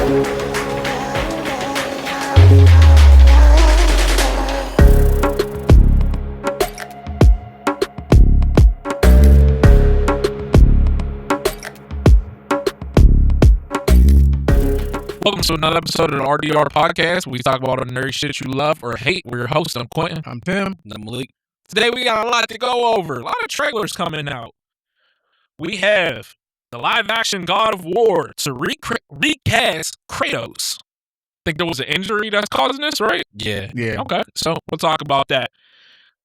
Welcome to another episode of the RDR podcast. We talk about ordinary shit you love or hate. We're your hosts. I'm Quintin. I'm Tim. I'm Malik. Today we got a lot to go over. A lot of trailers coming out. We have the live-action God of War to recast Kratos. Think there was an injury that's causing this, right? Yeah. Okay, so we'll talk about that.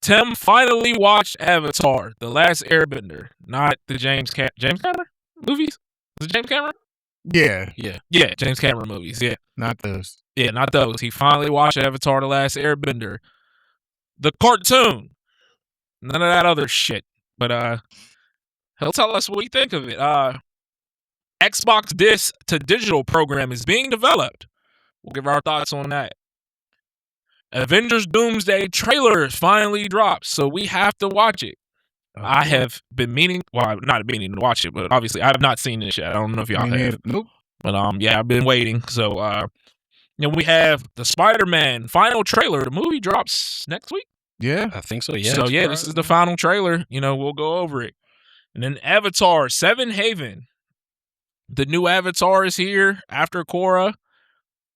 Tim finally watched Avatar the Last Airbender, not the James Cameron movies. Was it James Cameron? Yeah. James Cameron movies. Yeah. Not those. Yeah, not those. He finally watched Avatar the Last Airbender. The cartoon. None of that other shit. But he'll tell us what we think of it. Xbox disc to digital program is being developed. We'll give our thoughts on that. Avengers Doomsday trailer finally dropped, so we have to watch it. Okay. I have been not meaning to watch it, but obviously I have not seen this yet. I don't know if y'all have. Nope. But yeah, I've been waiting. So we have the Spider-Man final trailer. The movie drops next week. Yeah, I think so. Yeah. So yeah, this is the final trailer. We'll go over it. And then Avatar: Seven Haven. The new Avatar is here after Korra.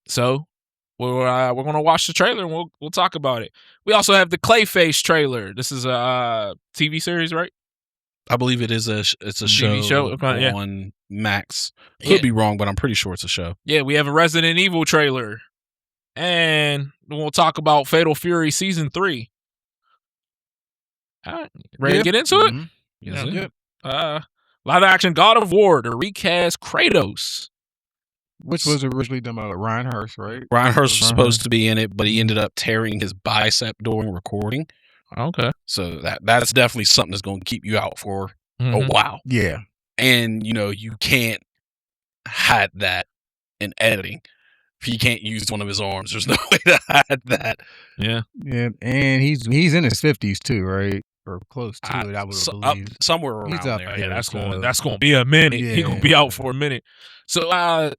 So we're gonna watch the trailer and we'll talk about it. We also have the Clayface trailer. This is a TV series, right? I believe it is. It's a TV show on Max. Could be wrong, but I'm pretty sure it's a show. Yeah, we have a Resident Evil trailer, and we'll talk about Fatal Fury season 3. All right, ready to get into it? Yes, live action God of War to recast Kratos. Which was originally done by Ryan Hurst, right? Ryan Hurst was supposed to be in it, but he ended up tearing his bicep during recording. Okay. So that's definitely something that's going to keep you out for a while. Yeah. And, you can't hide that in editing. If he can't use one of his arms, there's no way to hide that. Yeah. Yeah, and he's in his 50s too, right? Or close to it, I would believe. Somewhere around He's up there. there. Yeah, that's going to be a minute. Yeah. He's going to be out for a minute. So,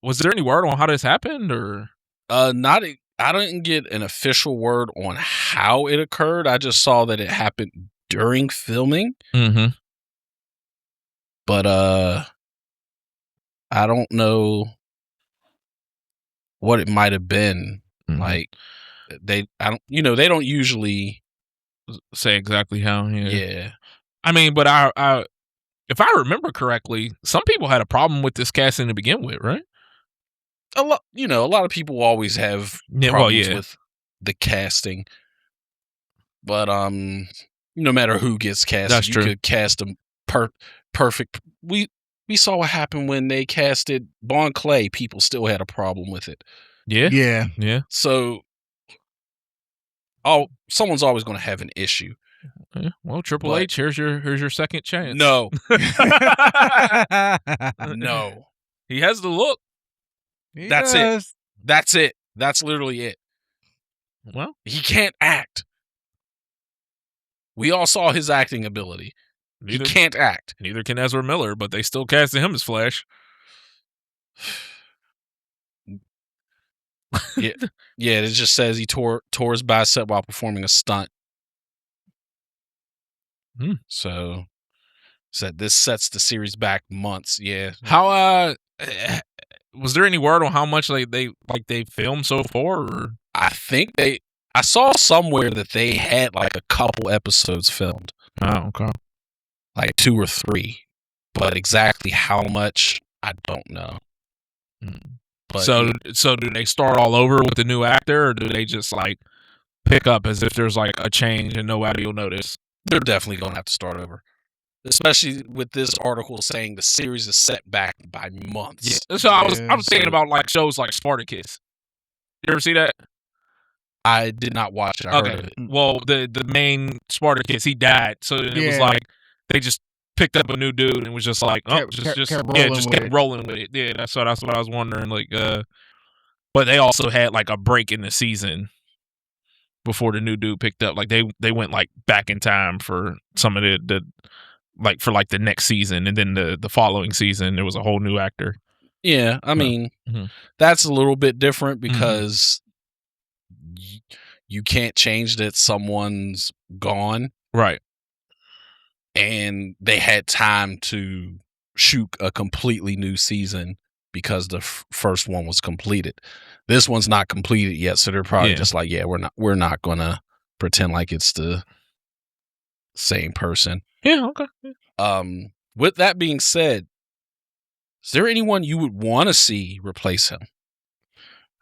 was there any word on how this happened, or? I didn't get an official word on how it occurred. I just saw that it happened during filming. Mm-hmm. But I don't know what it might have been. Mm-hmm. Like they don't usually say exactly how. Yeah. I mean, but I if I remember correctly, some people had a problem with this casting to begin with, right? A lot of people always have problems with the casting. But no matter who gets cast, that's true. Could cast them perfect. We saw what happened when they casted Bon Clay. People still had a problem with it. Yeah. So, someone's always going to have an issue. Yeah. Well, Triple H, here's your second chance. No, no, he has the look. That's it. That's it. That's literally it. Well, he can't act. We all saw his acting ability. He can't act. Neither can Ezra Miller, but they still casted him as Flash. Yeah, it just says he tore his bicep while performing a stunt. So this sets the series back months. Yeah. How was there any word on how much they filmed so far? Or? I think I saw somewhere that they had like a couple episodes filmed. Oh, okay. Like 2 or 3, but exactly how much I don't know. But so do they start all over with the new actor, or do they just like pick up as if there's like a change and nobody will notice? They're definitely going to have to start over. Especially with this article saying the series is set back by months. Yeah. So I was thinking about like shows like Spartacus. You ever see that? I did not watch it. I heard of it. Well, the main Spartacus, he died, so it was like they just picked up a new dude and was just like, kept rolling with it. Yeah, that's what I was wondering. Like, but they also had like a break in the season before the new dude picked up. Like they went like back in time for some of the like for like the next season, and then the following season there was a whole new actor. Yeah, I mean, that's a little bit different because you can't change that someone's gone. Right. And they had time to shoot a completely new season because the first one was completed. This one's not completed yet, so they're probably just like, yeah, we're not gonna pretend like it's the same person. Yeah, okay. With that being said, is there anyone you would want to see replace him?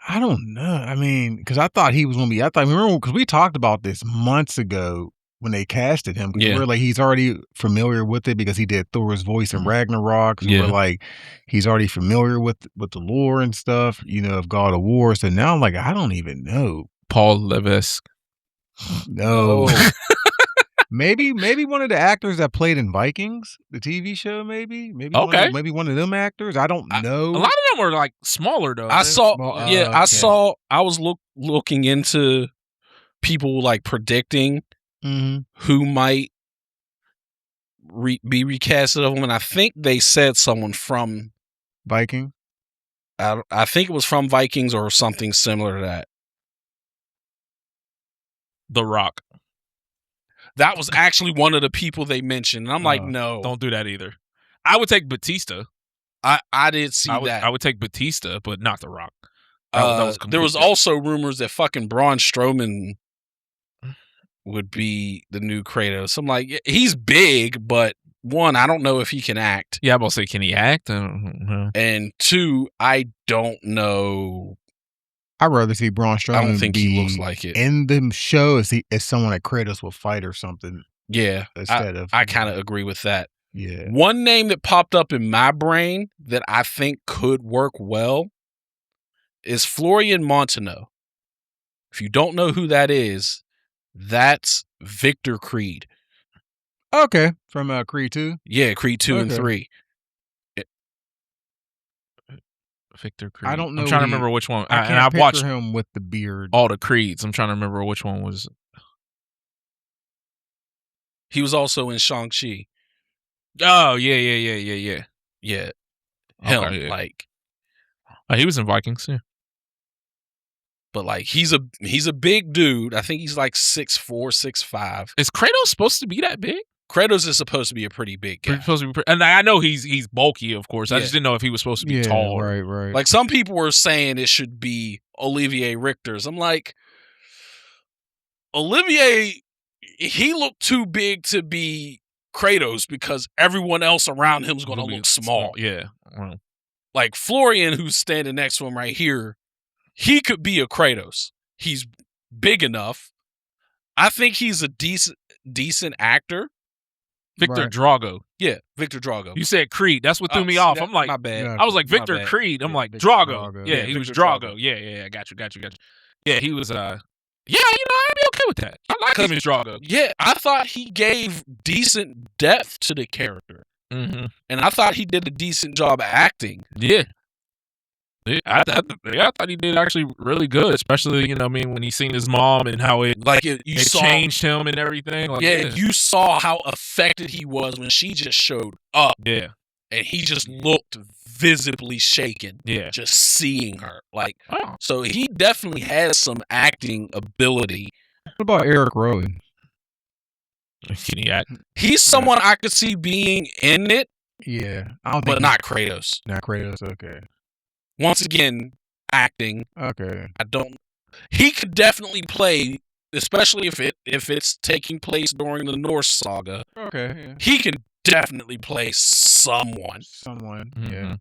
I don't know. I mean, because I thought he was going to be. Remember, because we talked about this months ago when they casted him. Yeah. We're like, he's already familiar with it because he did Thor's voice in Ragnarok. So we're like, he's already familiar with the lore and stuff, of God of War. So now I'm like, I don't even know. Paul Levesque. No. Maybe one of the actors that played in Vikings, the TV show. Maybe one of them actors. I don't know. A lot of them were like smaller though. I was looking into people like predicting who might be recasted of them, and I think they said someone from Viking. I think it was from Vikings or something similar to that. The Rock. That was actually one of the people they mentioned. And I'm like, no. Don't do that either. I would take Batista. I did see that. I would take Batista, but not The Rock. There was also rumors that fucking Braun Strowman would be the new Kratos. I'm like, he's big, but one, I don't know if he can act. Yeah, I'm going to say, can he act? I don't know. And two, I don't know. I'd rather see Braun Strowman. I don't think he looks like it in the show as someone that Kratos will fight or something. Yeah, I kind of agree with that. Yeah, one name that popped up in my brain that I think could work well is Florian Montaño. If you don't know who that is, that's Victor Creed. Okay, from Creed 2. Yeah, Creed 2 and 3. Victor Creed. I don't know. I'm trying to remember which one. I've watched him with the beard. All the Creeds. I'm trying to remember which one was. He was also in Shang-Chi. Oh yeah. Yeah. Him, okay, yeah. Like. He was in Vikings, yeah. But like he's a big dude. I think he's like 6'4", 6'5". Is Kratos supposed to be that big? Kratos is supposed to be a pretty big guy. And I know he's bulky, of course. I just didn't know if he was supposed to be tall. Right. Like some people were saying it should be Olivier Richter's. I'm like, Olivier, he looked too big to be Kratos because everyone else around him is going to look small. Yeah. Like Florian, who's standing next to him right here, he could be a Kratos. He's big enough. I think he's a decent actor. Victor Drago. Yeah, Victor Drago. You said Creed. That's what threw me off. I'm like, my bad. I was like, Victor Creed. I'm like, Drago. Yeah, he was Drago. Yeah. Got you. Yeah, he was, I'd be okay with that. I like him as Drago. Yeah, I thought he gave decent depth to the character. Mm-hmm. And I thought he did a decent job acting. Yeah. I thought he did actually really good, especially, when he seen his mom and how it changed him and everything. Like, you saw how affected he was when she just showed up. Yeah. And he just looked visibly shaken. Yeah. Just seeing her. So he definitely has some acting ability. What about Eric Rowan? Can he act? He's someone I could see being in it. Yeah. But not Kratos. Not Kratos, okay. Once again, acting. Okay. He could definitely play, especially if it's taking place during the Norse saga. Okay. Yeah. He can definitely play someone. Yeah.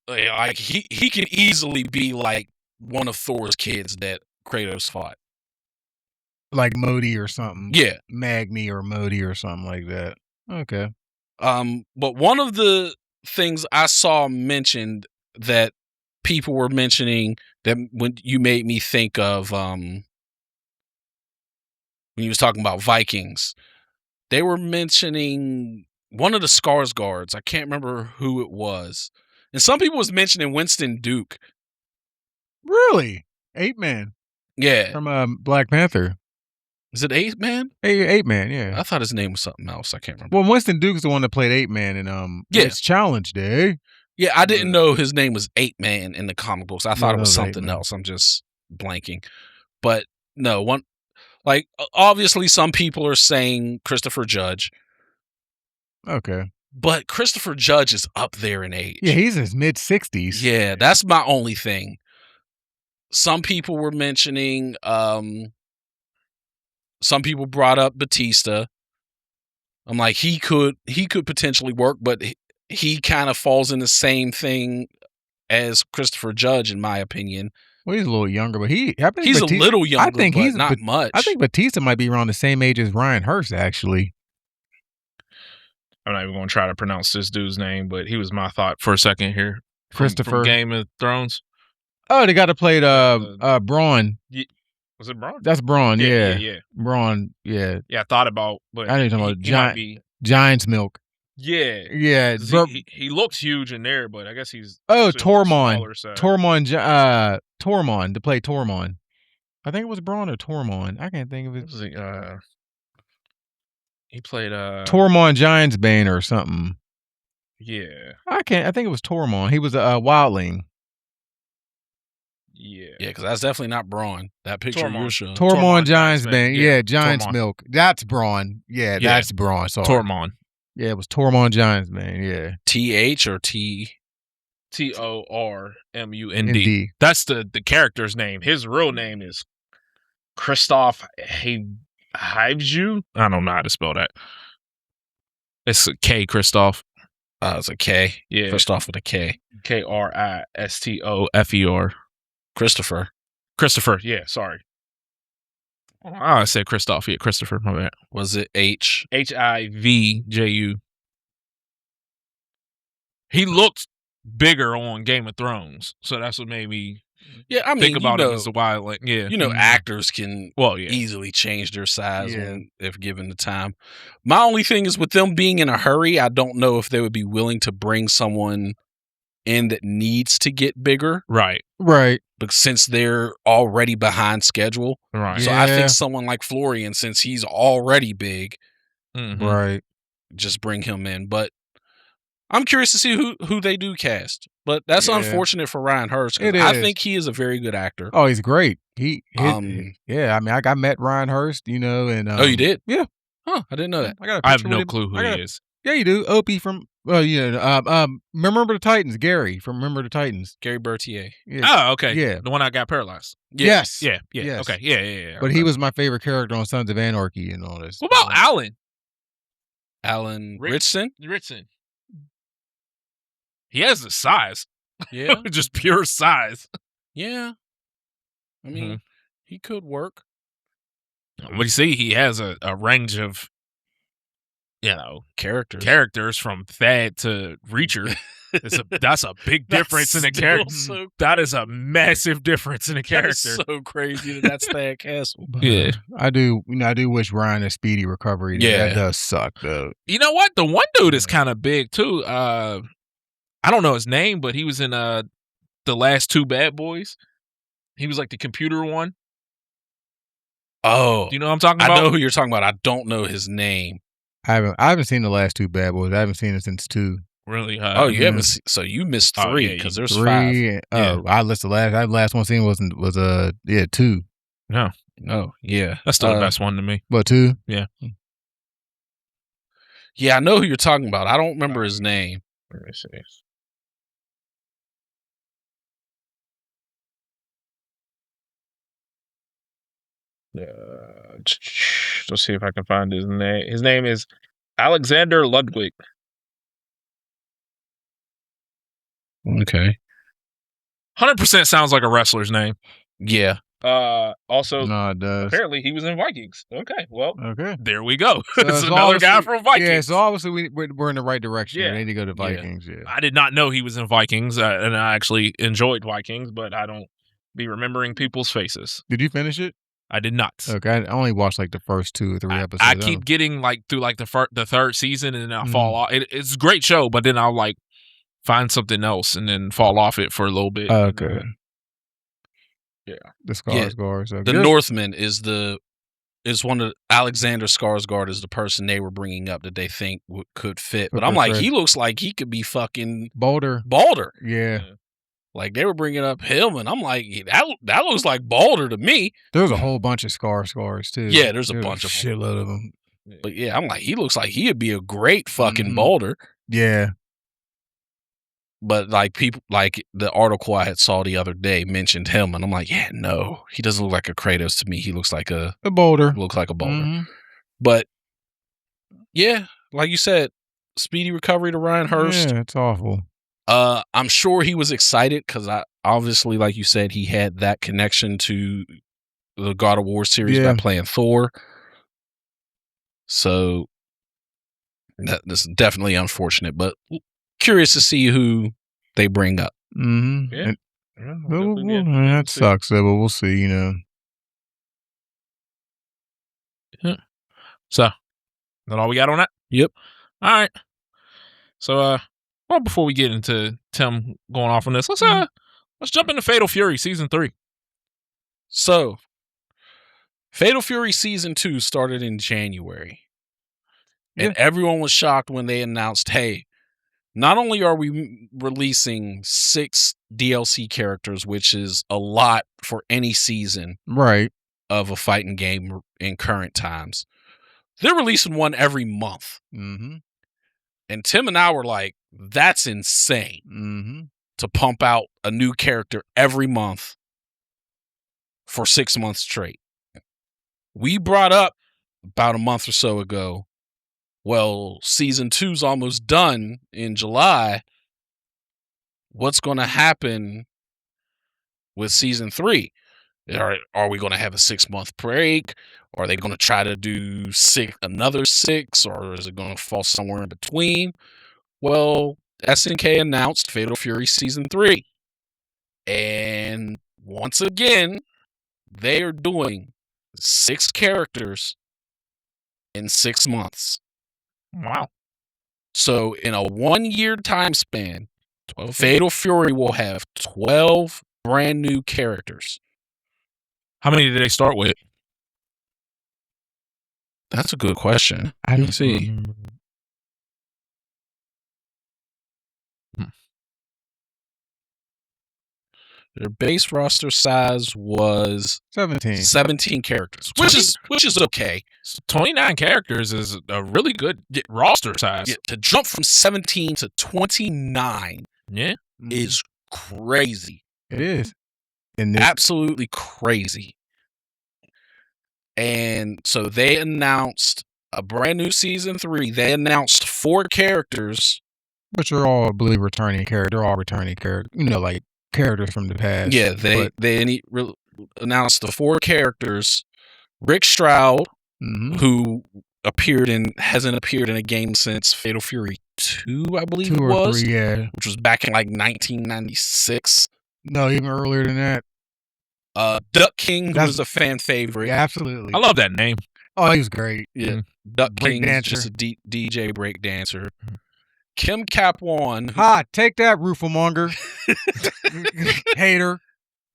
Like he can easily be like one of Thor's kids that Kratos fought. Like Modi or something. Yeah. Magni or Modi or something like that. Okay. But one of the things I saw mentioned that people were mentioning that when you made me think of when he was talking about Vikings, they were mentioning one of the Skarsgårds. I can't remember who it was. And some people was mentioning Winston Duke. Really? 8-Man. Yeah. From Black Panther. Is it 8-Man? 8-Man, yeah. I thought his name was something else. I can't remember. Well, Winston Duke's the one that played 8-Man in It's Challenge Day. Yeah, I didn't know his name was Ape Man in the comic books. I thought it was something else. I'm just blanking. But no, obviously some people are saying Christopher Judge. Okay. But Christopher Judge is up there in age. Yeah, he's in his mid-60s. Yeah, that's my only thing. Some people were mentioning, some people brought up Batista. I'm like, he could potentially work, but he kind of falls in the same thing as Christopher Judge, in my opinion. Well, he's a little younger, but he's a little younger, but not much. I think Batista might be around the same age as Ryan Hurst, actually. I'm not even going to try to pronounce this dude's name, but he was my thought for a second here. Christopher. From Game of Thrones. Oh, the guy that played Braun. Was it Braun? That's Braun, yeah. Braun, yeah. Yeah, I thought about, but I didn't talk about Giant's Milk. Yeah. Yeah. He looks huge in there, but I guess he's Tormund. Tormund to play Tormund. I think it was Braun or Tormund. I can't think of it. He played Tormund Giant's Bane or something. Yeah. I think it was Tormund. He was a wildling. Yeah. Yeah, because that's definitely not Braun. That picture you're showing. Tormund Giant's Bane. Yeah, Giant's Milk. That's Braun. Yeah, that's Braun. Sorry. Tormund. Yeah, it was Tormund Giant's Bane. Yeah. TH or T? Tormund. That's the character's name. His real name is Christoph Hivju. I don't know how to spell that. It's a K, Christoph. It's a K. Yeah. Christoph with a K. Kristofer. Christopher. Yeah, sorry. Oh, I said Christoph. Yeah, Christopher. My bad. Was it H? Hivju. He looked bigger on Game of Thrones, so that's what made me. Yeah, I mean, think about it as a while. Yeah, actors can easily change their size if given the time. My only thing is with them being in a hurry, I don't know if they would be willing to bring someone in that needs to get bigger. Right. But since they're already behind schedule. Right. So I think someone like Florian, since he's already big, right, just bring him in. But I'm curious to see who they do cast. But that's unfortunate for Ryan Hurst. I think he is a very good actor. Oh, he's great. I mean, I met Ryan Hurst, and oh, you did? Yeah. Huh, I didn't know that. I have no clue who he is. Yeah, you do. Opie from Remember the Titans, Gary from Remember the Titans. Gary Bertier. Yeah. Oh, okay. Yeah. The one that got paralyzed. Yeah. Yes. Yeah. Yes. Okay. Yeah. But he was my favorite character on Sons of Anarchy and all this. What about Alan? Alan Ritchson? Ritchson. He has the size. Yeah. Just pure size. Yeah. I mean, he could work. But you see, he has a range of, characters from Thad to Reacher. That's a big difference in a character. That is a massive difference in a character. That's so crazy that's Thad Castle. Yeah, I do. I do wish Ryan a speedy recovery. Yeah, that does suck though. You know what? The one dude is kind of big too. I don't know his name, but he was in the last two Bad Boys. He was like the computer one. Oh, do you know what I'm talking about? I know who you're talking about. I don't know his name. I haven't seen the last two Bad Boys. I haven't seen it since 2. Really? You haven't. So you missed 3 because there's 3. 5. I listed the last one seen was 2. No. Oh yeah, that's still the best one to me. But 2? Yeah. Yeah, I know who you're talking about. I don't remember his name. Let me see. Let's see if I can find his name. His name is Alexander Ludwig. Okay. 100% sounds like a wrestler's name. Yeah. Also, no, it does. Apparently, he was in Vikings. Okay, well, there we go. So it's another guy from Vikings. Yeah, so obviously we're in the right direction. Yeah. We need to go to Vikings. Yeah. I did not know he was in Vikings, and I actually enjoyed Vikings, but I don't be remembering people's faces. Did you finish it? I did not. Okay, I only watched like the first 2 or 3 episodes. I keep getting like through like the third season, and then I'll fall off. It's a great show, but then I'll like find something else and then fall off it for a little bit. Okay. Yeah. The Skarsgård. So the Northman is the is one of Alexander Skarsgård is the person they were bringing up that they think could fit. But I'm like, he looks like he could be fucking Balder. Yeah. Like they were bringing up him, and I'm like, that looks like Balder to me. There's a whole bunch of Skarsgårds too. Yeah, there's a bunch of shitload of them. But yeah, I'm like, he looks like he'd be a great fucking Balder. Yeah. But like people, like the article I had saw the other day mentioned him, and I'm like, yeah, no, he doesn't look like a Kratos to me. He looks like a Balder. Looks like a Balder. But yeah, like you said, speedy recovery to Ryan Hurst. Yeah, it's awful. I'm sure he was excited because I obviously, like you said, he had that connection to the God of War series by playing Thor. So that's definitely unfortunate, but curious to see who they bring up. Yeah. That sucks, though, but we'll see, you know. Yeah. So, that all we got on that? Yep. All right. So, well, before we get into Tim going off on this, let's jump into Fatal Fury Season 3. So, Fatal Fury Season 2 started in January. And everyone was shocked when they announced, hey, not only are we releasing 6 DLC characters, which is a lot for any season of a fighting game in current times, they're releasing one every month. And Tim and I were like, that's insane to pump out a new character every month for 6 months straight. We brought up about a month or so ago, well, Season 2's almost done in July. What's going to happen with Season 3? Are we going to have a 6-month break? Are they going to try to do another 6? Or is it going to fall somewhere in between? Well, SNK announced Fatal Fury Season 3. And once again, they are doing 6 characters in 6 months. Wow. So in a 1-year time span, Fatal Fury will have 12 brand new characters. How many did they start with? That's a good question. I don't see. Their base roster size was 17 characters, which is okay. So 29 characters is a really good roster size. Yeah, to jump from 17 to 29 is crazy. It is. Absolutely crazy. And so they announced a brand new Season 3. They announced 4 characters. Which are all, I believe, returning characters. They're all returning characters. You know, like characters from the past. Yeah, they announced the 4 characters. Rick Stroud, who hasn't appeared in a game since Fatal Fury 2, I believe 2 it was. 3, yeah. Which was back in like 1996. No, even earlier than that. Duck King, who was a fan favorite. Yeah, absolutely. I love that name. Oh, he was great. Yeah. Duck King is just a DJ break dancer. Kim Capwan. Take that, Roofomonger. Hater.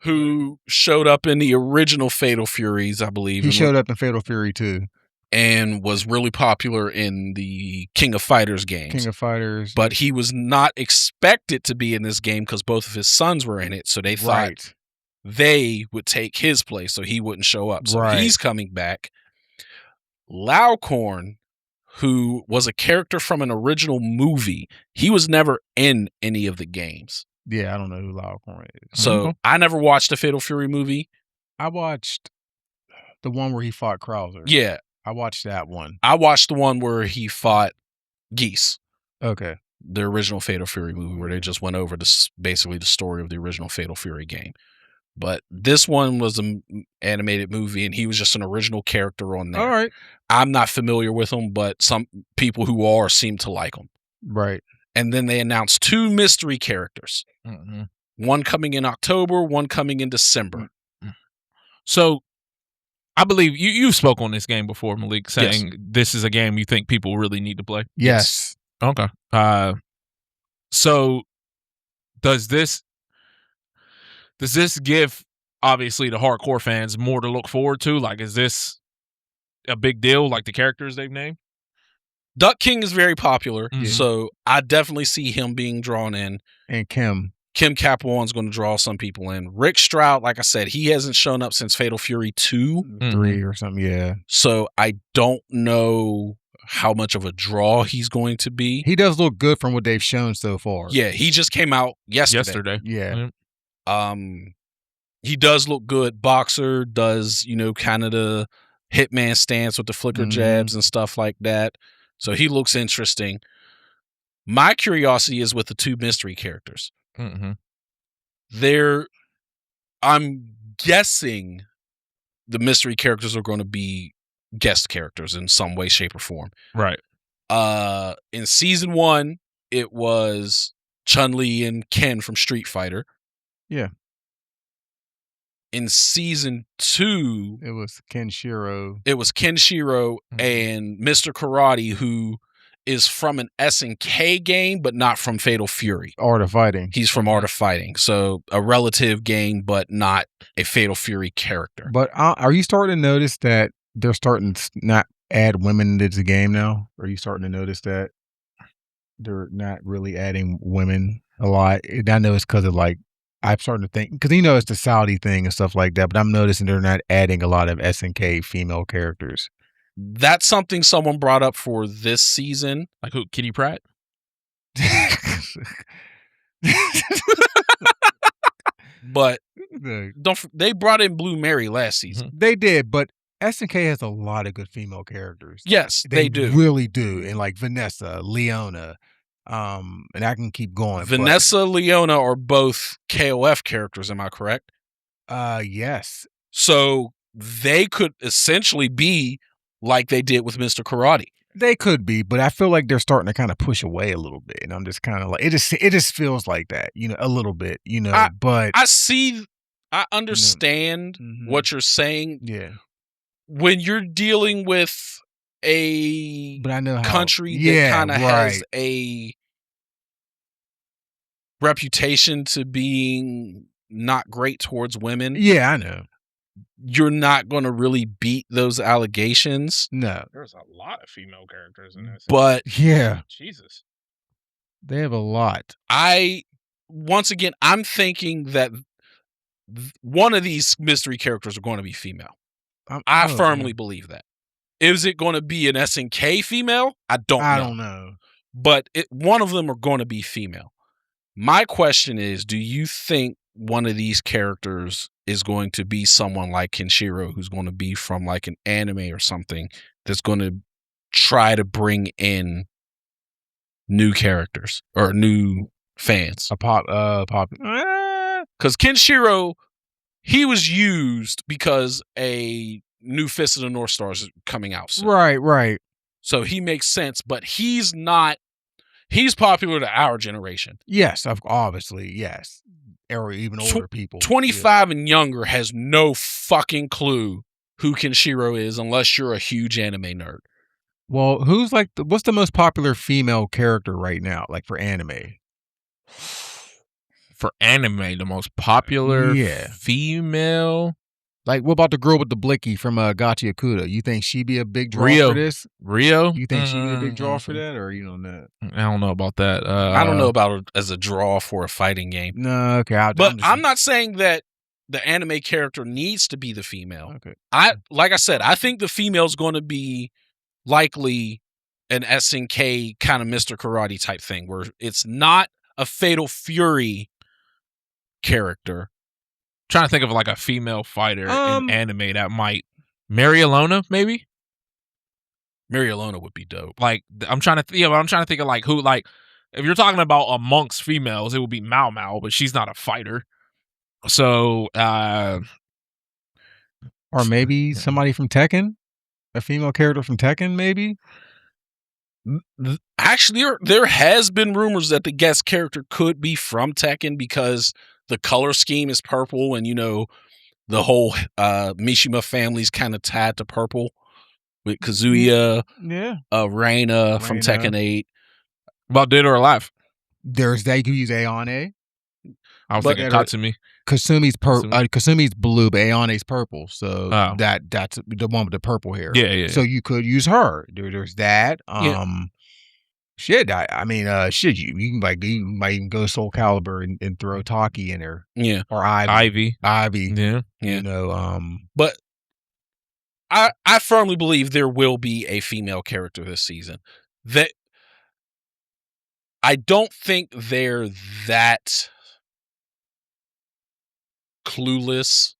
Who showed up in the original Fatal Furies, I believe. He showed up in Fatal Fury 2. And was really popular in the King of Fighters games. King of Fighters. But he was not expected to be in this game because both of his sons were in it. So they thought they would take his place so he wouldn't show up. So he's coming back. Laucorn, who was a character from an original movie, he was never in any of the games. Yeah, I don't know who Laucorn is. So I never watched the Fatal Fury movie. I watched the one where he fought Krauser. Yeah. I watched that one. I watched the one where he fought Geese. Okay. The original Fatal Fury movie where they just went over basically the story of the original Fatal Fury game. But this one was an animated movie, and he was just an original character on there. All right. I'm not familiar with him, but some people who are seem to like him. Right. And then they announced 2 mystery characters. One coming in October, one coming in December. So, I believe you spoke on this game before, Malik, saying this is a game you think people really need to play. Yes. Okay. So, does this give obviously the hardcore fans more to look forward to? Like, is this a big deal, like the characters they've named? Duck King is very popular, Mhm. so I definitely see him being drawn in. And Kim Capuan's going to draw some people in. Rick Stroud, like I said, he hasn't shown up since Fatal Fury 2. 3 or something, yeah. So I don't know how much of a draw he's going to be. He does look good from what they've shown so far. Yeah, he just came out yesterday. Yeah. He does look good. Boxer does, kind of the hitman stance with the flicker jabs and stuff like that. So he looks interesting. My curiosity is with the 2 mystery characters. Mm-hmm. I'm guessing the mystery characters are going to be guest characters in some way, shape, or form. Right. In season 1, it was Chun-Li and Ken from Street Fighter. Yeah. In season 2, it was Kenshiro. And Mr. Karate, who is from an SNK game, but not from Fatal Fury. Art of Fighting. He's from Art of Fighting. So a relative game, but not a Fatal Fury character. But are you starting to notice that they're starting to not add women into the game now? Are you starting to notice that they're not really adding women a lot? And I know it's because of I'm starting to think, because it's the Saudi thing and stuff like that, but I'm noticing they're not adding a lot of SNK female characters. That's something someone brought up for this season. Like who? Kitty Pryde? But they brought in Blue Mary last season. They did, but SNK has a lot of good female characters. Yes, they do. Really do. And like Vanessa, Leona, and I can keep going. Vanessa, Leona are both KOF characters, am I correct? Yes. So they could essentially be like they did with Mr. Karate. They could be, but I feel like they're starting to kind of push away a little bit. And I'm just kind of like, it just feels like that, a little bit, but I understand what you're saying. Yeah. When you're dealing with a country that kind of has a reputation to being not great towards women. Yeah, I know. You're not going to really beat those allegations. No. There's a lot of female characters in this. But yeah. Jesus. They have a lot. Once again, I'm thinking that one of these mystery characters are going to be female. I firmly believe that. Is it going to be an SNK female? I don't know. But one of them are going to be female. My question is, do you think one of these characters is going to be someone like Kenshiro, who's going to be from like an anime or something that's going to try to bring in new characters or new fans? Because Kenshiro, he was used because a new Fist of the North Star is coming out soon. Right. So he makes sense, but he's popular to our generation. Yes, obviously, yes. Or even older people. 25 and younger has no fucking clue who Kenshiro is unless you're a huge anime nerd. Well, who's what's the most popular female character right now, like for anime? For anime, the most popular female? Like, what about the girl with the blicky from Gachi Akuda? You think she'd be a big draw for this? Rio? You think she'd be a big draw for that, or you don't know? I don't know about that. I don't know about her as a draw for a fighting game. No, okay. I'm not saying that the anime character needs to be the female. Okay. Like I said, I think the female's going to be likely an SNK kind of Mr. Karate type thing, where it's not a Fatal Fury character. Trying to think of like a female fighter in anime that might Mary Alona, maybe. Mary Alona would be dope. Like I'm trying to think of like who, like if you're talking about amongst females, it would be Mao Mao, but she's not a fighter. So or maybe somebody from Tekken, a female character from Tekken, maybe. Actually, there has been rumors that the guest character could be from Tekken because the color scheme is purple, and the whole Mishima family's kind of tied to purple with Kazuya, Reina from Tekken 8. About dead or alive? There's that. You can use Ayane. I was thinking Katsumi. Kasumi's blue, but Ayane's purple. So that's the one with the purple hair. Yeah. So you could use her. There's that. Shit. I mean, you might even go Soul Calibur and throw Taki in there. Yeah. Or Ivy. Yeah. You know. But I firmly believe there will be a female character this season. That I don't think they're that clueless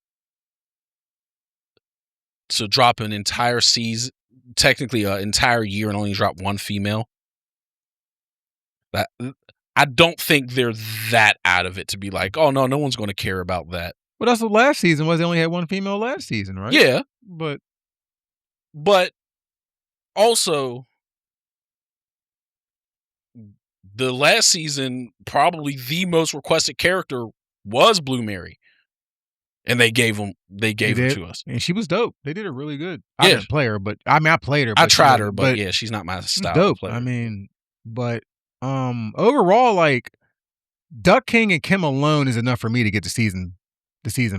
to drop an entire season, technically an entire year, and only drop one female. That I don't think they're that out of it to be like, oh no one's going to care about that. Well, that's what last season was. They only had one female last season, right? Yeah, but also the last season, probably the most requested character was Blue Mary. And they gave her to us. And she was dope. They did her really good. I didn't play her, but I played her. I tried her, but yeah, she's not my style. Dope. I mean, but overall, like Duck King and Kim alone is enough for me to get the season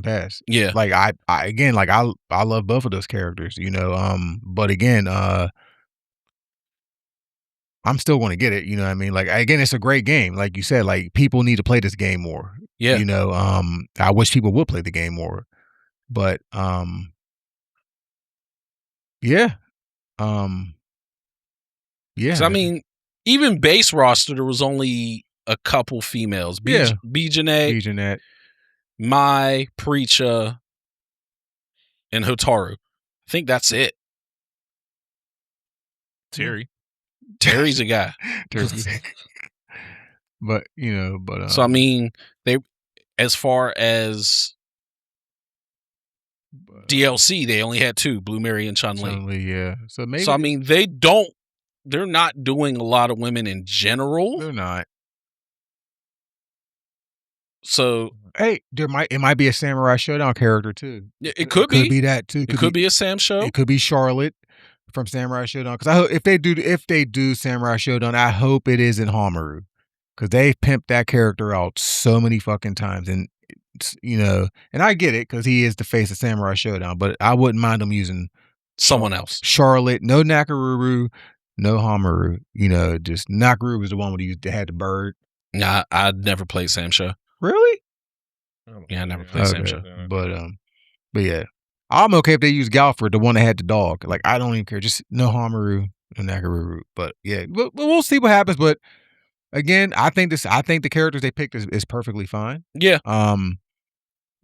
pass. Yeah. Like I love both of those characters, you know. But again, I'm still going to get it. You know what I mean? Like, again, it's a great game. Like you said, like people need to play this game more. Yeah. You know, I wish people would play the game more, but, yeah. Yeah. So, I mean, even base roster, there was only a couple females. Bijanette, Mai, Preacha, and Hotaru. I think that's it. Terry's a guy. But, you know, so I mean, as far as DLC, they only had 2, Blue Mary and Chun-Li. Yeah. So I mean, they're not doing a lot of women in general. They're not. So hey, it might be a Samurai Showdown character too. It could be. Could be that too. It could be a Sam show. It could be Charlotte from Samurai Showdown. Because I hope if they do Samurai Showdown, I hope it isn't Hamaru. Because they pimped that character out so many fucking times, and you know, and I get it because he is the face of Samurai Showdown. But I wouldn't mind them using someone else. Charlotte, no Nakaruru, no Hamaru. You know, just Nakaruru was the one that had the bird. Nah, I'd never played Sam show. Really? Yeah, I never played Sam show. But yeah, I'm okay if they use Galford, the one that had the dog. Like I don't even care. Just no Hamaru, no Nakaruru. But yeah, we'll see what happens. But again, I think the characters they picked is perfectly fine. Yeah.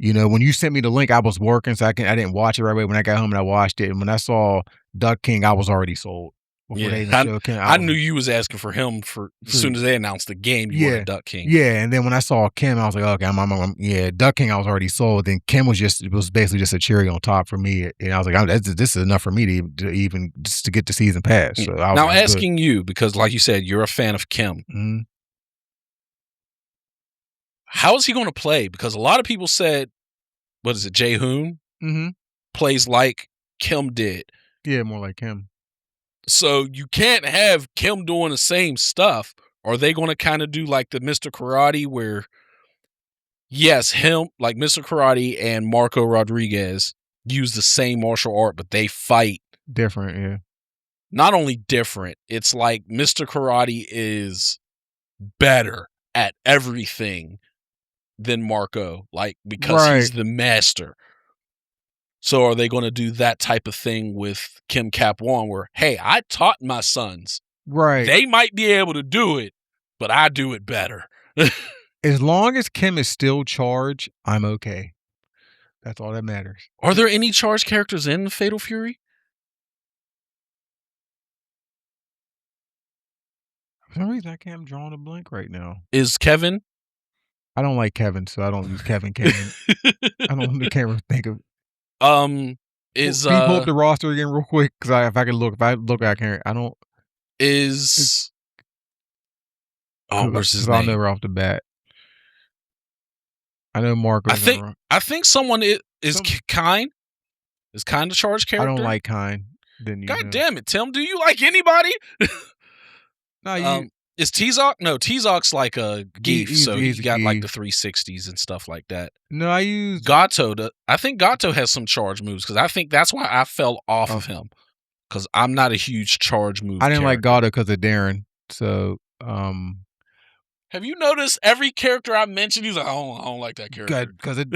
You know, when you sent me the link, I was working, so I didn't watch it right away. When I got home and I watched it, and when I saw Duck King, I was already sold. I knew you was asking for him as soon as they announced the game. You wanted Duck King. Yeah, and then when I saw Kim, I was like, okay, I'm Duck King. I was already sold. Then Kim was basically just a cherry on top for me, and I was like, this is enough for me to even just to get the season pass. So I was now asking you, because like you said, you're a fan of Kim. Mm-hmm. How is he going to play? Because a lot of people said, what is it, Jae-hoon plays like Kim did. Yeah, more like Kim. So you can't have Kim doing the same stuff. Are they going to kind of do like the Mr. Karate where, yes, him, like Mr. Karate and Marco Rodriguez use the same martial art, but they fight different, yeah. Not only different, it's like Mr. Karate is better at everything than Marco, like because he's the master. So are they going to do that type of thing with Kim Cap-Won where, hey, I taught my sons. Right. They might be able to do it, but I do it better. As long as Kim is still charged, I'm okay. That's all that matters. Are there any charged characters in Fatal Fury? For some reason, I can't draw a blank right now. Is Kevin? I don't like Kevin, so I don't use Kevin. I can't think of. Can you pull up the roster again real quick? Because if I look, I can't. I don't. Where's his name? I'll know right off the bat. I know Marco. I think someone is Kind. Is Kind a charged character? I don't like Kind. God damn it, Tim! Do you like anybody? No, Is T-Zoc? No, T-Zoc's like a geef, so he's he got a like the geef. 360s and stuff like that. No, I use Gato. I think Gato has some charge moves because I think that's why I fell off of him because I'm not a huge charge move. I didn't like character. Gato because of Darren. So, have you noticed every character I mentioned? He's like, I don't like that character because it.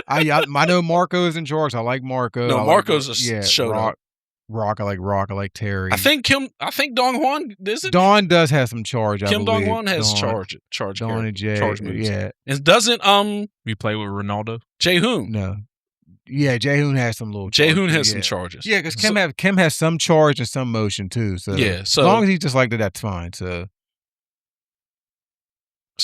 I know Marco's in charge. I like Marco. No, I Marco's like, a showed up. Rock. I like Terry. I think Dong Juan is it? Dawn does have some charge. Kim I Dong believe. Juan has Dawn, charge. Dawn and Jay. Charge moves. Yeah. And doesn't You play with Ronaldo? Jaehoon? No. Yeah, Jaehoon has some little. Jaehoon has some charges. Yeah, because Kim has some charge and some motion too. So yeah, so as long as he's just like that, that's fine. So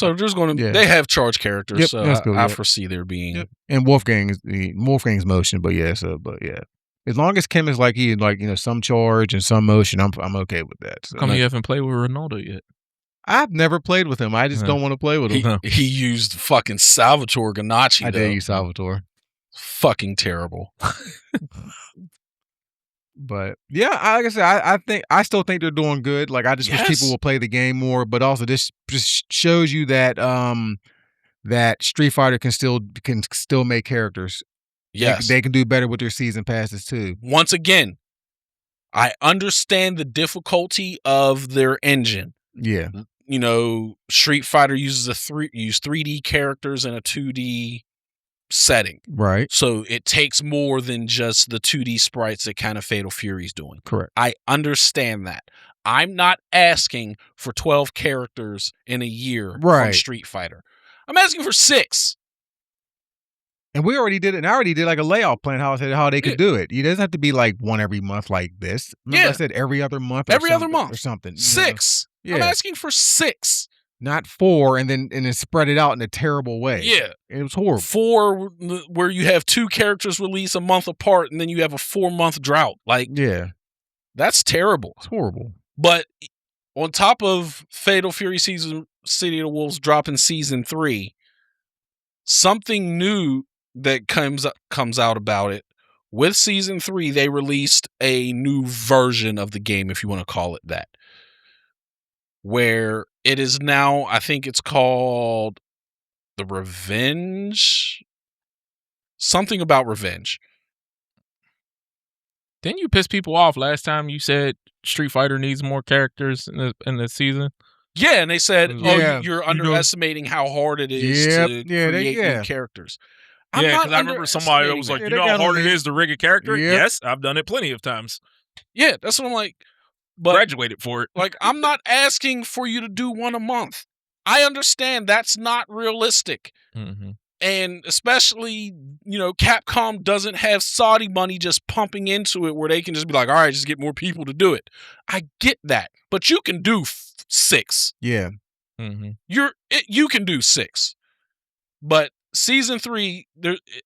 there's going to they have charge characters. Yep, so cool, I foresee there being and Wolfgang's motion. But yeah, as long as Kim is like some charge and some motion, I'm okay with that. So. How come you haven't played with Ronaldo yet? I've never played with him. I just don't want to play with him. He used fucking Salvatore Ganacci. I did use Salvatore. Fucking terrible. But yeah, like I said, I still think they're doing good. Like I just wish people will play the game more. But also, this just shows you that that Street Fighter can still make characters. Yes, they can do better with their season passes too. Once again, I understand the difficulty of their engine. Yeah, Street Fighter uses 3D characters in a 2D setting, right? So it takes more than just the 2D sprites that kind of Fatal Fury's doing. Correct. I understand that. I'm not asking for 12 characters in a year from Street Fighter. I'm asking for 6. And we already did it. And I already did like a layout plan how they could do it. It doesn't have to be like one every month like this. Remember I said every other month. Or something. 6. I'm asking for 6. Not 4 and then spread it out in a terrible way. Yeah. It was horrible. 4 where you have 2 characters release a month apart and then you have a 4-month drought. Like, yeah. That's terrible. It's horrible. But on top of Fatal Fury City of the Wolves dropping season 3, something new that comes out about it. With season 3, they released a new version of the game, if you want to call it that. Where it is now, I think it's called The Revenge. Something about revenge. Didn't you piss people off last time you said Street Fighter needs more characters in the season? Yeah, and they said, you're underestimating how hard it is to create new characters. Yeah, because I remember somebody was like, you know how hard it is to rig a character? Yep. Yes, I've done it plenty of times. Yeah, that's what I'm like. But, graduated for it. Like, I'm not asking for you to do one a month. I understand that's not realistic. Mm-hmm. And especially, Capcom doesn't have Saudi money just pumping into it where they can just be like, all right, just get more people to do it. I get that. But you can do 6. Yeah. Mm-hmm. You can do 6. But season 3,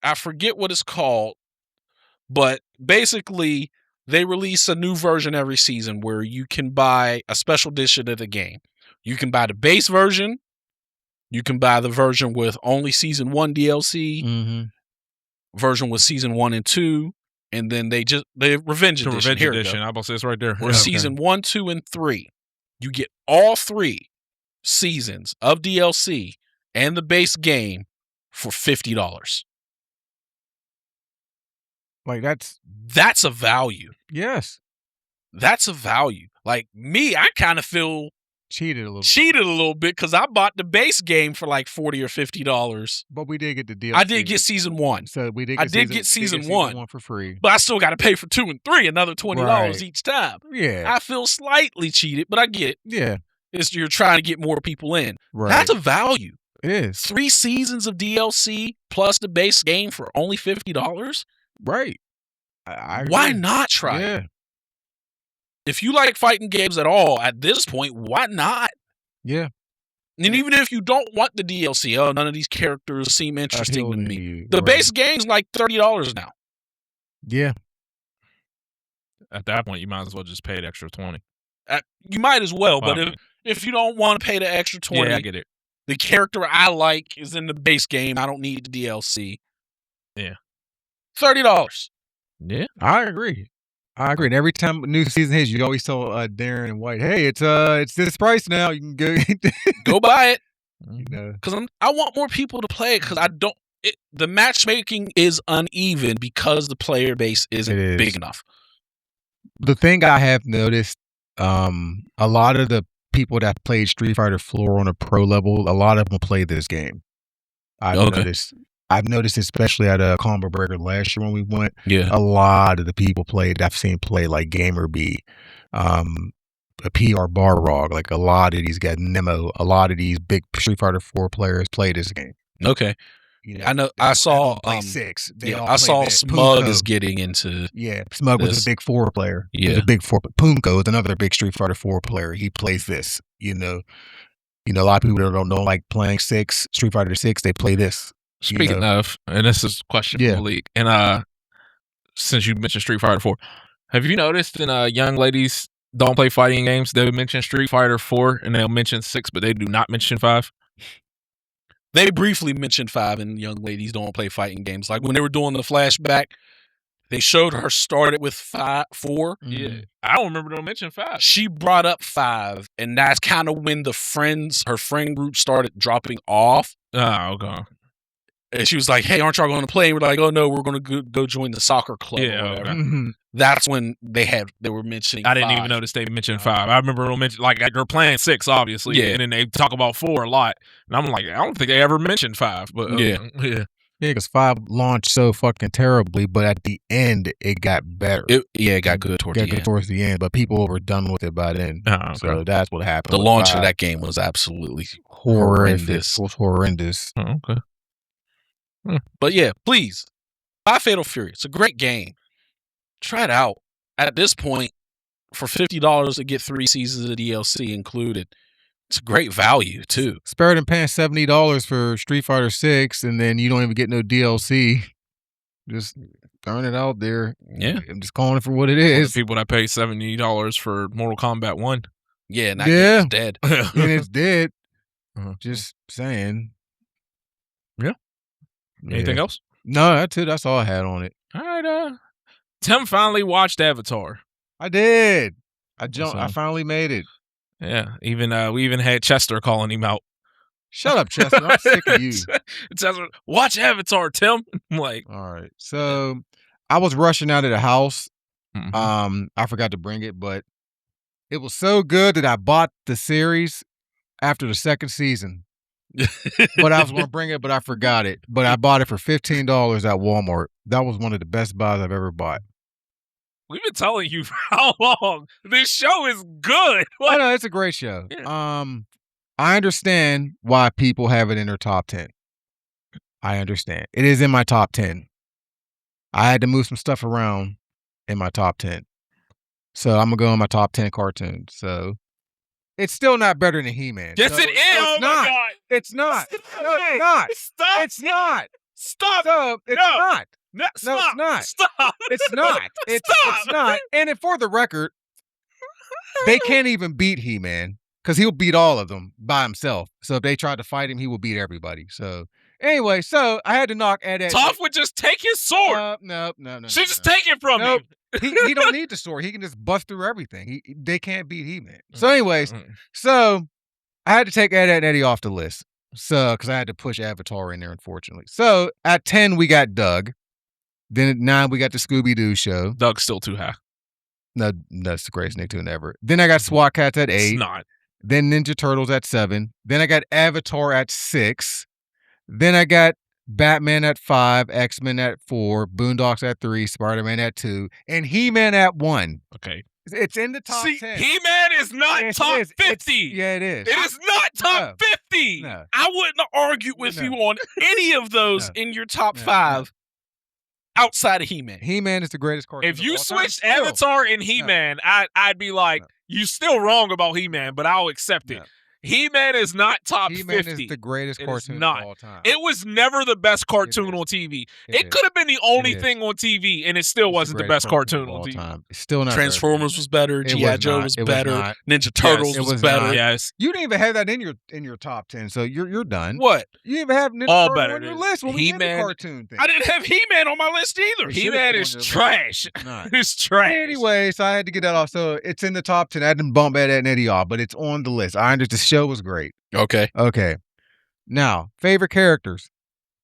I forget what it's called, but basically they release a new version every season where you can buy a special edition of the game. You can buy the base version. You can buy the version with only season 1 DLC, version with season 1 and 2, and then the Revenge Edition. Revenge Edition. I about to say it's right there. Or season 1, 2, and 3. You get all 3 seasons of DLC and the base game for $50. Like that's a value. Yes. That's a value. Like me, I kind of feel cheated a little bit because I bought the base game for like $40 or $50. But we did get the DLC. I did get season 1. So we did. I did get season 1 for free. But I still got to pay for 2 and 3, another $20 each time. Yeah. I feel slightly cheated, but I get it. Yeah. You're trying to get more people in. Right. That's a value. It is. 3 seasons of DLC plus the base game for only $50. Right. Why not try it? If you like fighting games at all at this point, why not? Yeah. And even if you don't want the DLC, none of these characters seem interesting to me. The base game's like $30 now. Yeah. At that point, you might as well just pay the extra $20. You might as well, but if you don't want to pay the extra $20, yeah, I get it. The character I like is in the base game. I don't need the DLC. Yeah. $30. Yeah. I agree. I agree. And every time a new season hits, you always tell Darren and White, "Hey, it's this price now. You can go go buy it." You know, because I want more people to play it because I don't. The matchmaking is uneven because the player base isn't big enough. The thing I have noticed, a lot of the people that played Street Fighter 4 on a pro level, a lot of them play this game. I've noticed, especially at a Combo Breaker last year when we went, a lot of the people I've seen play like Gamer B, a PR Barrog, like a lot of these guys, Nemo, a lot of these big Street Fighter 4 players play this game. Okay. You know, I know. I saw 6. I saw Smug is getting into. Yeah, Smug was a big 4 player. Yeah, was a big 4. Punko is another big Street Fighter 4 player. He plays this. You know, a lot of people that don't like playing Street Fighter 6. They play this. Speaking of, and this is a question for Malik, and since you mentioned Street Fighter 4, have you noticed in young ladies don't play fighting games, they'll mention Street Fighter 4 and they'll mention 6, but they do not mention 5? They briefly mentioned 5 and young ladies don't play fighting games. Like when they were doing the flashback, they showed her started with 4. Yeah. I don't remember them mention 5. She brought up 5, and that's kind of when her friend group started dropping off. Oh, okay. And she was like, "Hey, aren't y'all going to play?" And we're like, "Oh no, we're going to go join the soccer club." Yeah, or whatever. okay. That's when they were mentioning. I didn't even notice they mentioned 5. I remember them mention like they're playing 6, obviously, and then they talk about 4 a lot. And I'm like, I don't think they ever mentioned 5. But yeah, because 5 launched so fucking terribly, but at the end it got better. It got good towards the end. But people were done with it by then. Okay. So that's what happened. The launch of that game was absolutely horrendous. It was horrendous. Oh, okay. But yeah, please buy Fatal Fury. It's a great game. Try it out. At this point, for $50 to get 3 seasons of DLC included, it's a great value too. It's better than paying $70 for Street Fighter 6 and then you don't even get no DLC. Just throwing it out there. Yeah, I'm just calling it for what it is. People that pay $70 for Mortal Kombat 1. Yeah, and that game's dead. And it's dead. Just saying. Yeah. Anything else? No, that's it. That's all I had on it. All right. Tim finally watched Avatar. I did. I finally made it. Yeah. We even had Chester calling him out. Shut up, Chester. I'm sick of you. Chester, watch Avatar, Tim. I'm like, all right. So I was rushing out of the house. I forgot to bring it, but it was so good that I bought the series after the 2nd season. But I was going to bring it, but I forgot it. But I bought it for $15 at Walmart. That was one of the best buys I've ever bought. We've been telling you for how long? This show is good. Oh, no, it's a great show. Yeah. I understand why people have it in their top 10. I understand. It is in my top 10. I had to move some stuff around in my top 10. So I'm going to go in my top 10 cartoons. So it's still not better than He-Man. Yes, it is. Oh, my God. It's not. No, it's not. Stop. It's not. Stop. It's not. No, it's not. Stop. It's not. It's not. And for the record, they can't even beat He-Man because he'll beat all of them by himself. So if they tried to fight him, he will beat everybody. So anyway, I had to knock Ed. Toph would just take his sword. No. She just take it from him. He don't need the sword. He can just bust through everything. They can't beat He-Man. So anyways, so I had to take Ed, Edd n Eddy off the list. So because I had to push Avatar in there, unfortunately. So at 10 we got Doug. Then at 9 we got the Scooby-Doo show. Doug's still too high. No, that's the greatest Nicktoon ever. Then I got SWAT Cats at 8. It's not. Then Ninja Turtles at 7. Then I got Avatar at 6. Then I got Batman at 5, X-Men at 4, Boondocks at 3, Spider-Man at 2, and He-Man at 1. Okay. It's in the top 10. He-Man is not top 50. Yeah, it is. It is not top 50. No. I wouldn't argue with you on any of those in your top 5 outside of He-Man. He-Man is the greatest cartoon. If you switched Avatar and He-Man, I'd be like, you still wrong about He-Man, but I'll accept it. He-Man is not top He-Man 50. is the greatest It is cartoon not. of all time. It was never the best cartoon is. on TV. It It could have been the only is. thing on TV, and it still It's wasn't the greatest best cartoon of all on TV. time. It's still not. Transformers was better. It G.I. was Joe not. was It was better. not. Ninja Turtles it was was better. not. Yes. You didn't even have that in your top 10, so you're done. What? You didn't even have Ninja All Turtles better on your than list when we did the He-Man. cartoon thing. I didn't have He-Man on my list either. You should've He-Man put is on your list. trash. It's not. It's trash. Anyway, so I had to get that off. So it's in the top 10. I didn't bump that at any y'all, but it's on the list. I understand the show was great. Okay. Okay. Now, favorite characters.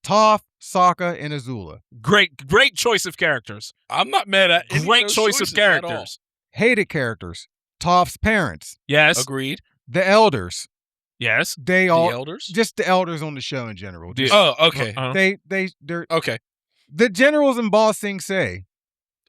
Toph, Sokka, and Azula. Great choice of characters. I'm not mad at any Great of those choice of choices at all. characters. Hated characters. Toph's parents. Yes. Agreed. The elders. Yes. They all The elders. just the elders on the show in general. Just, Oh, okay. they're Okay. the generals in Ba Sing Se.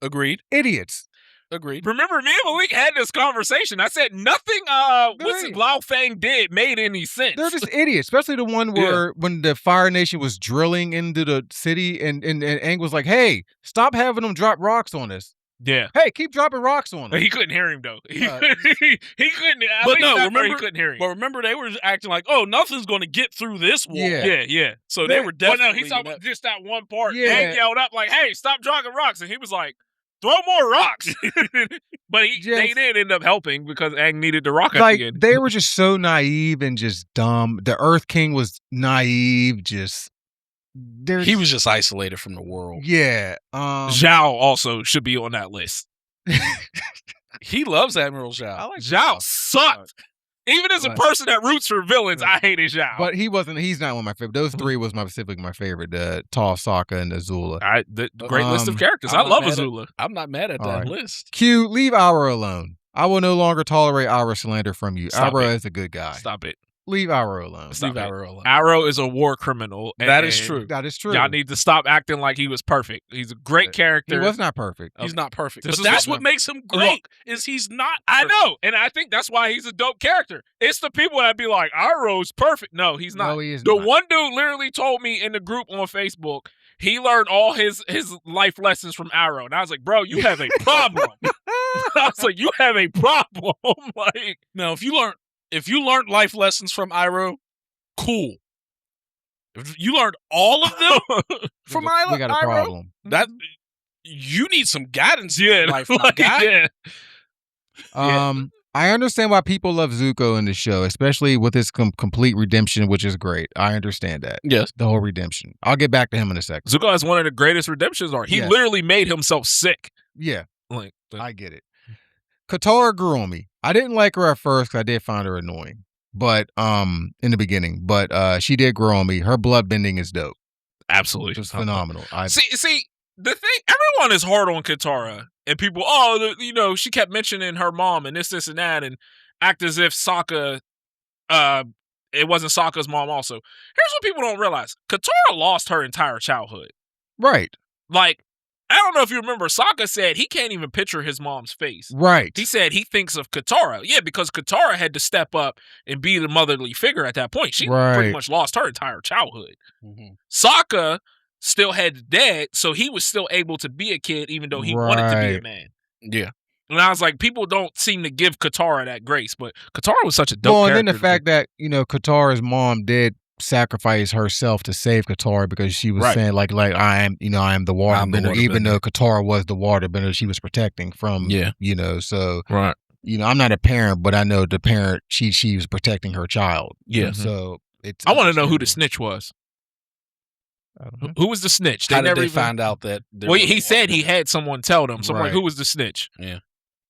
Agreed. Idiots. Agreed. Remember, me and Malik had this conversation. I said nothing what's Right. Lao Fang did made any sense. They're just idiots, especially the one where when the Fire Nation was drilling into the city and Aang was like, hey, stop having them drop rocks on us. Yeah. Hey, keep dropping rocks on us. He couldn't hear him, though. He Uh, couldn't. At But least no, that part, he remember- couldn't hear him. But remember, they were acting like, "Oh, nothing's going to get through this wall." Yeah. Yeah. So they were definitely. Well, no, he's talking about just that one part. Yeah. Hank yelled up like, "Hey, stop dropping rocks!" And he was like, "Throw more rocks." But they did end up helping because Aang needed the rock at Like the end. they were just so naive and just dumb. The Earth King was naive. Just He was just isolated from the world. Yeah. Zhao also should be on that list. He loves Admiral Zhao. I like Zhao sucked. Even as a But- person that roots for villains, I hated Zhao. But he's not one of my favorite. Those three was specifically my favorite. Toph, Sokka, and Azula. The great list of characters. I'm I not love mad at- Azula. I'm not mad at All that right. list. Q, leave Aura alone. I will no longer tolerate Aura slander from you. Stop Aura it. is a good guy. Stop it. Leave Aura alone. Stop Leave it. Arrow alone. Arrow is a war criminal. That is and true. That is true. Y'all need to stop acting like he was perfect. He's a great He character. was not perfect. He's not perfect. This But is that's what- what makes him Look. great. Is he's not. I perfect. know, and I think that's why he's a dope character. It's the people that be like, Arrow's perfect. No, he's not. No, he is The not. one dude literally told me in the group on Facebook, he learned all his life lessons from Arrow. And I was like, bro, you have a problem. I was like, you have a problem. Like, Now, if you learned life lessons from Iroh, cool. If you learned all of them from we got a Iroh, problem. that you need some guidance. yeah, in life, my like, guy. yeah. I understand why people love Zuko in the show, especially with his complete redemption, which is great. I understand that. Yes. The whole redemption. I'll get back to him in a second. Zuko has one of the greatest redemptions. He Yeah. literally made himself sick. Yeah, Like, I get it. Katara grew on me. I didn't like her at first because I did find her annoying. But in the beginning. But she did grow on me. Her blood bending is dope. absolutely. Just phenomenal. See, the thing, everyone is hard on Katara, and people, she kept mentioning her mom and this, and that, and act as if Sokka, it wasn't Sokka's mom. Also, here's what people don't realize: Katara lost her entire childhood. Right. Like, I don't know if you remember, Sokka said he can't even picture his mom's face. Right. He said he thinks of Katara. Yeah, because Katara had to step up and be the motherly figure at that point. She pretty Right. much lost her entire childhood. Mhm. Sokka still had the dad, so he was still able to be a kid even though he wanted to be a Right. man. Yeah. And I was like, people don't seem to give Katara that grace, but Katara was such a dope Well, and character. then the fact that, Katara's mom did sacrifice herself to save Katara because she was Right. saying like I am the waterbender, even waterbender. though Katara was the waterbender she was protecting from, Yeah. so, right. I'm not a parent, but I know the parent, she was protecting her child. Yeah. So it's, I want to know who the understandable. snitch was. I don't know. Who was the snitch? How did never they even find out that? there Well, was he a said he waterbender? had someone tell them. So I'm like, Right. who was the snitch? Yeah.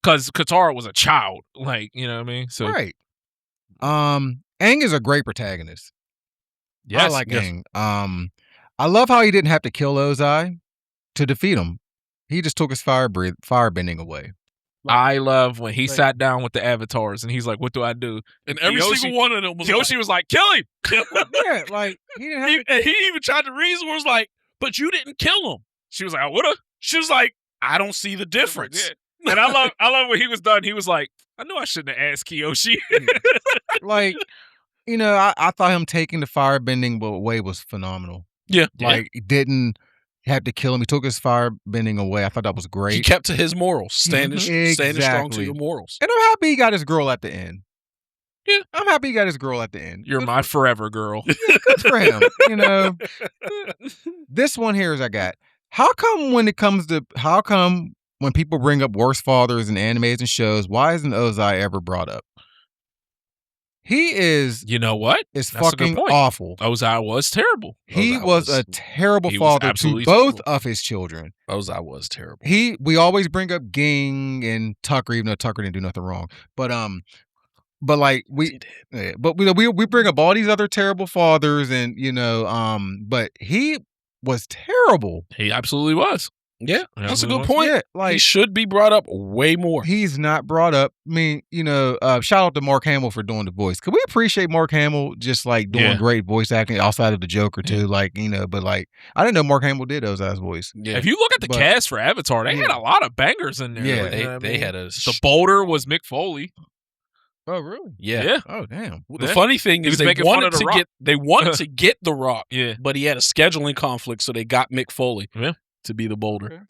Because Katara was a child. Like, you know what I mean? So, Right. Aang is a great protagonist. yes, I like yes. Aang. I love how he didn't have to kill Ozai to defeat him. He just took his firebending away. I love when he Like- sat down with the avatars and he's like, what do I do? And every Kyoshi- single one of them was Kyoshi was like, kill him. Yeah, like he didn't have to. and he even tried to reason was like, but you didn't kill him. She was like, I would've. She was like, I don't see the difference. Yeah. And I love when he was done. He was like, I knew I shouldn't have asked Kyoshi. Like, I thought him taking the firebending away was phenomenal. Yeah. Like, he didn't have to kill him. He took his firebending away. I thought that was He great. kept to his morals, standing strong to Exactly. your morals. And I'm happy he got his girl at the end. Yeah. I'm happy he got his girl at the end. You're my forever girl. Good for him. This one here is I got. How come when people bring up worst fathers in animes and shows, why isn't Ozai ever brought up? He is. You know what? Is fucking awful. Ozai was terrible. He was a terrible father to both of his children. Ozai was terrible. We always bring up Ging and Tucker, even though Tucker didn't do nothing wrong. But like we bring up all these other terrible fathers, and but he was terrible. He absolutely was. Yeah, that's a good point. Yeah, like, he should be brought up way more. He's not brought up. I mean, shout out to Mark Hamill for doing the voice. Could we appreciate Mark Hamill just like doing great voice acting outside of the Joker too? Like, but like I didn't know Mark Hamill did Ozai's voice. Yeah. If you look at the cast for Avatar, they had a lot of bangers in there. Yeah, they had a. The boulder was Mick Foley. Oh really? Yeah. Oh damn. The funny thing is they wanted to get The Rock. Yeah. But he had a scheduling conflict, so they got Mick Foley to be the boulder. Okay.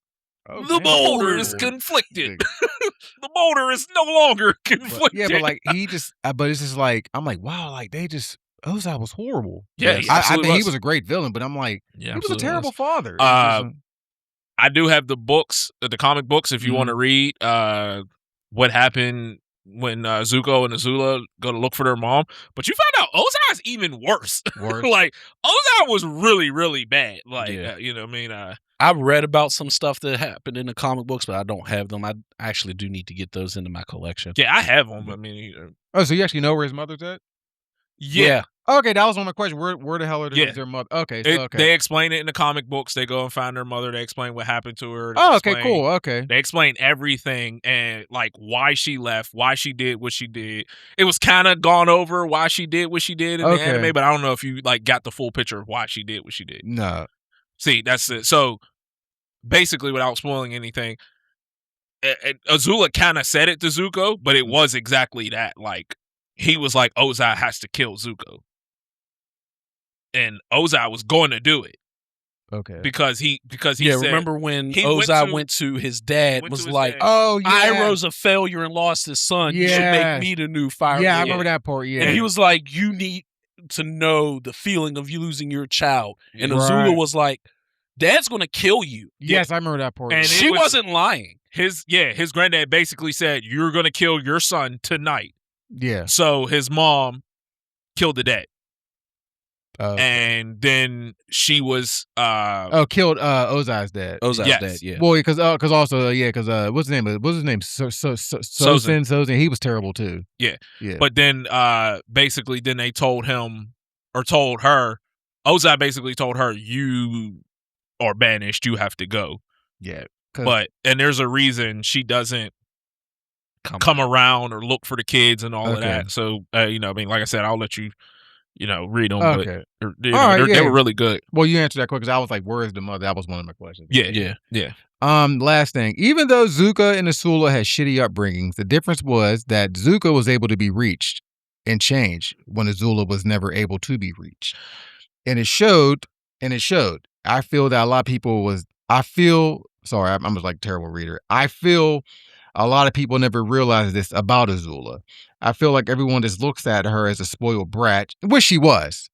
Oh, the boulder is conflicted. The boulder is no longer conflicted. But like he just, but it's just like I'm like, wow, like they just Ozai was horrible. Yeah, I think he was a great villain, but I'm like, he was a terrible father. I do have the books, the comic books, if you want to read what happened when Zuko and Azula go to look for their mom. But you find out Ozai's even worse. Like Ozai was really, really bad. Like you know what I mean? I've read about some stuff that happened in the comic books, but I don't have them. I actually do need to get those into my collection. Yeah, I have them. I mean, so you actually know where his mother's at? Yeah. Okay, that was one of my questions. Where the hell is their mother? Okay, so they explain it in the comic books. They go and find their mother. They explain what happened to her. Okay, cool. Okay, they explain everything and like why she left, why she did what she did. It was kind of gone over why she did what she did in the anime, but I don't know if you like got the full picture of why she did what she did. No. See, that's it. So basically, without spoiling anything, Azula kind of said it to Zuko, but it was exactly that. Like he was like, Ozai has to kill Zuko. And Ozai was going to do it. Okay. Because he said, remember when Ozai went to his dad, was like, oh, yeah. Iroh's a failure and lost his son. You should make me the new Fire Yeah, Lord. I remember that part, yeah. And he was like, you need to know the feeling of you losing your child. And Azula was like, Dad's going to kill you. Yes, I remember that part. And she wasn't lying. His granddad basically said, you're going to kill your son tonight. Yeah. So his mom killed the dad. Okay. And then she was killed Ozai's dad. Ozai's dad, yeah. Well, because also what's his name? Sozen. He was terrible too. Yeah. But then basically then they told him or told her, Ozai basically told her, you are banished, you have to go. Yeah. And there's a reason she doesn't come around or look for the kids and all of that. So I mean, like I said, I'll let you read them. Okay. But, they were really good. Well, you answered that quick because I was like, where is the mother? That was one of my questions. Yeah. Last thing. Even though Zuko and Azula had shitty upbringings, the difference was that Zuko was able to be reached and changed when Azula was never able to be reached. And it showed. I feel that a lot of people sorry, I'm just like a terrible reader. I feel a lot of people never realized this about Azula. I feel like everyone just looks at her as a spoiled brat, which she was.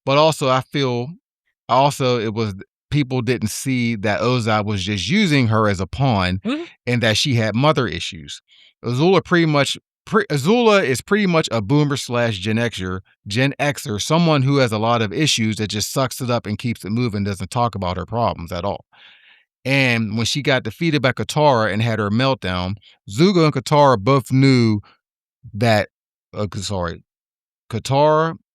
But also, I feel it was people didn't see that Ozai was just using her as a pawn and that she had mother issues. Azula is pretty much a boomer / Gen Xer, someone who has a lot of issues that just sucks it up and keeps it moving, doesn't talk about her problems at all. And when she got defeated by Katara and had her meltdown, Zuko and Katara both knew that, Katara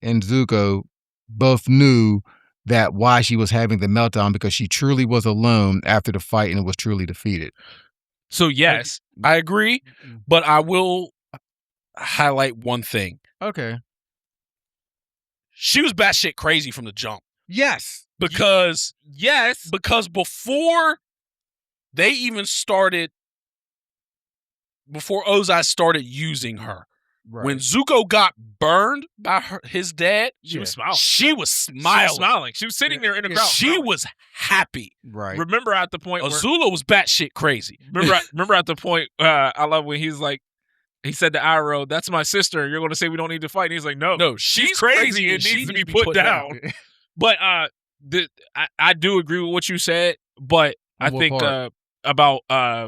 and Zuko both knew that why she was having the meltdown, because she truly was alone after the fight and was truly defeated. So yes, I agree, but I will highlight one thing. Okay. She was batshit crazy from the jump. Yes. Because before they even started, before Ozai started using her, when Zuko got burned by his dad, she was smiling. She was smiling. She was sitting there in the crowd. She was happy. Right. Remember at the point Azula was batshit crazy. Remember at the point, I love when he's like, he said to Iroh, "That's my sister. You're going to say we don't need to fight?" And he's like, "No, she's crazy and needs to be put down." But I do agree with what you said. But I think about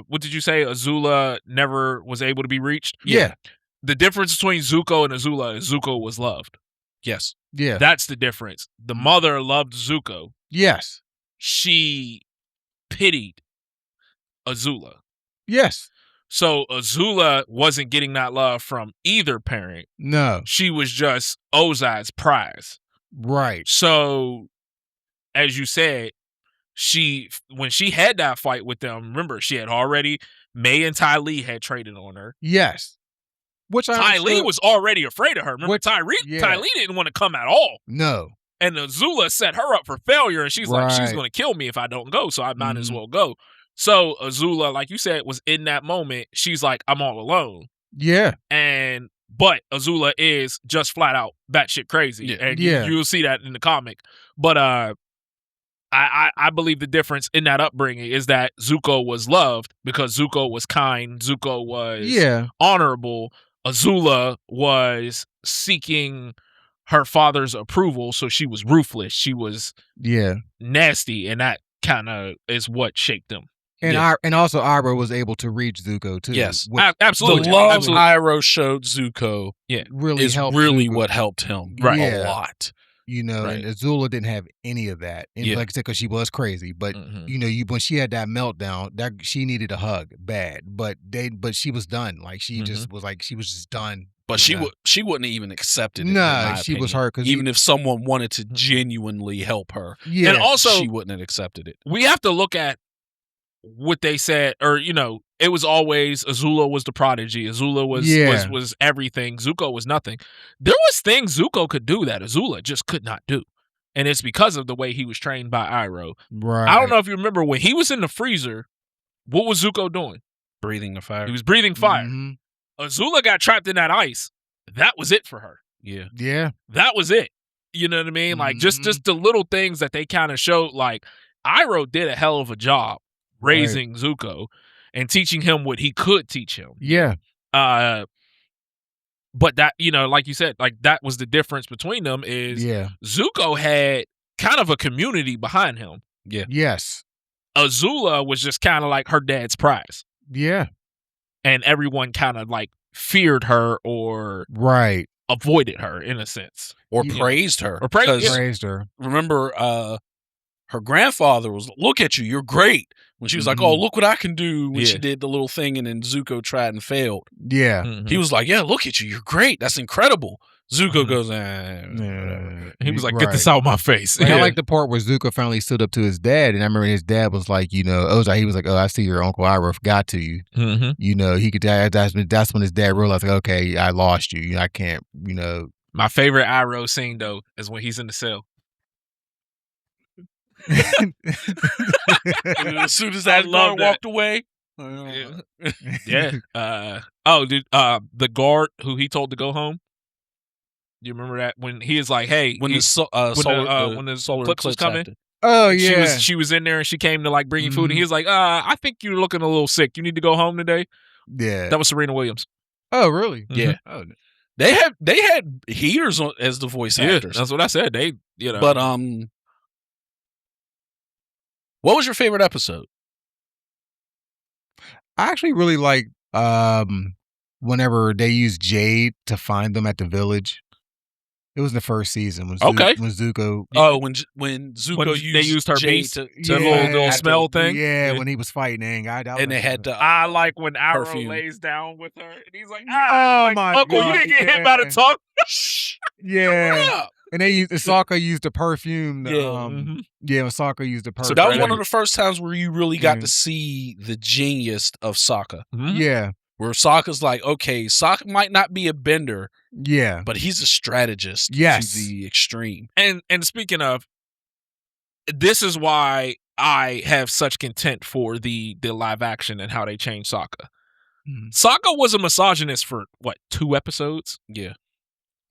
what did you say? Azula never was able to be reached. Yeah. The difference between Zuko and Azula is Zuko was loved. Yes. Yeah. That's the difference. The mother loved Zuko. Yes. She pitied Azula. Yes. So Azula wasn't getting that love from either parent. No. She was just Ozai's prize. Right. So, as you said, when she had that fight with them, remember, she had already, May and Ty Lee had traded on her. Yes. Which Ty Lee was already afraid of her. Remember, Ty Lee didn't want to come at all. No. And Azula set her up for failure, and she's like, she's going to kill me if I don't go, so I might as well go. So Azula, like you said, was in that moment. She's like, I'm all alone. Yeah. But Azula is just flat out batshit crazy. Yeah. And you'll see that in the comic. But I believe the difference in that upbringing is that Zuko was loved because Zuko was kind. Zuko was honorable. Azula was seeking her father's approval, so she was ruthless. She was nasty, and that kind of is what shaped them. And and also Iroh was able to reach Zuko too. Yes, absolutely. The love Iroh showed Zuko, really helped Zuko. What helped him, a lot. You know, and Azula didn't have any of that. And like I said, because she was crazy. But you know, when she had that meltdown, that she needed a hug bad. But she was done. Like she just was like she was just done. But she wouldn't have even accepted it. No, she was hurt. Even if someone wanted to genuinely help her, and also she wouldn't have accepted it. We have to look at what they said, or you know, it was always Azula was the prodigy. Azula was everything. Zuko was nothing. There was things Zuko could do that Azula just could not do, and it's because of the way he was trained by Iroh. Right. I don't know if you remember when he was in the freezer. What was Zuko doing? Breathing the fire. He was breathing fire. Azula got trapped in that ice. That was it for her. Yeah. That was it. You know what I mean? Like just the little things that they kind of showed. Like Iroh did a hell of a job raising Zuko and teaching him what he could teach him. Yeah. But that, you know, like you said, like that was the difference between them is Zuko had kind of a community behind him. Yeah. Yes. Azula was just kind of like her dad's prize. Yeah. And everyone kind of like feared her or avoided her in a sense. Or praised her. Or praised her. Remember, her grandfather was, look at you, you're great. When she was like, oh, look what I can do when she did the little thing and then Zuko tried and failed. Yeah. He was like, yeah, look at you, you're great. That's incredible. Zuko goes, He was like, get this out of my face. Like, I like the part where Zuko finally stood up to his dad, and I remember his dad was like, you know, he was like, oh, I see your Uncle Iroh got to you. You know, he could. That's when his dad realized, like, okay, I lost you. I can't, you know. My favorite Iroh scene, though, is when he's in the cell. As soon as that walked away. Yeah. Dude, the guard who he told to go home. You remember that when he is like, "Hey," when the solar eclipse was coming. Happened. Oh yeah, she was in there and she came to like bring you food, and he was like, "I think you're looking a little sick. You need to go home today." Yeah, that was Serena Williams. Oh really? Yeah. Oh, they had heaters as the voice actors. That's what I said. They, you know, but what was your favorite episode? I actually really like whenever they used Jade to find them at the village. It was the first season when Zuko. When Zuko used her Jade beast to little smell thing. Yeah, when he was fighting, and they had to. I like when Iroh lays down with her, and he's like, "Oh my Uncle, you didn't get hit by the tongue." Yeah. And they used Sokka used the perfume. Sokka used the perfume. So that was one of the first times where you really got to see the genius of Sokka. Yeah. Where Sokka's like, okay, Sokka might not be a bender, but he's a strategist to the extreme. And speaking of, this is why I have such contempt for the live action and how they changed Sokka. Sokka was a misogynist for 2 episodes? Yeah.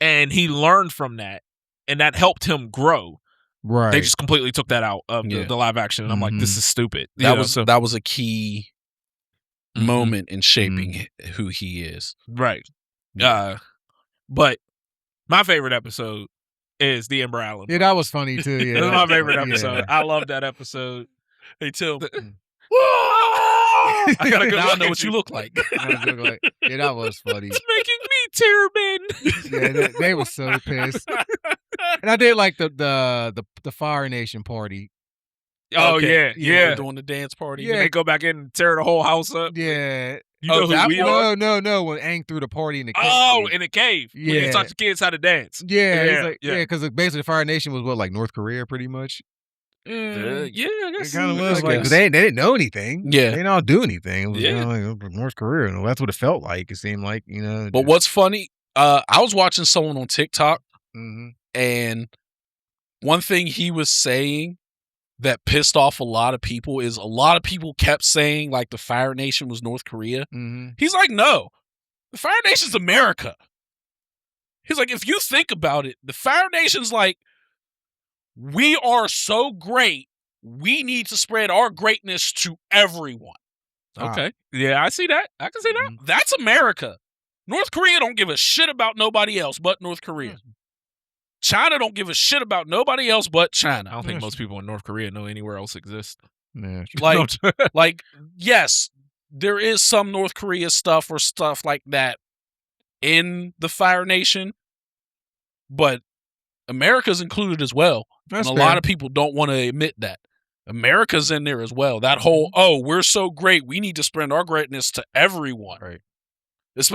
And he learned from that, and that helped him grow. Right. They just completely took that out of the live action, and I'm like, this is stupid. That was a key moment in shaping who he is. Right. Yeah. But my favorite episode is the Ember Allen. Yeah, that was funny too. Yeah, That's my favorite episode. Yeah. I love that episode. Hey, Tim. I gotta go. Now I know what you look like. Yeah, that was funny. It's making me tear, Yeah, they were so pissed. And I did like the Fire Nation party. Oh Okay. yeah. They're doing the dance party. Yeah. And they go back in and tear the whole house up. Yeah. You know who that we are? No. When Aang threw the party in the cave. Oh, in a cave. When Yeah. they taught the kids how to dance. Yeah, because basically the Fire Nation was like North Korea, pretty much. Yeah, I It guess. kind of I was like, guess. 'cause they didn't know anything. Yeah. They didn't all do anything. It was Yeah. like North Korea, and that's what it felt like. It seemed like, But what's funny, I was watching someone on TikTok, Mhm. and one thing he was saying that pissed off a lot of people is a lot of people kept saying like the Fire Nation was North Korea. Mhm. He's like, no, the Fire Nation's America. He's like, if you think about it, the Fire Nation's like, we are so great, we need to spread our greatness to everyone. Okay. Yeah, I see that. I can see that. That's America. North Korea don't give a shit about nobody else but North Korea. China don't give a shit about nobody else but China. I don't think most people in North Korea know anywhere else exists. Yeah. Like, yes, there is some North Korea stuff or stuff like that in the Fire Nation, but America's included as well. That's and a fair. lot of people don't want to admit that. America's in there as well. That whole, we're so great, we need to spread our greatness to everyone. Right. It's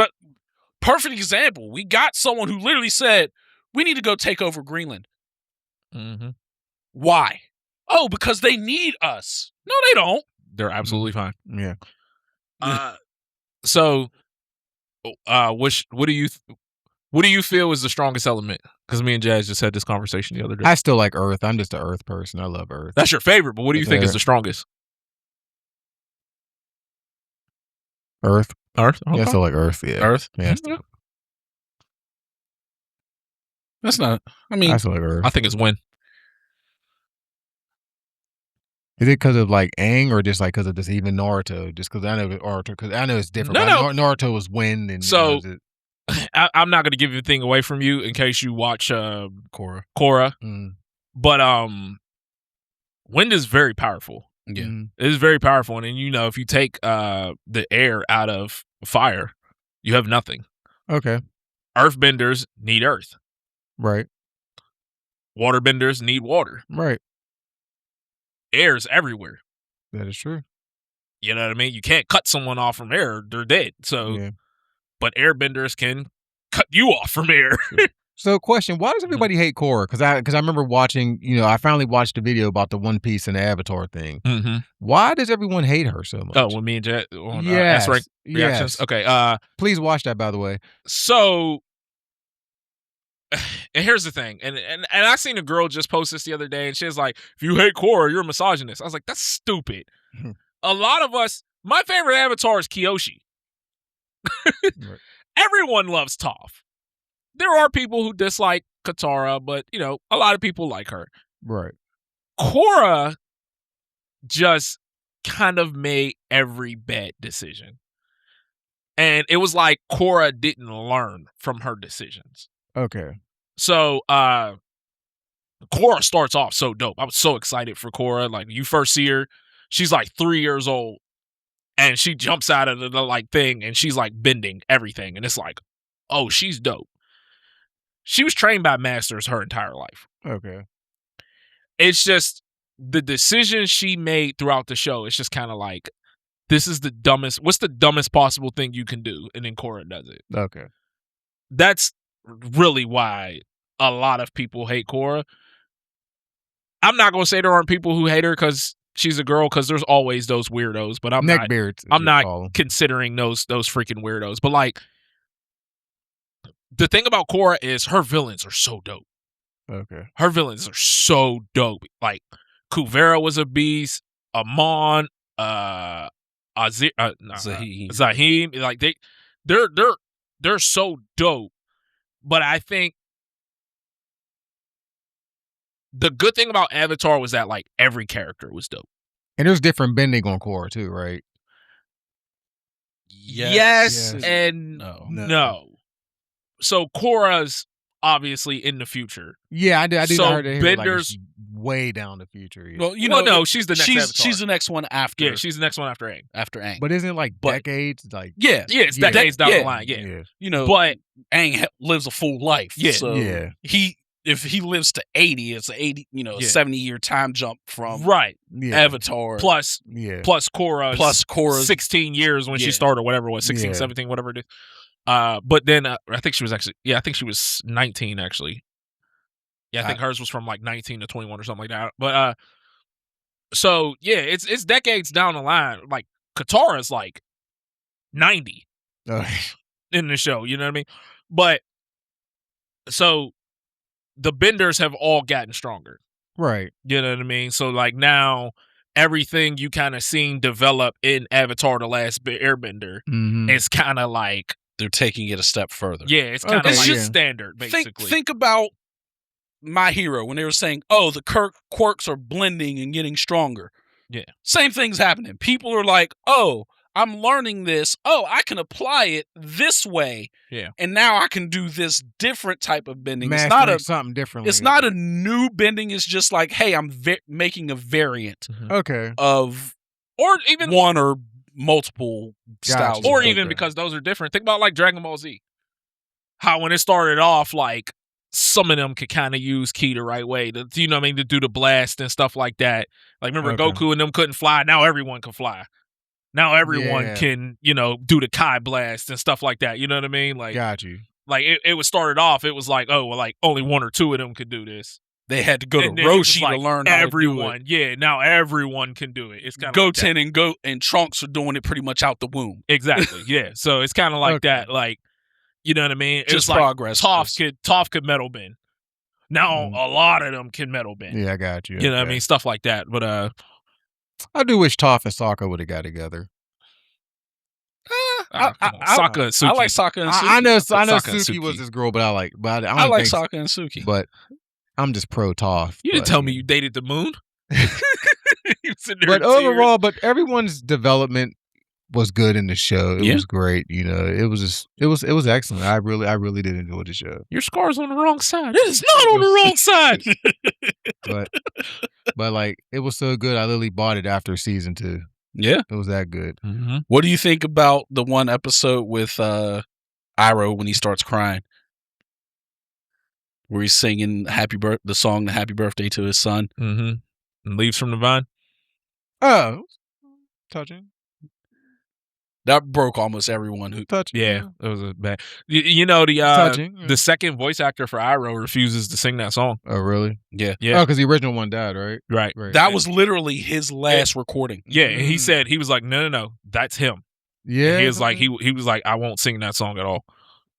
perfect example. We got someone who literally said, we need to go take over Greenland. Mm-hmm. Why? Oh, because they need us. No, they don't. They're absolutely fine. Yeah. So, what do you feel is the strongest element? Because me and Jazz just had this conversation the other day. I still like Earth. I'm just an Earth person. I love Earth. That's your favorite, but what do you think is Fair. the strongest? Earth. Earth. Yeah, I Okay. still like Earth. Yeah. Earth? Yeah. That's not, I mean, I still like Earth. I think it's Win. Is it because of like Aang, or just like because of this even Naruto? Just because I know Naruto, because I know it's different. No, but Naruto was wind, and So- is it I'm not going to give anything away from you in case you watch Korra. but Wind is very powerful. Yeah. It is very powerful, and if you take the air out of fire, you have nothing. Okay. Earthbenders need earth. Right. Waterbenders need water. Right. Air's everywhere. That is true. You know what I mean? You can't cut someone off from air; they're dead. So, Yeah. but airbenders can cut you off from air. So, question: why does everybody hate Korra? Because I remember watching. I finally watched a video about the One Piece and the Avatar thing. Mm-hmm. Why does everyone hate her so much? Oh, when me and Jet on yes. S-Rank reactions. Yes. Okay. Please watch that, by the way. So, and here's the thing, and I seen a girl just post this the other day, and she was like, "If you hate Korra, you're a misogynist." I was like, "That's stupid." A lot of us, my favorite Avatar is Kyoshi. Right. Everyone loves Toph. There are people who dislike Katara, but a lot of people like her. Right. Korra just kind of made every bad decision. And it was like Korra didn't learn from her decisions. Okay. So Korra starts off so dope. I was so excited for Korra. Like, you first see her, she's like 3 years old, and she jumps out of the thing, and she's like bending everything, and it's like, oh, she's dope. She was trained by masters her entire life. Okay. It's just the decisions she made throughout the show. It's just kind of like, this is the dumbest. What's the dumbest possible thing you can do? And then Korra does it. Okay. That's really why a lot of people hate Korra. I'm not going to say there aren't people who hate her because she's a girl, because there's always those weirdos, but I'm Neckbeards. not considering those freaking weirdos. But the thing about Korra is her villains are so dope. Okay. Her villains are so dope. Like, Kuvera was a beast. Amon, Zahim. Like, they're so dope. But I think the good thing about Avatar was that every character was dope. And there's different bending on Korra too, right? yes and no. So Korra's obviously in the future. Yeah, I did. So I heard Bender's way down the future. Yeah. Well, no, she's the next Avatar. She's the next one after. Yeah, she's the next one after Aang. After Aang. But isn't it decades? It's decades down the line. Yeah. But Aang lives a full life. Yeah. So if he lives to 80, it's a 70-year time jump from Avatar. Plus Korra's 16 years when she started, whatever it was, 16, 17, whatever it is. But then I think she was 19 actually. Yeah, I think hers was from 19 to 21 or something like that. But so yeah, it's decades down the line. Like Katara's 90 in the show, you know what I mean? But so the Benders have all gotten stronger. Right. You know what I mean? So now everything you kind of seen develop in Avatar the Last Airbender is kind of they're taking it a step further. Yeah, it's kind of standard, basically. Think about My Hero when they were saying, the quirks are blending and getting stronger. Yeah. Same thing's happening. People are like, I'm learning this. I can apply it this way. Yeah. And now I can do this different type of bending. It's not something different. It's not a new bending. It's just hey, I'm making a variant. Of or even one or multiple styles. Or even because those are different. Think about Dragon Ball Z. How when it started off, some of them could kind of use ki the right way to, you know what I mean, to do the blast and stuff like that. Remember Goku and them couldn't fly. Now everyone can fly. Now everyone can, do the Kai blast and stuff like that. You know what I mean? Got you. It was started off, it was only one or two of them could do this. They had to go to Roshi to learn how everyone. To do it. Yeah, now everyone can do it. It's kind of Goten and Trunks are doing it pretty much out the womb. Exactly. Yeah. So it's kind of that. You know what I mean? Just progress. Toph could metal bend. Now a lot of them can metal bend. Yeah, I got you. You know what I mean? Stuff like that. But I do wish Toph and Sokka would have got together. Sokka and Suki. I like Sokka and Suki. I know Suki was this girl, but I like Sokka and Suki. But I'm just pro Toph. You didn't tell me you dated the moon. But overall, everyone's development was good in the show. It was great. It was excellent. I really did enjoy the show. Your scar's on the wrong side. It is not on the wrong side. but it was so good. I literally bought it after season 2. Yeah, it was that good. Mm-hmm. What do you think about the one episode with Iroh when he starts crying, where he's singing the song "Happy Birthday" to his son? Mm-hmm. And leaves from the vine. Oh, touching. That broke almost everyone who touched. Yeah, that was a bad. The second voice actor for Iroh refuses to sing that song. Oh, really? Yeah. Oh, because the original one died, right? Right. That was literally his last recording. Yeah, and he said he was like, no, that's him. Yeah, he was like he was like, I won't sing that song at all.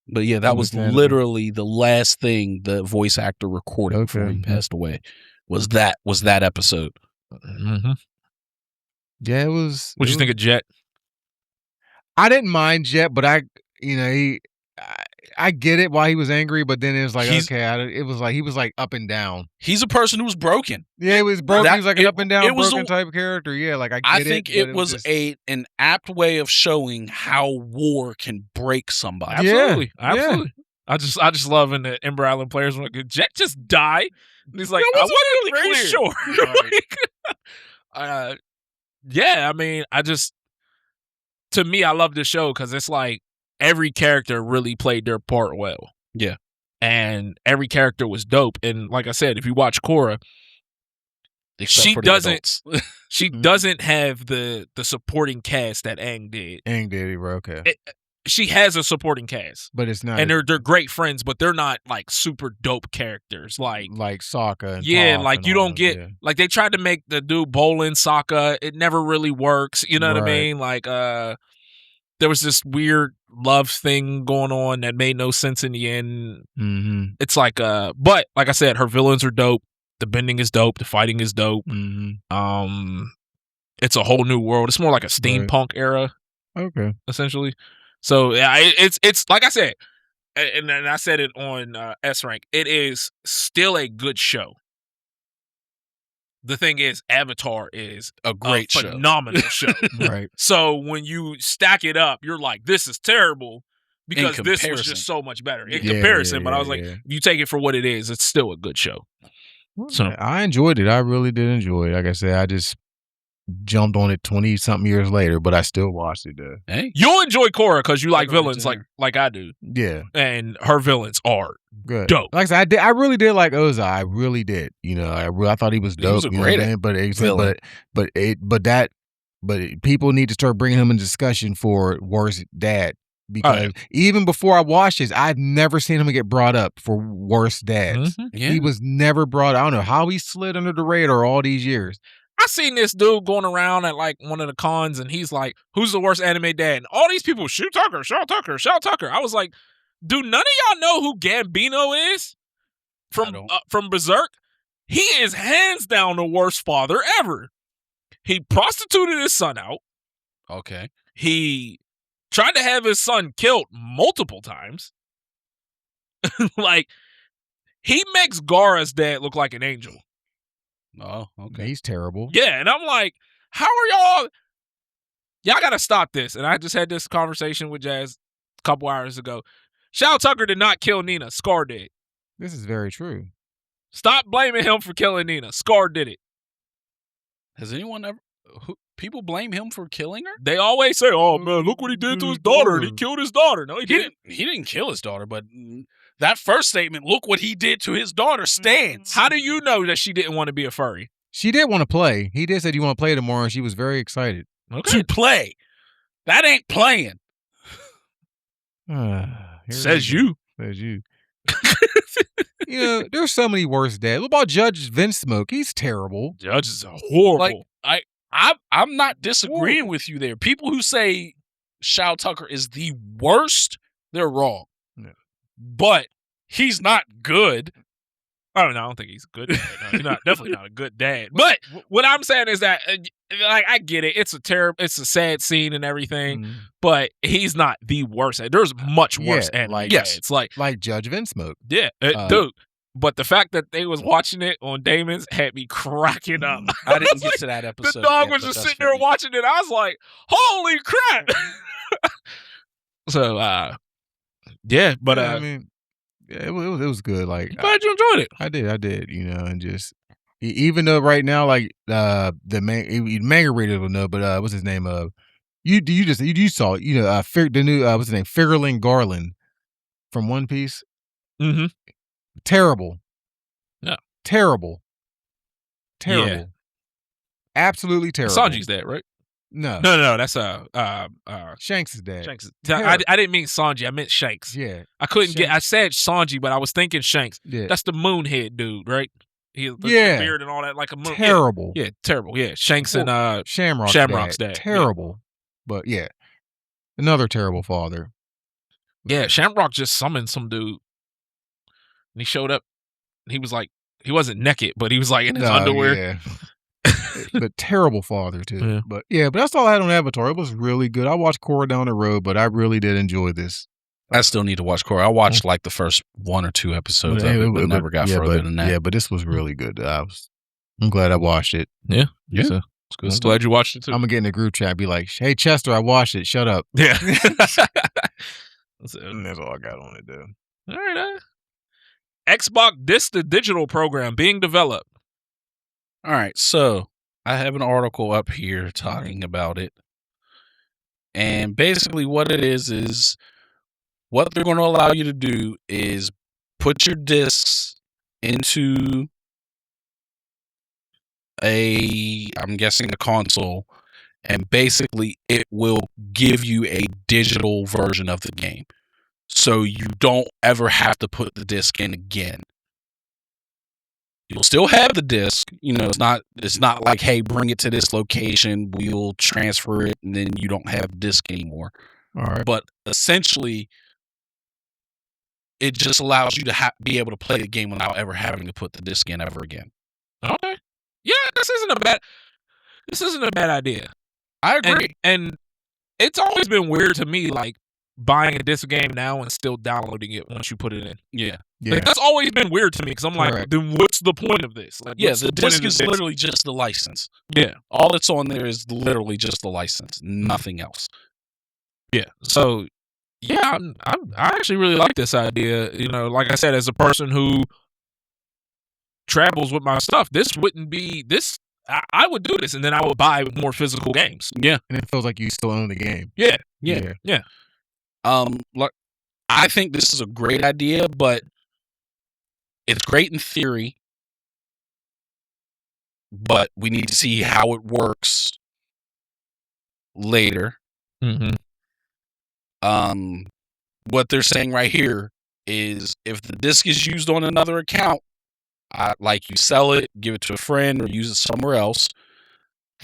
But yeah, that was literally the last thing the voice actor recorded before he passed away. Was that episode? Mm-hmm. Yeah, it was. What'd you think of Jet? I didn't mind Jet, but I get it why he was angry, but then it was it was he was up and down. He's a person who was broken. Yeah, he was broken. He was an up and down broken type of character. Yeah, I think it was an apt way of showing how war can break somebody. Absolutely. Yeah. I just love when the Ember Island players were like, Jet just died. And he's like, I wasn't really very sure. Yeah, I mean, to me, I love this show because it's every character really played their part well. Yeah. And every character was dope. And like I said, if you watch Korra, she doesn't have the supporting cast that Aang did. Okay. She has a supporting cast. But it's not. And they're great friends, but they're not super dope characters. Like Sokka and Toph you don't get they tried to make the dude Bolin Sokka. It never really works. You know what I mean? There was this weird love thing going on that made no sense in the end. Mm-hmm. It's but like I said, her villains are dope. The bending is dope. The fighting is dope. Mm-hmm. It's a whole new world. It's more like a steampunk era. Okay. Essentially. So yeah, it's like I said, and I said it on S Rank. It is still a good show. The thing is, Avatar is a great phenomenal show. Right. So when you stack it up, you're like, this is terrible because this was just so much better in comparison. But I was like, if you take it for what it is, it's still a good show. So I enjoyed it. I really did enjoy it. Like I said, I just jumped on it 20-something years later, but I still watched it. Hey, you'll enjoy Korra because you like villains like I do. Yeah, and her villains are good, dope. Like I said, I really did like Ozai. I really did. You know, I thought he was dope. He was a great villain. But people need to start bringing him in discussion for worst dad. Because even before I watched this, I've never seen him get brought up for worst dads. Mm-hmm. He was never brought. I don't know how he slid under the radar all these years. I seen this dude going around at like one of the cons, and he's like, "Who's the worst anime dad?" And all these people, Shao Tucker. I was like, "Do none of y'all know who Gambino is from Berserk? He is hands down the worst father ever. He prostituted his son out. Okay. He tried to have his son killed multiple times. Like, he makes Gaara's dad look like an angel. Oh, okay. He's terrible. Yeah, and I'm like, how are y'all gotta stop this. And I just had this conversation with Jazz a couple hours ago. Shao Tucker did not kill Nina. Scar did. This is very true. Stop blaming him for killing Nina. Scar did it. Has anyone ever... people blame him for killing her? They always say, "Oh man, look what he did to his daughter. And he killed his daughter." No, he didn't. He didn't kill his daughter, but that first statement, "Look what he did to his daughter," stands. How do you know that she didn't want to be a furry? She did want to play. He did said, "You want to play tomorrow?" And she was very excited. Okay. To play. That ain't playing. Says you. Says you. You know, there's so many worse dads. What about Judge Vince Smoke? He's terrible. Judge is horrible. Like, I'm not disagreeing with you there. People who say Shao Tucker is the worst, they're wrong. No. But he's not good. I don't think he's a good dad. No, he's definitely not a good dad. But what I'm saying is that, like, I get it. It's a sad scene and everything, but he's not the worst. There's much worse. And it's like Judge Vince Smoke. Yeah, dude. But the fact that they was watching it on Damon's had me cracking up. I didn't get to that episode. The dog was just sitting there watching it. I was like, "Holy crap!" So, yeah, but I mean, it was good. Like, I'm glad you enjoyed it. I did. You know, and just even though right now, like the manga readers will know, but what's his name? You saw it. You know, the new what's his name? Figurling Garland from One Piece. Mm-hmm. Terrible. Yeah. Terrible. Yeah. Absolutely terrible. Sanji's dad, right? No. That's Shanks' dad. Shanks. I didn't mean Sanji. I meant Shanks. Yeah. I couldn't get. I said Sanji, but I was thinking Shanks. Yeah. That's the moonhead dude, right? The beard and all that, like a moon. Terrible. Yeah, terrible. Yeah, Shanks and Shamrock's dad. Terrible. Yeah. But yeah, another terrible father. Yeah, Shamrock just summoned some dude. And he showed up. He was like, he wasn't naked, but he was like in his underwear. Yeah. But terrible father too. Yeah. But that's all I had on Avatar. It was really good. I watched Korra down the road, but I really did enjoy this. I still need to watch Korra. I watched like the first 1 or 2 episodes of it, but never got further than that. Yeah, but this was really good. I'm glad I watched it. Yeah. So, it's good. I'm glad you watched it too. I'm gonna get in a group chat and be like, "Hey Chester, I watched it. Shut up." Yeah. That's all I got on it, dude. All right. Xbox Disc to Digital program being developed. All right, so I have an article up here talking about it. And basically what it is what they're going to allow you to do is put your discs into I'm guessing a console, and basically it will give you a digital version of the game. So you don't ever have to put the disc in again. You'll still have the disc. You know, it's not like, hey, bring it to this location, we'll transfer it, and then you don't have the disc anymore. All right. But essentially, it just allows you to be able to play the game without ever having to put the disc in ever again. Okay. Yeah, this isn't a bad idea. I agree. And it's always been weird to me, like, buying a disc game now and still downloading it once you put it in. Yeah. Like, that's always been weird to me because I'm like, then what's the point of this? Like, the disc is literally just the license. Yeah. All that's on there is literally just the license, nothing else. Yeah. So, yeah, I actually really like this idea. You know, like I said, as a person who travels with my stuff, this wouldn't be this. I would do this, and then I would buy more physical games. Yeah, and it feels like you still own the game. Yeah. Like, I think this is a great idea, but it's great in theory. But we need to see how it works later. Mm-hmm. What they're saying right here is if the disc is used on another account, like you sell it, give it to a friend, or use it somewhere else,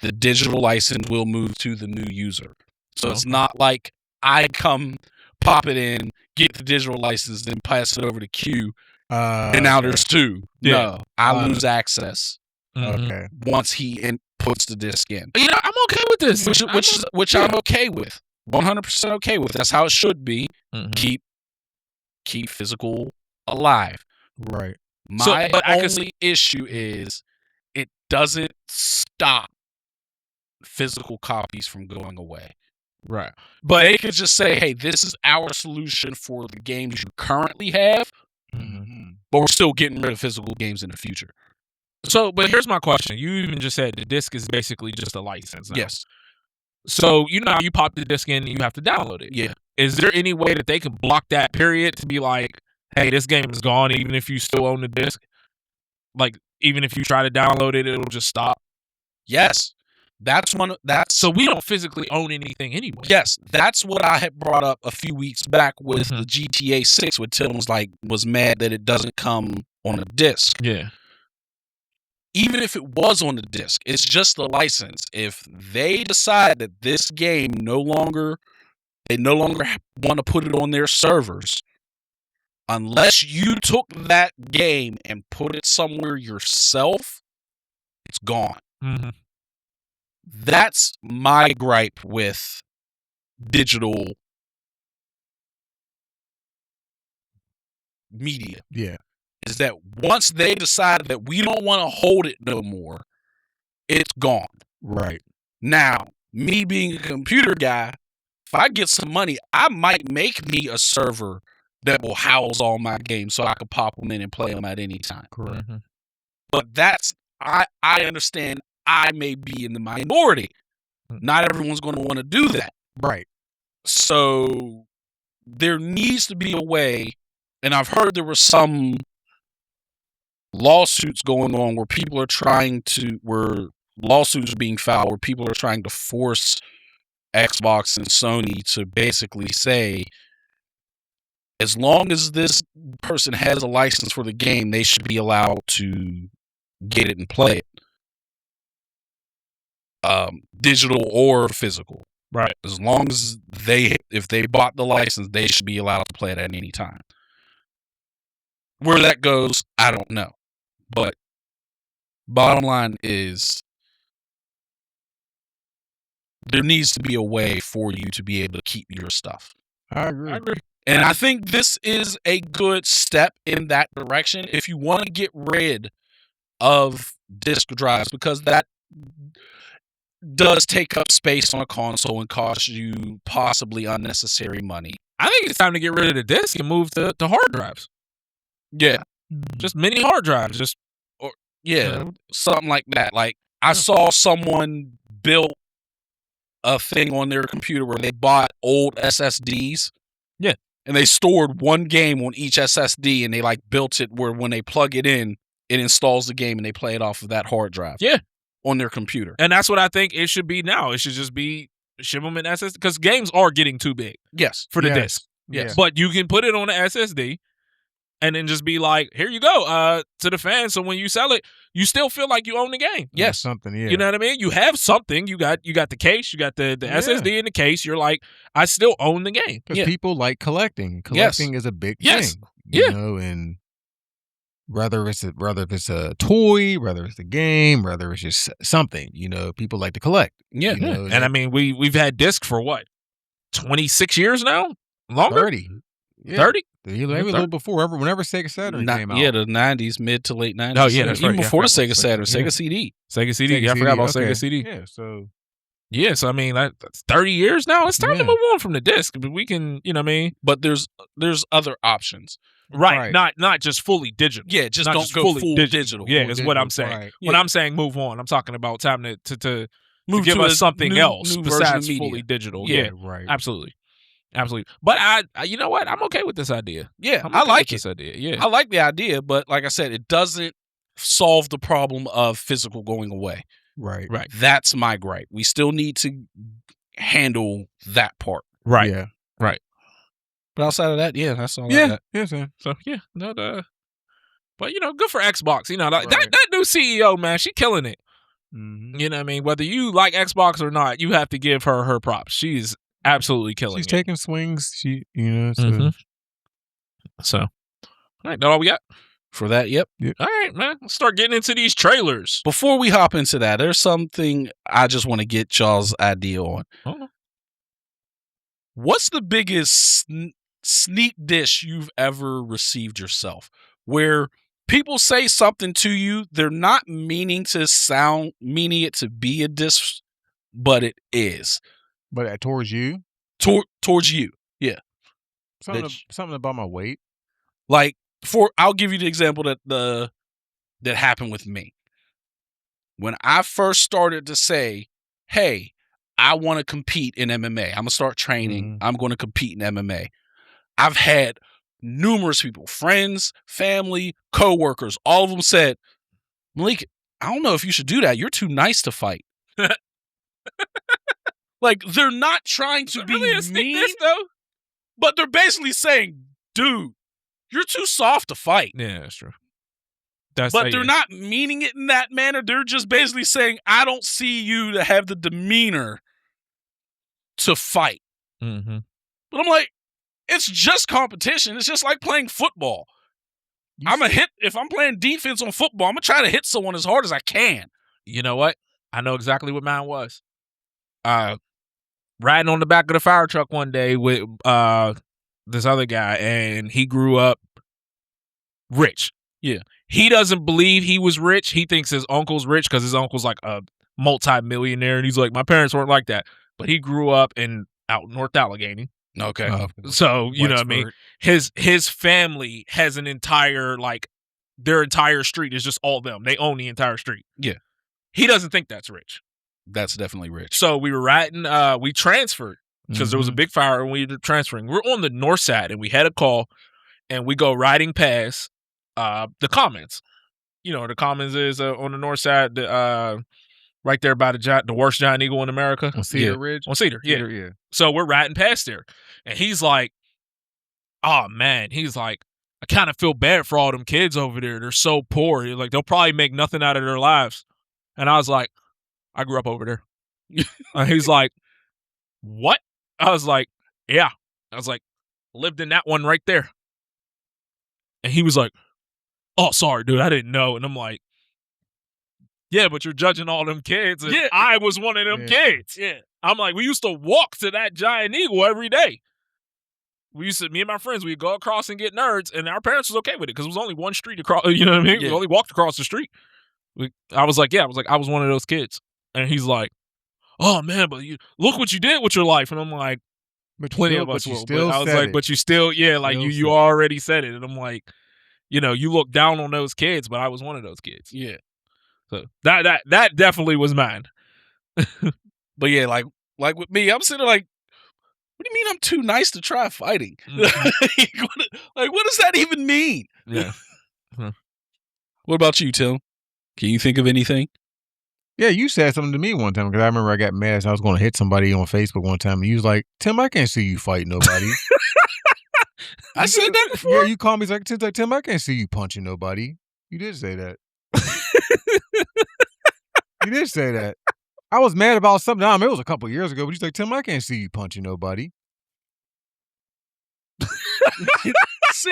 the digital license will move to the new user. So it's not like I come, pop it in, get the digital license, then pass it over to Q, and now there's two. Yeah. No, I lose access. Okay. Once he puts the disc in. You know, I'm okay with this. Which I'm okay with. 100% okay with. That's how it should be. Mm-hmm. Keep physical alive. Right. My only issue is it doesn't stop physical copies from going away. Right. But they could just say, hey, this is our solution for the games you currently have, but we're still getting rid of physical games in the future. So, but here's my question. You even just said the disc is basically just a license now. Yes. So, you know, you pop the disc in and you have to download it. Yeah. Is there any way that they can block that period to be like, hey, this game is gone even if you still own the disc? Like, even if you try to download it, it'll just stop? Yes. So we don't physically own anything anyway. Yes. That's what I had brought up a few weeks back with the GTA 6, where Tim was mad that it doesn't come on a disc. Yeah. Even if it was on the disc, it's just the license. If they decide that this game they no longer want to put it on their servers, unless you took that game and put it somewhere yourself, it's gone. Mm-hmm. That's my gripe with digital media. Yeah. Is that once they decide that we don't want to hold it no more, it's gone. Right. Now, me being a computer guy, if I get some money, I might make me a server that will house all my games so I can pop them in and play them at any time. Correct. Mm-hmm. But I understand I may be in the minority. Not everyone's going to want to do that. Right. So there needs to be a way, and I've heard there were some lawsuits going on where lawsuits are being filed where people are trying to force Xbox and Sony to basically say, as long as this person has a license for the game, they should be allowed to get it and play it. Digital or physical. Right. As long as if they bought the license, they should be allowed to play it at any time. Where that goes, I don't know. But bottom line is there needs to be a way for you to be able to keep your stuff. I agree. And I think this is a good step in that direction if you want to get rid of disk drives, because that does take up space on a console and cost you possibly unnecessary money. I think it's time to get rid of the disc and move to hard drives. Yeah. Just mini hard drives. Something like that. Like, I saw someone built a thing on their computer where they bought old SSDs. Yeah. And they stored one game on each SSD, and they built it where when they plug it in, it installs the game and they play it off of that hard drive. Yeah. On their computer. And that's what I think it should be now. It should just be ship them in SSD, because games are getting too big. Yes. For the disc. Yes. But you can put it on an SSD and then just be like, here you go, to the fans. So when you sell it, you still feel like you own the game. Yes. Something, yeah. You know what I mean? You have something. You got the case. You got the SSD in the case. You're like, I still own the game. Because people like collecting. Collecting is a big thing. You know, and whether it's a toy, whether it's a game, whether it's just something, you know, people like to collect. Yeah. You know, and I mean, we've had discs for what, 26 years now? Longer? 30. Yeah. 30? Maybe a little before. Whenever Sega Saturn came out. Yeah, the 90s, mid to late 90s. Oh, yeah, that's Even right. before Yeah, the Sega Saturn, Sega CD. Sega CD. Yeah, I forgot about Sega CD. Yeah, so... Yeah, so I mean, that's 30 years now. It's time to move on from the disc. We can, you know what I mean? But there's other options. Right. Not just fully digital. Yeah, just not don't just go fully full digital. Yeah, full is digital. what I'm saying. Right. When I'm saying move on, I'm talking about time to Move give to us a something else new version of besides media. fully digital. Yeah, Yeah, right. absolutely. But I you know what? I'm okay with this idea. Yeah, I'm I okay like with this idea. Yeah. I like the idea, but like I said, it doesn't solve the problem of physical going away. Right. That's my gripe. We still need to handle that part. Right. Yeah. Right. But outside of that, yeah, that's all I Yeah. got. Yeah, sir. So yeah, but good for Xbox. Like, that new CEO, man, she killing it. Mm-hmm. You know what I mean? Whether you like Xbox or not, you have to give her props. She's absolutely killing She's it. taking swings. So. So, all right, that all we got For that, yep. All right, man. Let's start getting into these trailers. Before we hop into that, there's something I just want to get y'all's idea on. Oh. What's the biggest sneak dish you've ever received yourself? Where people say something to you, they're not meaning it to be a diss, but it is. But towards you? Towards you, yeah. Something about my weight. Like, I'll give you the example that happened with me. When I first started to say, hey, I want to compete in MMA. I'm going to start training. I'm going to compete in MMA. I've had numerous people, friends, family, coworkers, all of them said, Malik, I don't know if you should do that. You're too nice to fight. Like, they're not trying to be really a mean, diss, though? but they're basically saying, dude, you're too soft to fight. Yeah, that's true. But they're not meaning it in that manner. They're just basically saying, I don't see you to have the demeanor to fight. Mm-hmm. But I'm like, it's just competition. It's just like playing football. If I'm playing defense on football, I'm going to try to hit someone as hard as I can. You know what? I know exactly what mine was. Riding on the back of the fire truck one day with this other guy, and he grew up rich. Yeah. He doesn't believe he was rich. He thinks his uncle's rich because his uncle's like a multi-millionaire, and he's like, my parents weren't like that. But he grew up out North Allegheny. Okay. So, you know what I mean? His family has an entire, their entire street is just all them. They own the entire street. Yeah. He doesn't think that's rich. That's definitely rich. So we were riding, we transferred because there was a big fire and we were transferring. We're on the north side and we had a call and we go riding past the Commons. You know, the Commons is on the north side, right there by the worst giant eagle in America. On Cedar Ridge? On Cedar, yeah. So we're riding past there. And he's like, oh, man. He's like, I kind of feel bad for all them kids over there. They're so poor. He's like, they'll probably make nothing out of their lives. And I was like, I grew up over there. He's like, what? I was like, yeah. I was like, lived in that one right there. And he was like, oh, sorry, dude. I didn't know. And I'm like, yeah, but you're judging all them kids. And I was one of them kids. Yeah. I'm like, we used to walk to that giant eagle every day. Me and my friends, we'd go across and get nerds, and our parents was okay with it because it was only one street across. You know what I mean? Yeah. We only walked across the street. I was like, I was one of those kids. And he's like, oh, man, but look what you did with your life. And I'm like, plenty of us will. But I was like, but you still, you already said it. And I'm like, you look down on those kids, but I was one of those kids. Yeah. So that definitely was mine. But yeah, like with me, I'm sitting there like, what do you mean I'm too nice to try fighting? What does that even mean? Yeah. What about you, Tim? Can you think of anything? Yeah, you said something to me one time because I remember I got mad as I was going to hit somebody on Facebook one time, and you was like, Tim, I can't see you fight nobody. I said that before? Yeah, you called me like, Tim, I can't see you punching nobody. You did say that. You did say that. I was mad about something. It was a couple years ago, but he's like, Tim, I can't see you punching nobody. See,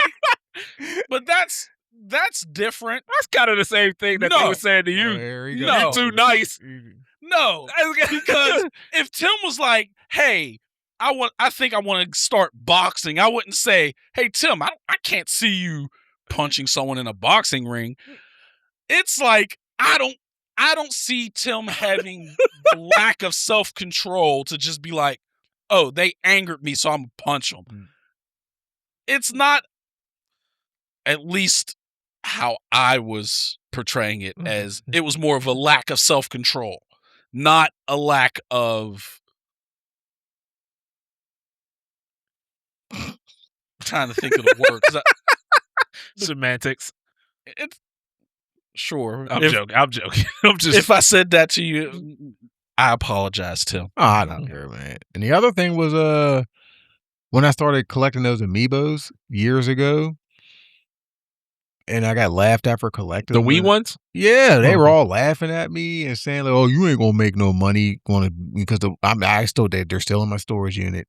but that's different. That's kind of the same thing that they were saying to you. There you go. You're too nice. No, because if Tim was like, hey, I think I want to start boxing. I wouldn't say, "Hey Tim, I can't see you punching someone in a boxing ring." It's like I don't see Tim having the lack of self-control to just be like, "Oh, they angered me, so I'm gonna punch them." It's not, at least how I was portraying it, as it was more of a lack of self-control, not a lack of trying to think of the word. 'Cause Semantics. it's sure. I'm joking. I'm joking. I'm just. If I said that to you, I apologize, Tim. Oh, I don't care, man. And the other thing was, when I started collecting those amiibos years ago, and I got laughed at for collecting The them. Wii ones? Yeah, they were all laughing at me and saying, like, "Oh, you ain't gonna make no money because I still did. They're still in my storage unit."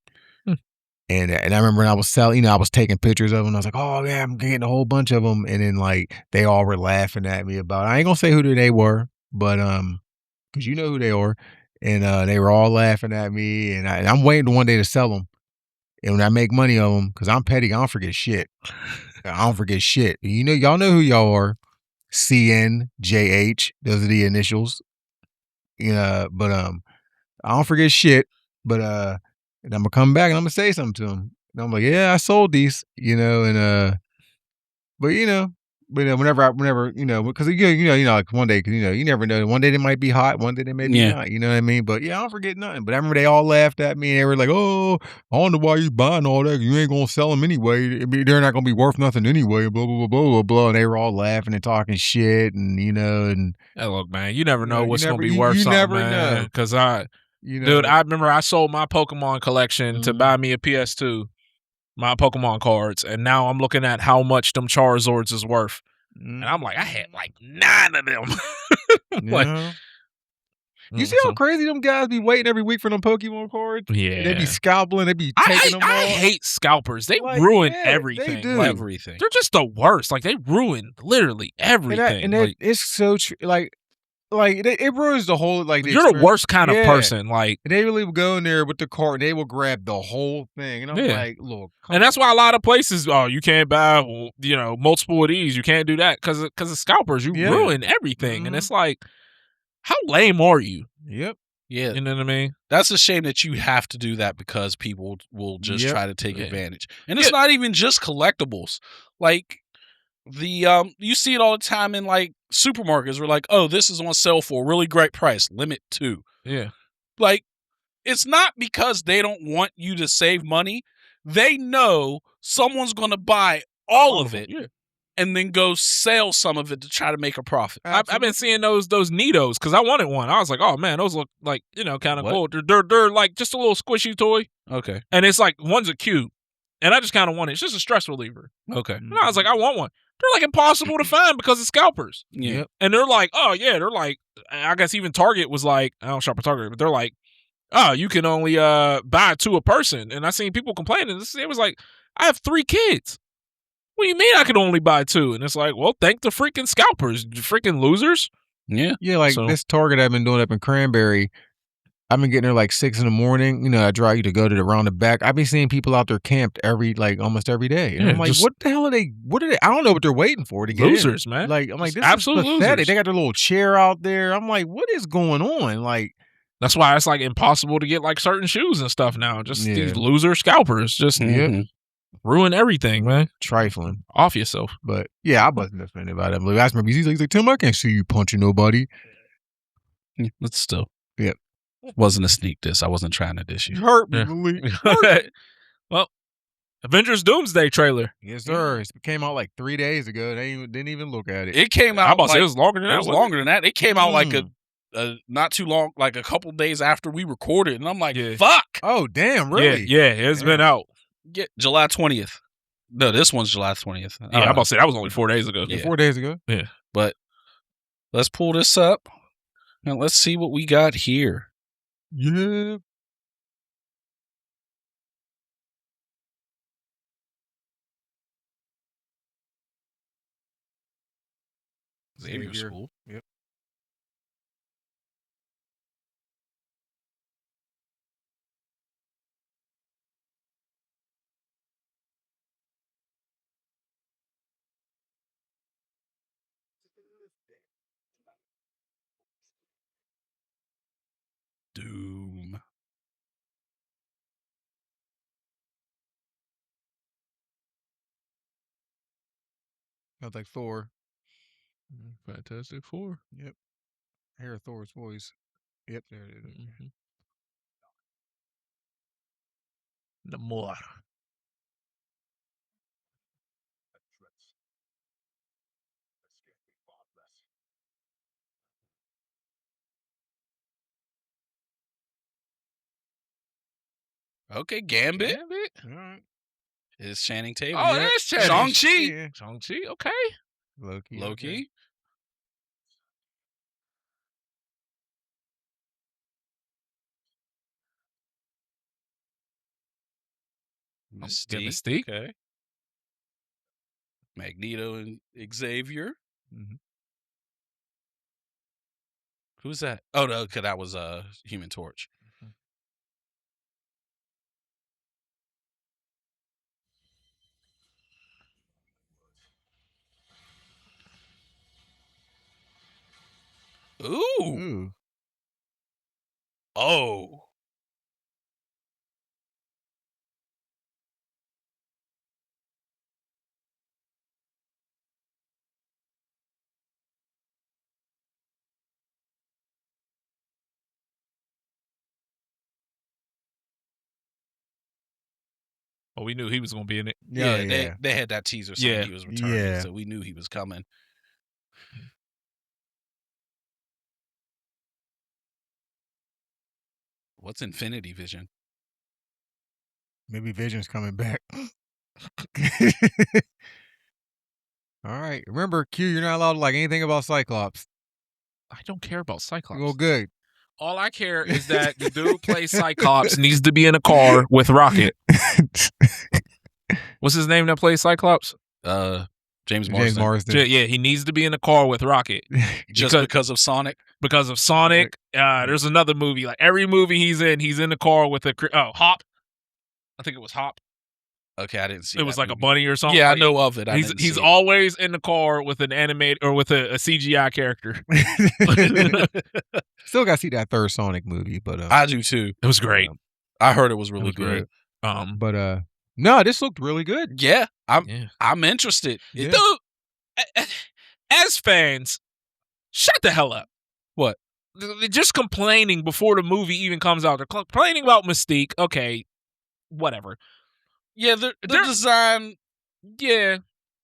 And I remember when I was selling, I was taking pictures of them. I was like, "Oh yeah, I'm getting a whole bunch of them." And then like they all were laughing at me about it. I ain't gonna say who they were, but because you know who they are, and they were all laughing at me. And I'm waiting one day to sell them. And when I make money on them, because I'm petty, I don't forget shit. I don't forget shit. Y'all know who y'all are. CNJH. Those are the initials. But I don't forget shit. But and I'm gonna come back and I'm gonna say something to him. And I'm like, yeah, I sold these, but whenever, because like one day, because you never know. One day they might be hot, one day they may be not. You know what I mean? But yeah, I don't forget nothing. But I remember they all laughed at me and they were like, "Oh, I don't know why you buying all that. You ain't gonna sell them anyway. I mean, they're not gonna be worth nothing anyway." Blah blah blah blah blah blah. And they were all laughing and talking shit, and Hey, look, man, you never know what's never, gonna be worth you something, never man. know. Because dude, I remember I sold my Pokemon collection to buy me a PS2, my Pokemon cards, and now I'm looking at how much them Charizards is worth, and I'm like, I had like 9 of them. Like, you see how crazy them guys be waiting every week for them Pokemon cards? Yeah, they be scalping, they be taking them all. I hate scalpers. They ruin everything. They do. Everything. They're just the worst. Like, they ruin literally everything. It's so true. It ruins the whole, like, you're the worst kind of person. Like, they really will go in there with the cart and they will grab the whole thing. And I'm like, look. And that's why a lot of places, you can't buy, multiple of these. You can't do that because of scalpers. You ruin everything. And it's like, how lame are you? Yep. Yeah. You know what I mean? That's a shame that you have to do that because people will just try to take advantage. And it's not even just collectibles. Like, you see it all the time in like supermarkets. We're like, "Oh, this is on sale for a really great price, limit 2." Yeah. Like, it's not because they don't want you to save money. They know someone's going to buy all of it and then go sell some of it to try to make a profit. I've been seeing those Nidos because I wanted one. I was like, oh man, those look like, kind of cool. They're like just a little squishy toy. Okay. And it's like, one's a cube. And I just kind of want it. It's just a stress reliever. Okay. And I was like, I want one. They're like impossible to find because of scalpers. Yeah. And they're like, oh yeah, they're like, I guess even Target was like, I don't shop at Target, but they're like, oh, you can only buy 2 a person. And I seen people complaining. It was like, I have 3 kids. What do you mean I can only buy 2? And it's like, well, thank the freaking scalpers, freaking losers. Yeah. Yeah, like this Target I've been doing up in Cranberry, I've been getting there like 6 in the morning. I drive you to go to around the back. I've been seeing people out there camped almost every day. And I'm like, what the hell are they? I don't know what they're waiting for to get losers, in. man. Like, I'm like, this absolute is pathetic. losers. They got their little chair out there. I'm like, what is going on? Like, that's why it's like impossible to get like certain shoes and stuff now. Just these loser scalpers just ruin everything, man. Trifling. Off yourself. But yeah, I wasn't offended by that. I remember he's like, Tim, I can't see you punching nobody. But still. Yep. Wasn't a sneak diss. I wasn't trying to diss you. You hurt me, Malik. Well, Avengers Doomsday trailer. Yes, sir. It came out like 3 days ago. They didn't even look at it. It came out. It was longer than that. It was longer than that. It came out like not too long, like a couple days after we recorded, and I'm like, fuck. Oh, damn, really? Yeah, it's been out. July 20th. No, this one's July 20th. Yeah, I'm about to say that was only 4 days ago. Yeah. 4 days ago. Yeah. But let's pull this up and let's see what we got here. Yeah. Xavier School. Yep. Doom. Sounds like Thor. Fantastic Four. Yep. I hear Thor's voice. Yep, there it is. Mm-hmm. Namor. Okay, Gambit. All right. Is Channing Tatum. Oh, it is Channing. Shang-Chi. Yeah. Shang-Chi, okay. Loki. Loki. Mystique. Okay. Magneto and Xavier. Mm-hmm. Who's that? Oh no, because that was Human Torch. Ooh. Oh. Oh, we knew he was going to be in it. Yeah. They had that teaser saying he was returning, Yeah. so we knew he was coming. What's Infinity Vision? Maybe Vision's coming back. All right. Remember, Q, you're not allowed to like anything about Cyclops. I don't care about Cyclops. Well, good. All I care is that the dude who plays Cyclops needs to be in a car with Rocket. What's his name that plays Cyclops? James Marsden. Yeah, he needs to be in a car with Rocket. Just because of Sonic? Because of Sonic. There's another movie. Like every movie he's in the car with Hop. I think it was Hop. Okay, I didn't see it. It was like movie. A bunny or something. Yeah, I know of it. He's always in the car with an animated or with a CGI character. Still got to see that third Sonic movie, but I do too. It was great. I heard it was really good. But no, this looked really good. Yeah, I'm interested. Yeah. Dude, as fans, shut the hell up. What? They're just complaining before the movie even comes out. They're complaining about Mystique. Okay, whatever. Yeah, the design. Yeah,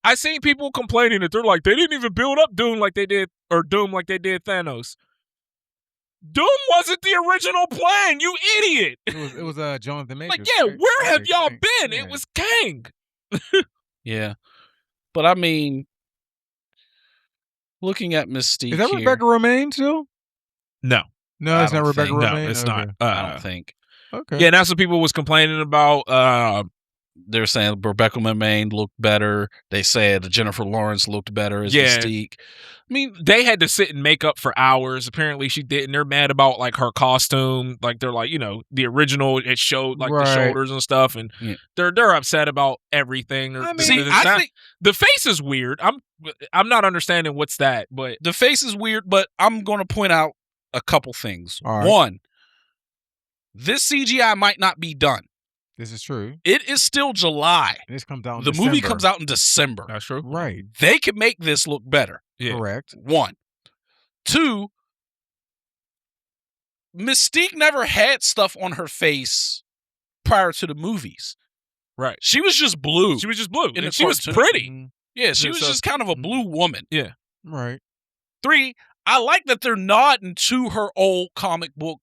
I seen people complaining that they're like they didn't even build up Doom like they did Thanos. Doom wasn't the original plan, you idiot. It was Jonathan Majors. Like, yeah, where have y'all been? Yeah. It was Kang. Yeah, but I mean, looking at Mystique, is that Rebecca Romaine too? No, it's not Rebecca Romaine. No, it's not. I don't think. Okay. Yeah, that's what people was complaining about. They're saying Rebecca Romaine looked better. They said Jennifer Lawrence looked better as Mystique. I mean, they had to sit in makeup for hours. Apparently, she didn't. They're mad about like her costume. Like they're like, the original it showed like the shoulders and stuff, and they're upset about everything. I think the face is weird. I'm not understanding what's that, but the face is weird. But I'm going to point out a couple things. Right. One, this CGI might not be done. This is true. It is still July. This comes out in December. Movie comes out in December. That's true. Right. They can make this look better. Yeah. Correct. One. Two, Mystique never had stuff on her face prior to the movies. Right. She was just blue. And she was pretty. Mm-hmm. Yeah, she was just kind of a blue woman. Yeah. Right. Three, I like that they're nodding to her old comic book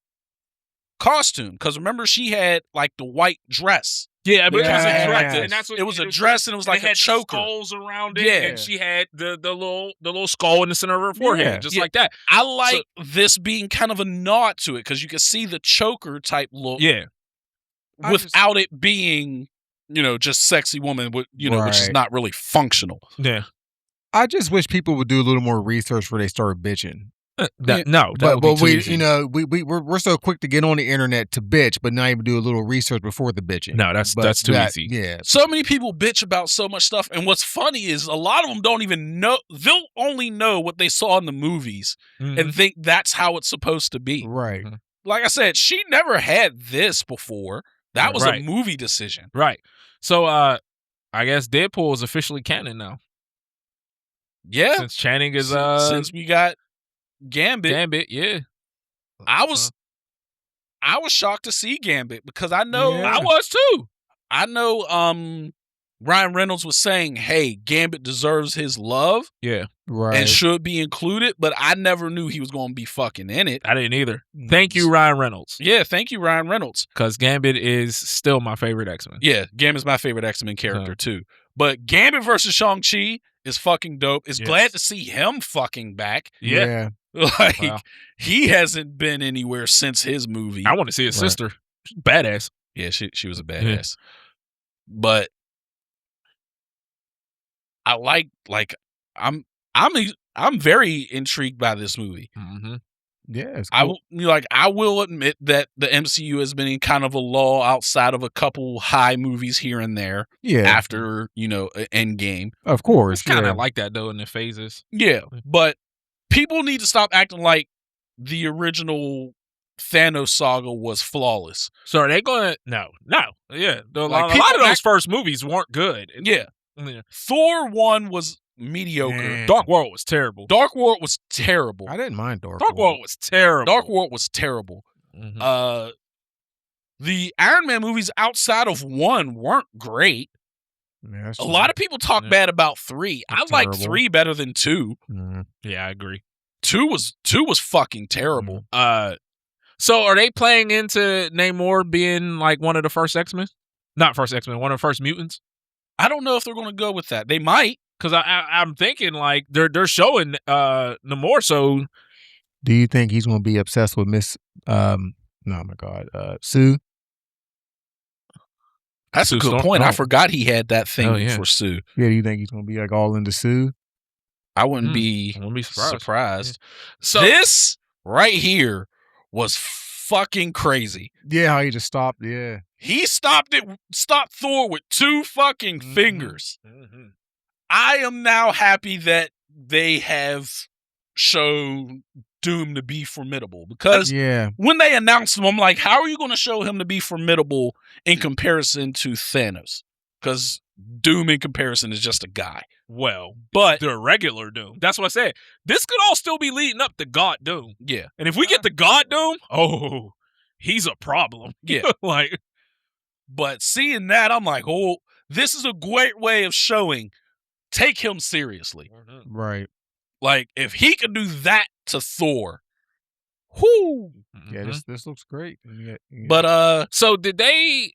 costume, because remember she had like the white dress. Yeah, but it was a dress, and that's what it was a dress, and it was like a choker. Skulls around it, Yeah, and she had the little skull in the center of her forehead, just like that. I like this being kind of a nod to it, because you can see the choker type look. Yeah, without it being, just sexy woman, which is not really functional. Yeah. I just wish people would do a little more research before they start bitching. No, but we're so quick to get on the internet to bitch, but not even do a little research before the bitching. No, that's too easy. Yeah. So many people bitch about so much stuff, and what's funny is a lot of them don't even know. They'll only know what they saw in the movies and think that's how it's supposed to be. Right. Like I said, she never had this before. That was a movie decision. Right. So I guess Deadpool is officially canon now. Yeah. Since Channing is since we got Gambit. Gambit, yeah. I was shocked to see Gambit because I know I was too. I know Ryan Reynolds was saying, hey, Gambit deserves his love. Yeah. Right. And should be included, but I never knew he was going to be fucking in it. I didn't either. Thank you, Ryan Reynolds. Yeah, thank you, Ryan Reynolds. Because Gambit is still my favorite X-Men. Yeah, Gambit's my favorite X-Men character too. But Gambit versus Shang-Chi is fucking dope. It's glad to see him fucking back. Yeah. Like, he hasn't been anywhere since his movie. I want to see his sister. She's badass. Yeah, she was a badass. But I I'm very intrigued by this movie. Mm-hmm. Yeah, it's cool. I will admit that the MCU has been in kind of a lull outside of a couple high movies here and there. Yeah. After, Endgame. Of course. It's kind of like that though in the phases. Yeah, but people need to stop acting like the original Thanos saga was flawless. So are they going to... No. Yeah. A lot of those first movies weren't good. Yeah. Thor 1 was mediocre. Man. Dark World was terrible. Dark World was terrible. I didn't mind Dark World was terrible. Dark World was terrible. Mm-hmm. The Iron Man movies outside of 1 weren't great. Yeah, a lot of people talk bad about 3. I like 3 better than 2. Mm-hmm. Yeah, I agree. 2 was fucking terrible. So are they playing into Namor being like one of the first X-Men? Not first X-Men, one of the first mutants? I don't know if they're going to go with that. They might. Because I'm thinking like they're showing Namor. So do you think he's going to be obsessed with Miss Sue? That's a good point. I forgot he had that thing for Sue. Yeah, do you think he's going to be like all into Sue? I wouldn't be surprised. So this right here was fucking crazy. Yeah, how he just stopped. Yeah. He stopped Thor with 2 fucking fingers. Mm-hmm. I am now happy that they have shown Doom to be formidable because when they announced him, I'm like, how are you going to show him to be formidable in comparison to Thanos? Because Doom in comparison is just a guy. Well, but the regular Doom. That's what I said. This could all still be leading up to God Doom. Yeah. And if we get the God Doom, he's a problem. Yeah. But seeing that, I'm like, this is a great way of showing, take him seriously. Right. Like, if he could do that to Thor, whoo. Yeah, this looks great. Yeah. But, so did they,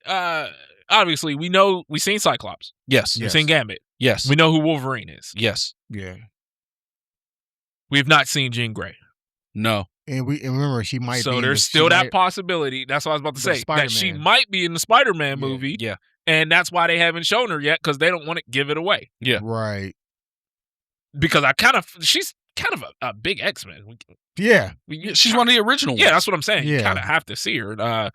obviously, we seen Cyclops. Yes. We've seen Gambit. Yes. We know who Wolverine is. Yes. Yeah. We've not seen Jean Grey. No. And remember, she might be. So there's still that possibility. That's what I was about to say. That she might be in the Spider-Man movie. Yeah. And that's why they haven't shown her yet, because they don't want to give it away. Yeah. Right. Because she's kind of a big X-Men. Yeah. She's one of the original ones. Yeah, that's what I'm saying. Yeah. You kind of have to see her.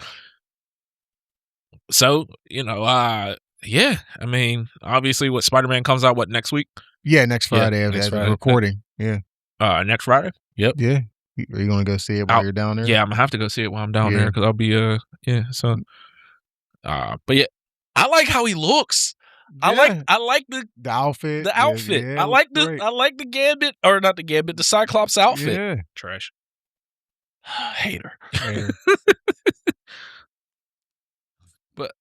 So, yeah, I mean, obviously, Spider-Man comes out, next week? Yeah, next Friday. Next Friday. Recording. Yeah. Next Friday? Yep. Yeah. Are you going to go see it while you're down there? Yeah, I'm going to have to go see it while I'm down there, because I'll be, so. But yeah, I like how he looks. Yeah. I like the outfit. The outfit. Yeah, I like the Gambit, or not the Gambit, the Cyclops outfit. Yeah. Trash. Hater. But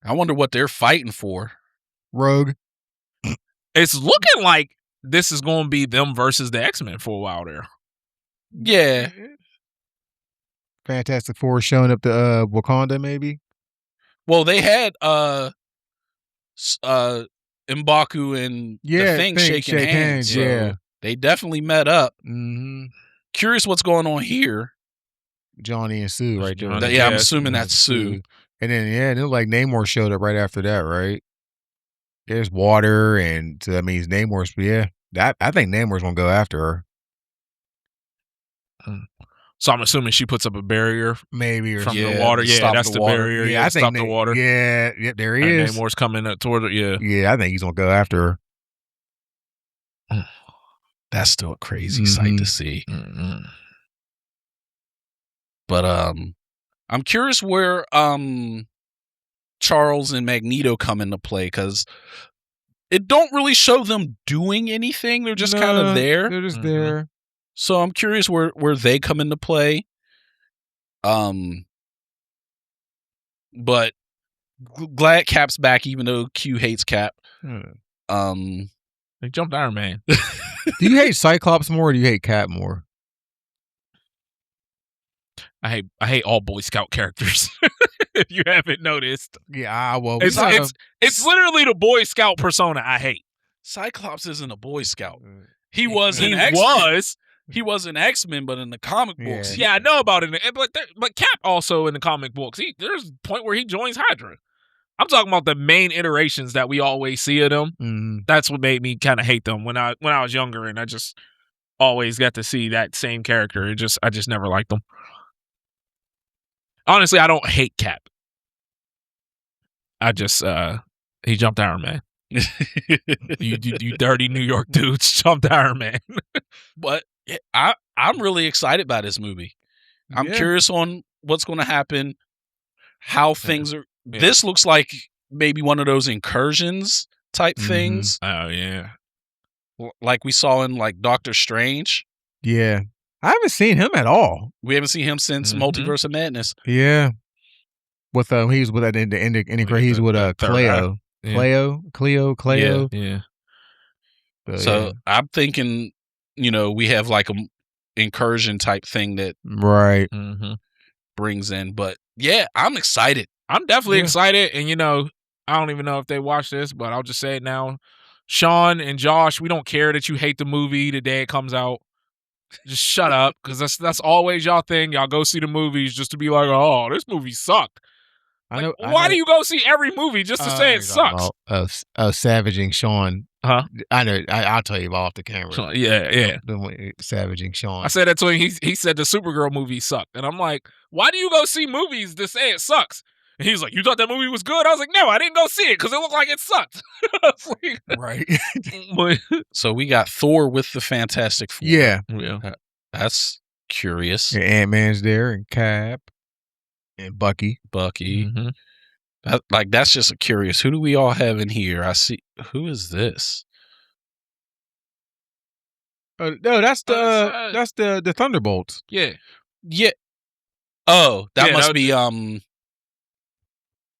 I wonder what they're fighting for. Rogue. It's looking like this is going to be them versus the X-Men for a while there. Yeah. Fantastic Four showing up to Wakanda, maybe. Well, they had M'Baku and the Thing shaking hands. So yeah. They definitely met up. Mm-hmm. Curious what's going on here. Johnny and Sue right there. I'm assuming that's Sue. And then, it looked like Namor showed up right after that, right? There's water, and so that means Namor's, I think Namor's gonna go after her. So I'm assuming she puts up a barrier, maybe, or from the water. Yeah, that's the barrier. Yeah, I think stop the water. Yeah, there he is. Namor's coming up toward it. Yeah, I think he's gonna go after her. That's still a crazy sight to see. But I'm curious where Charles and Magneto come into play, because it don't really show them doing anything. They're just kind of there. They're just there. So I'm curious where they come into play. But glad Cap's back, even though Q hates Cap. They jumped Iron Man. Do you hate Cyclops more, or do you hate Cap more? I hate all Boy Scout characters. If you haven't noticed, yeah, well, it's literally the Boy Scout persona I hate. Cyclops isn't a Boy Scout. He was an X-Men. He was an X-Men, but in the comic books, I know about it. But Cap also in the comic books, there's a point where he joins Hydra. I'm talking about the main iterations that we always see of them. That's what made me kind of hate them when I was younger, and I just always got to see that same character. I just never liked them. Honestly, I don't hate Cap. I just he jumped Iron Man. you dirty New York dudes jumped Iron Man. But I'm really excited by this movie. I'm curious on what's going to happen, how things are. Yeah. This looks like maybe one of those incursions type things. Oh yeah, like we saw in like Doctor Strange. Yeah, I haven't seen him at all. We haven't seen him since Multiverse of Madness. Yeah, with he's with that he's with Cleo. Cleo. Yeah. So I'm thinking, we have like a incursion type thing that brings in. But yeah, I'm excited. I'm definitely excited. And I don't even know if they watch this, but I'll just say it now. Sean and Josh, we don't care that you hate the movie the day it comes out. Just shut up, because that's always y'all thing. Y'all go see the movies just to be like, oh, this movie sucked. Why do you go see every movie just to say it sucks? Savaging Sean. Huh? I know. I'll tell you off the camera. Yeah. Savaging Sean. I said that to him. He said the Supergirl movie sucked, and I'm like, why do you go see movies to say it sucks? And he's like, you thought that movie was good? I was like, no, I didn't go see it because it looked like it sucked. Right. So we got Thor with the Fantastic Four. Yeah. That's curious. Yeah, Ant-Man's there, and Cap, and Bucky. Mm-hmm. That's just a curious. Who do we all have in here? I see. Who is this? No, that's the Thunderbolts. Yeah. Oh, that must be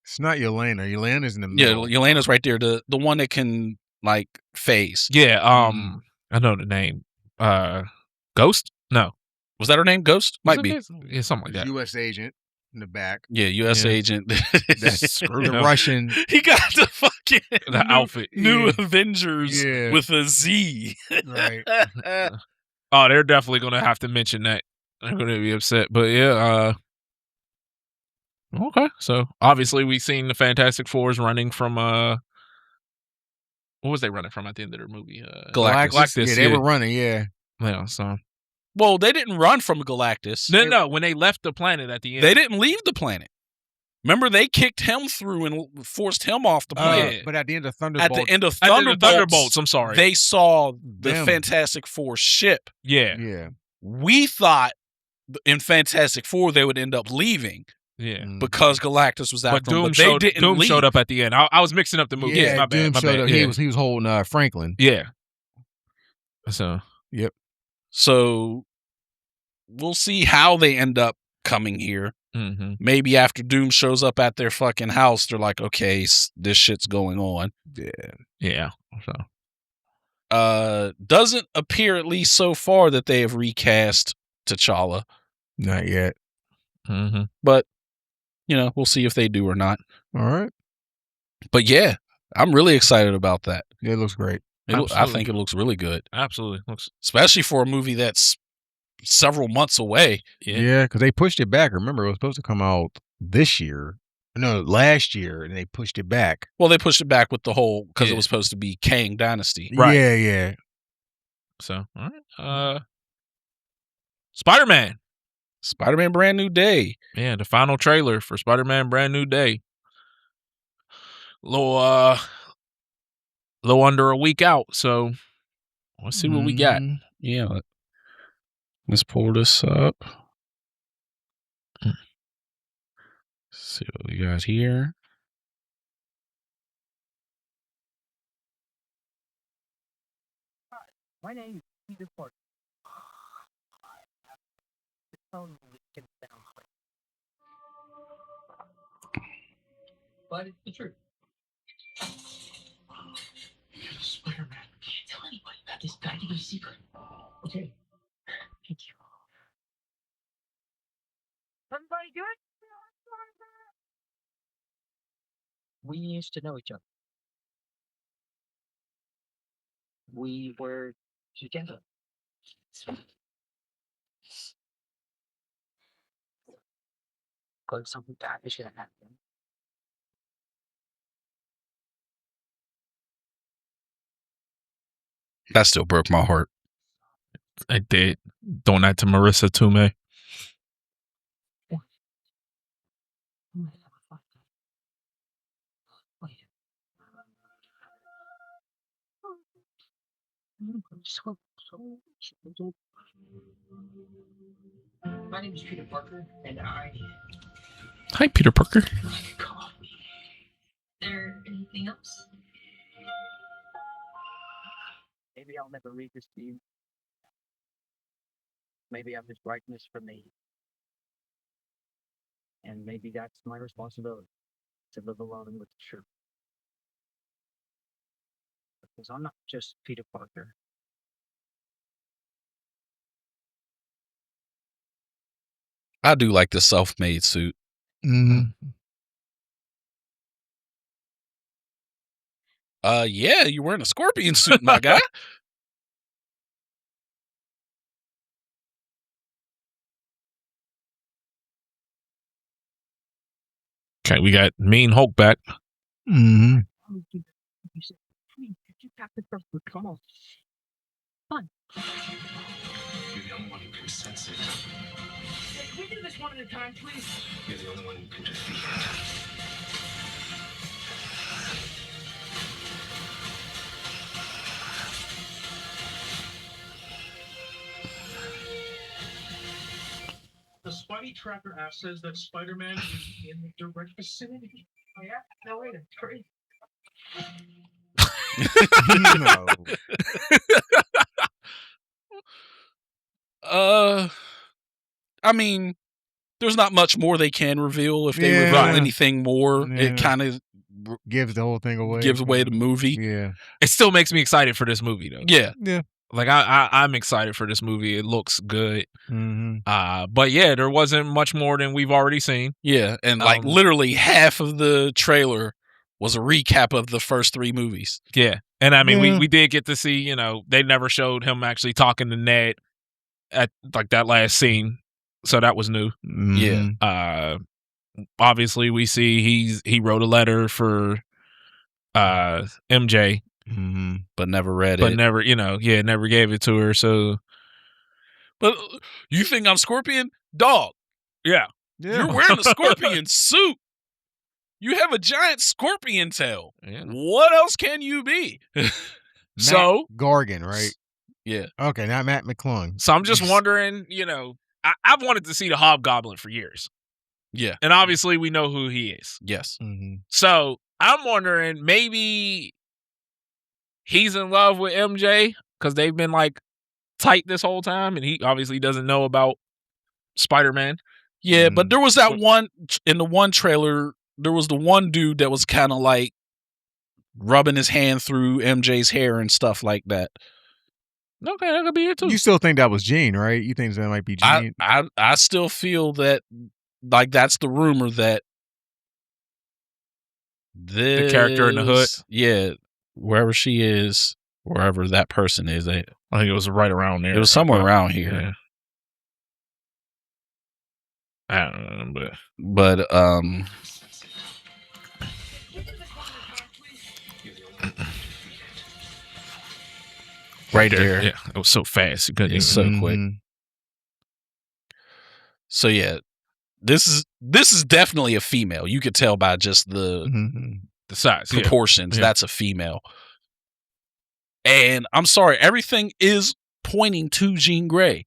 It's not Yelena. Yelena's in the middle. Yeah, Yelena's right there. The one that can phase. Yeah. I know the name. Ghost? No. Was that her name? Ghost? Might be. Yeah, something like that. U.S. agent in the back. Yeah, U.S. agent. That's the Russian. He got the fucking outfit. New Avengers with a Z. Right. Oh, they're definitely gonna have to mention that. They're gonna be upset. But yeah. Okay. So obviously we've seen the Fantastic Fours running from what was they running from at the end of their movie? Galactus. Yeah, they were running. Yeah. Yeah. So. Well, they didn't run from Galactus. No. When they left the planet at the end, they didn't leave the planet. Remember, they kicked him through and forced him off the planet. But at the end of Thunderbolts, Thunderbolts, I'm sorry, they saw the Fantastic Four ship. Yeah. We thought in Fantastic Four they would end up leaving. Yeah, because Galactus was after them, but they didn't Doom leave. showed up at the end. I was mixing up the movies. Yeah, my bad. Yeah. He was holding Franklin. Yeah. So. Yep. So we'll see how they end up coming here. Mm-hmm. Maybe after Doom shows up at their fucking house, they're like, okay, this shit's going on. Yeah. So. Doesn't appear, at least so far, that they have recast T'Challa. Not yet. Mm-hmm. But, we'll see if they do or not. All right. But yeah, I'm really excited about that. Yeah, it looks great. I think it looks really good. Absolutely. Especially for a movie that's several months away. Yeah, because they pushed it back. Remember, it was supposed to come out this year. No, last year, and they pushed it back. Well, they pushed it back with the whole, because it was supposed to be Kang Dynasty. Right. Yeah. So, all right. Spider-Man. Spider-Man Brand New Day. Yeah, the final trailer for Spider-Man Brand New Day. Little under a week out, so let's see what we got. Yeah. Let's pull this up. See what we got here. My name is Peter Parker. But it's the truth. Spider-Man. Can't tell anybody about this guy to be secret. Okay. Thank you. Everybody good? We used to know each other. We were together. Because something bad is gonna happen. That still broke my heart. I did. Doing that to Marissa Tomei. My name is Peter Parker, and I. Hi, Peter Parker. Is there anything else? Maybe I'll never read this to you. Maybe I'm just writing this for me. And maybe that's my responsibility, to live alone with the truth. Because I'm not just Peter Parker. I do like the self-made suit. Mm-hmm. Yeah, you're wearing a scorpion suit, my guy. Okay, we got Mean Hulk back. Mm-hmm. You said, please, could you pack this up? Come on. Fun. You're the only one who can sense it. Hey, can we do this one at a time, please? You're the only one who can defeat it. The Spidey Tracker app says that Spider-Man is in the direct vicinity. Oh yeah? No, wait, it's crazy. No. I mean, there's not much more they can reveal. If they Yeah. reveal anything more, Yeah. it kind of Gives the whole thing away. gives away the movie. Yeah. It still makes me excited for this movie, though. Yeah. Yeah. Like I'm excited for this movie. It looks good. Mm-hmm. But yeah, there wasn't much more than we've already seen. Yeah, and like literally half of the trailer was a recap of the first 3 movies. Yeah, and I mean Yeah. we did get to see. You know, they never showed him actually talking to Ned at like that last scene, so that was new. Mm-hmm. Yeah. Obviously we see he wrote a letter for MJ. Mm-hmm. But never read But it. never, never gave it to her. So, But you think I'm Scorpion? Dog. yeah. You're wearing a scorpion suit. You have a giant scorpion tail. Yeah. What else can you be? So Gargan, right? Yeah. Okay, not Matt McClung. So I'm just wondering, I've wanted to see the Hobgoblin for years. Yeah. And obviously we know who he is. Yes. Mm-hmm. So I'm wondering maybe he's in love with MJ because they've been like tight this whole time and he obviously doesn't know about Spider-Man. Yeah, but there was that one in the one trailer, there was the one dude that was kind of like rubbing his hand through MJ's hair and stuff like that. Okay, that could be it too. You still think that was Jean, right? You think that might be Jean? I still feel that like that's the rumor that the character in the hood. Yeah, wherever she is, wherever that person is, I think it was right around there. It was somewhere around here. Yeah. I don't know, but right there. Yeah, it was so fast. You couldn't It's even. so quick. So yeah, this is definitely a female. You could tell by just the size, proportions. Yeah. That's a female. And I'm sorry, everything is pointing to Jean Grey.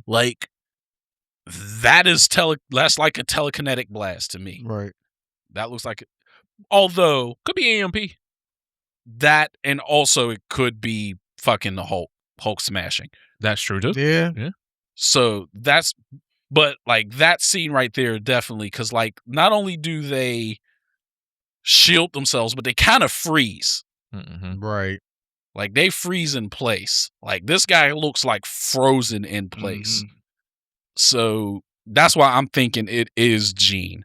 Like that's like a telekinetic blast to me. Right. That looks like it. Although Could be EMP. that, and also it could be fucking the Hulk smashing. That's true too. Yeah. So but like that scene right there, definitely, because like not only do they shield themselves, but they kind of freeze. Right. Like they freeze in place. Like this guy looks like frozen in place. So that's why I'm thinking it is Jean.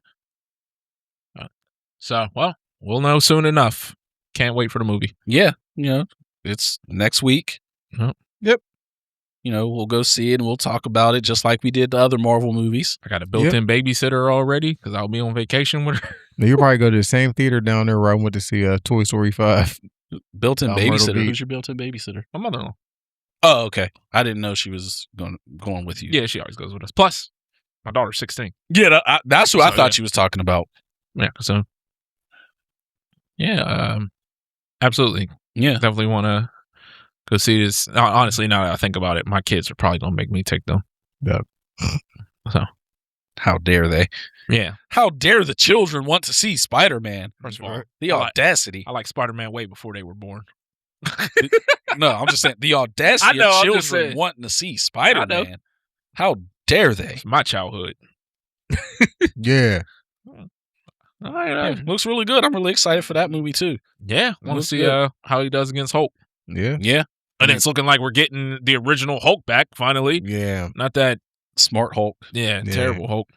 So, well, we'll know soon enough. Can't wait for the movie. Yeah, it's next week. Yep. We'll go see it and we'll talk about it just like we did the other Marvel movies. I got a built-in babysitter already because I'll be on vacation with her. You'll probably go to the same theater down there where I went to see Toy Story 5. Built-in Myrtle babysitter. Beach. Who's your built-in babysitter? My mother-in-law. Oh, okay. I didn't know she was going with you. Yeah, she always goes with us. Plus, my daughter's 16. Yeah, that's who I So, thought she was talking about. Yeah, so yeah, absolutely. Yeah, definitely want to go see this. Honestly, now that I think about it, my kids are probably gonna make me take them. Yep. So, how dare they? Yeah, how dare the children want to see Spider-Man? First of all, the audacity. I like Spider-Man way before they were born. No, I'm just saying the audacity of children wanting to see Spider-Man. How dare they? It's my childhood. Yeah. All right, looks really good. I'm really excited for that movie too. Yeah, want to see how he does against Hulk. Yeah. And it's looking like we're getting the original Hulk back finally. Yeah. Not that smart Hulk. Yeah, terrible Hulk.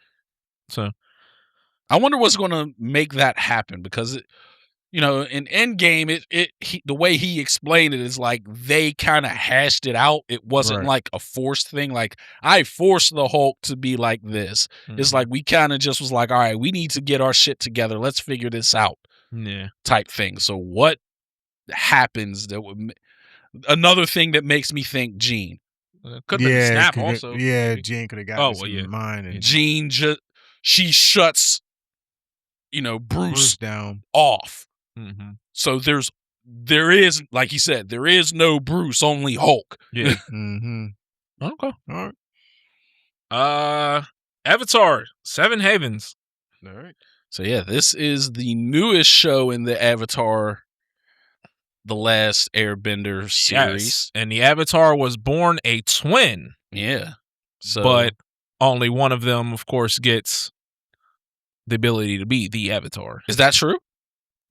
So I wonder what's going to make that happen, because in Endgame, the way he explained it is like they kind of hashed it out. It wasn't like a forced thing. Like, I forced the Hulk to be like this. It's like we kind of just was like, all right, we need to get our shit together. Let's figure this out. Yeah. Type thing. So what happens that would another thing that makes me think Jean. Could have been Snap also. Yeah, Jean could have got this in mind. And Jean she shuts Bruce down off. So there is, like he said, there is no Bruce, only Hulk. Yeah. Okay. All right. Avatar, Seven Havens. All right. So yeah, this is the newest show in the Avatar the Last Airbender series. Yes. And the Avatar was born a twin. Yeah. So, but only one of them, of course, gets the ability to be the Avatar. Is that true?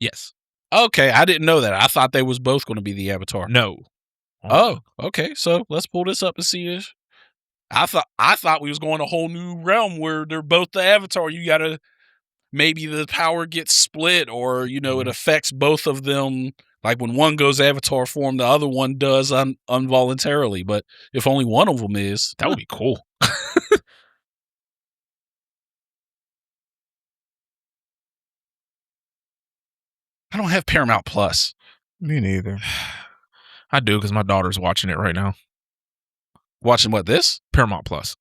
Yes. Okay, I didn't know that. I thought they was both going to be the Avatar. No. Oh, okay. So let's pull this up and see this. I thought we was going a whole new realm where they're both the Avatar. You gotta, maybe the power gets split, or it affects both of them. Like when one goes Avatar form, the other one does involuntarily. But if only one of them is, that would be cool. I don't have Paramount Plus. Me neither. I do, because my daughter's watching it right now. Watching what, this? Paramount Plus.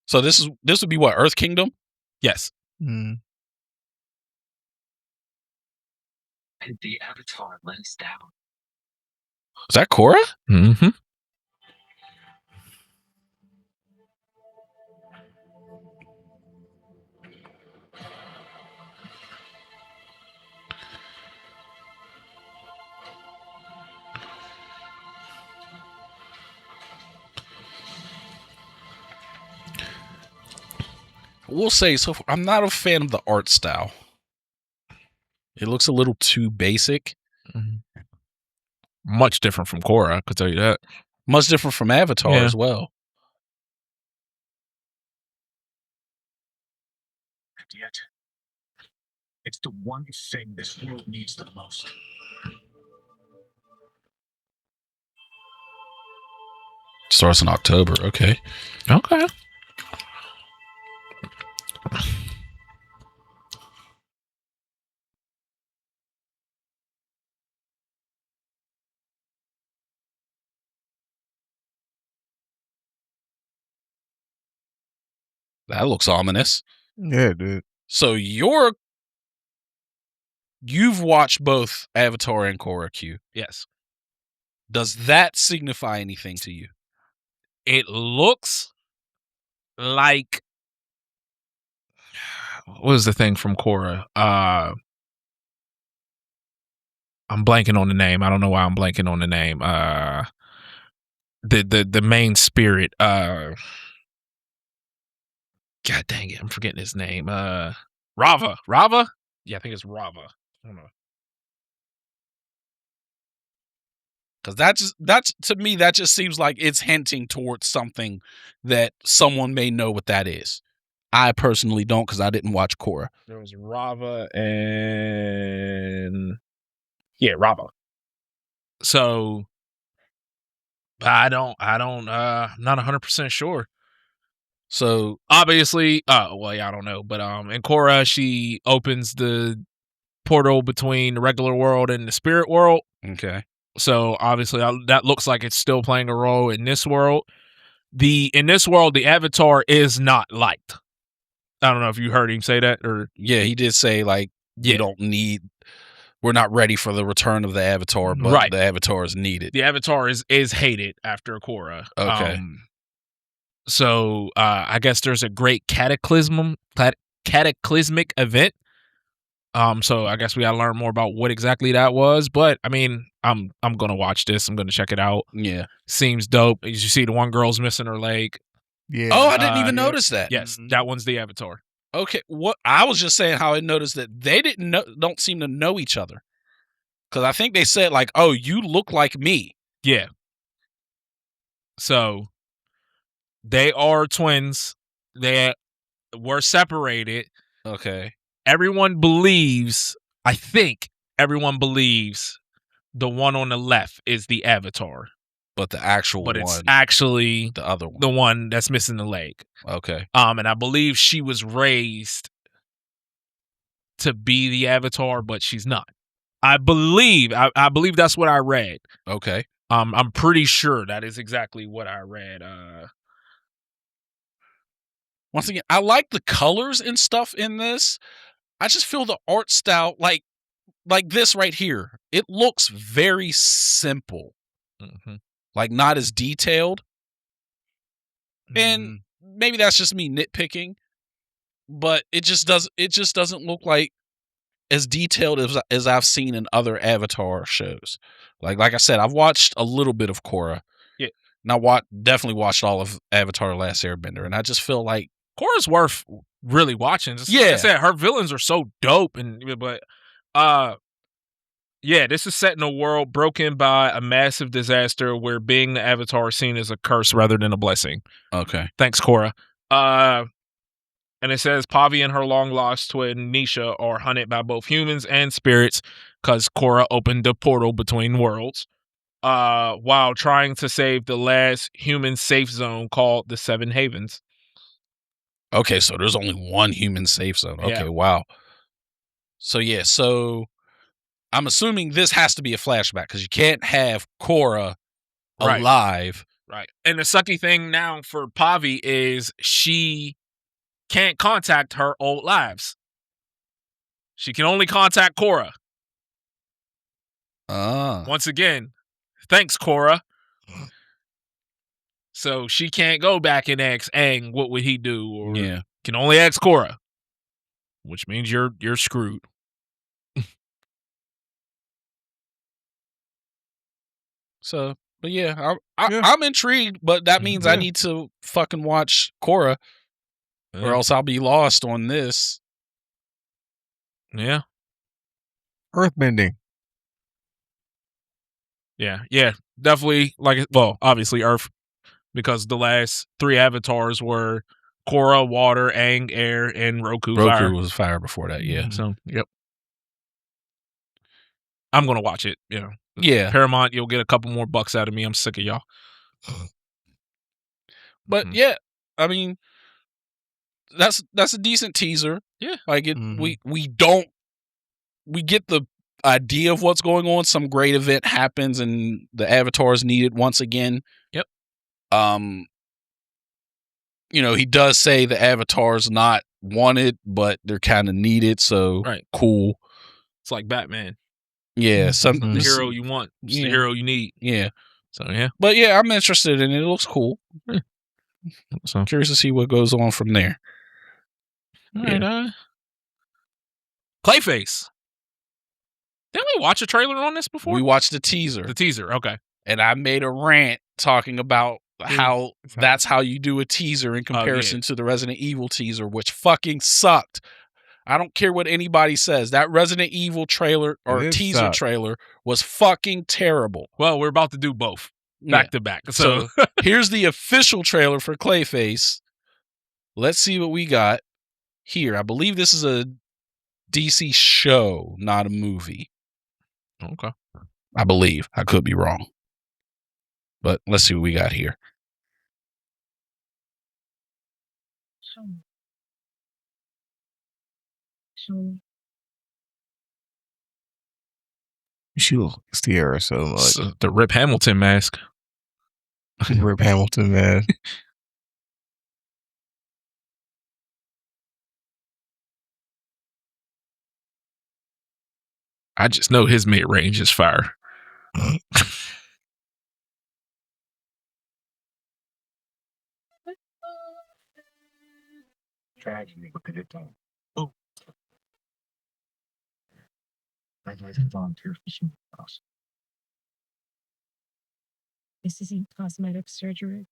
So this would be what, Earth Kingdom? Yes. And the Avatar let us down. Is that Korra? Mm-hmm. We'll say, so I'm not a fan of the art style. It looks a little too basic. Much different from Korra, I could tell you that. Much different from Avatar as well. And yet, it's the one thing this world needs the most. Starts in October. Okay. Okay. That looks ominous. Yeah, dude. So you've watched both Avatar and Korra Q. Yes. Does that signify anything to you? It looks like what was the thing from Korra? I'm blanking on the name. I don't know why I'm blanking on the name. The main spirit. God dang it, I'm forgetting his name. Rava. Yeah, I think it's Rava. I don't know. Because that's to me, that just seems like it's hinting towards something that someone may know what that is. I personally don't, because I didn't watch Korra. There was Rava and Rava. So I don't not 100% sure. So obviously, I don't know, but in Korra, she opens the portal between the regular world and the spirit world. Okay. So obviously that looks like it's still playing a role in this world. In this world, the Avatar is not liked. I don't know if you heard him say that or yeah, he did say like we're not ready for the return of the Avatar, but the Avatar is needed. The Avatar is hated after Korra. Okay. So I guess there's a great cataclysmic event. So I guess we gotta learn more about what exactly that was. But I mean, I'm gonna watch this. I'm gonna check it out. Yeah, seems dope. As you see, the one girl's missing her leg. Yeah. Oh, I didn't even notice that. Yes, that one's the Avatar. Okay, what I was just saying how I noticed that they don't seem to know each other, because I think they said like, "Oh, you look like me." Yeah. So they are twins. They were separated. Okay. I think everyone believes the one on the left is the Avatar. But the actual one. But it's actually the other one. The one that's missing the leg. Okay. And I believe she was raised to be the Avatar, but she's not. I believe that's what I read. Okay. I'm pretty sure that is exactly what I read. Once again, I like the colors and stuff in this. I just feel the art style like this right here. It looks very simple. Mm-hmm. Like not as detailed. And maybe that's just me nitpicking, but it just doesn't look like as detailed as I've seen in other Avatar shows. Like I said, I've watched a little bit of Korra. Yeah. And I definitely watched all of Avatar the Last Airbender, and I just feel like Korra's worth really watching. Just like I said, her villains are so dope, this is set in a world broken by a massive disaster where being the Avatar is seen as a curse rather than a blessing. Okay. Thanks, Korra. And it says Pavi and her long-lost twin, Nisha, are hunted by both humans and spirits because Korra opened the portal between worlds while trying to save the last human safe zone called the Seven Havens. Okay, so there's only one human safe zone. Okay, Yeah. Wow. So I'm assuming this has to be a flashback because you can't have Korra alive. Right. And the sucky thing now for Pavi is she can't contact her old lives. She can only contact Korra. Once again, thanks, Korra. So she can't go back and ask Aang what would he do, or can only ask Korra, which means you're screwed. So, but yeah, I'm intrigued, but that means I need to fucking watch Korra, or else I'll be lost on this. Yeah. Earthbending. Yeah, definitely. Obviously Earth, because the last 3 avatars were Korra, water, Aang, air, and Roku, fire. Roku was fire before that, yeah. So, yep. I'm gonna watch it. Yeah. Paramount, you'll get a couple more bucks out of me. I'm sick of y'all. But yeah, I mean, that's a decent teaser. Yeah, like it. We get the idea of what's going on. Some great event happens, and the Avatar is needed once again. Yep. he does say the Avatar's not wanted, but they're kind of needed. So cool. It's like Batman. Yeah, the hero you want, it's the hero you need. Yeah. So yeah, but yeah, I'm interested in it. It looks cool. Yeah. So I'm curious to see what goes on from there. All right, Clayface. Didn't we watch a trailer on this before? We watched the teaser. The teaser, okay. And I made a rant talking about how that's how you do a teaser in comparison to the Resident Evil teaser, which fucking sucked. I don't care what anybody says. That Resident Evil trailer or teaser trailer was fucking terrible. Well, we're about to do both back to back. So here's the official trailer for Clayface. Let's see what we got here. I believe this is a DC show, not a movie. Okay. I believe. I could be wrong. But let's see what we got here. She looks Tierra so much. The Rip Hamilton mask. Rip Hamilton mask. I just know his mid range is fire. Tragedy, what did it do? Oh. I'd like to volunteer for some else. This isn't cosmetic surgery.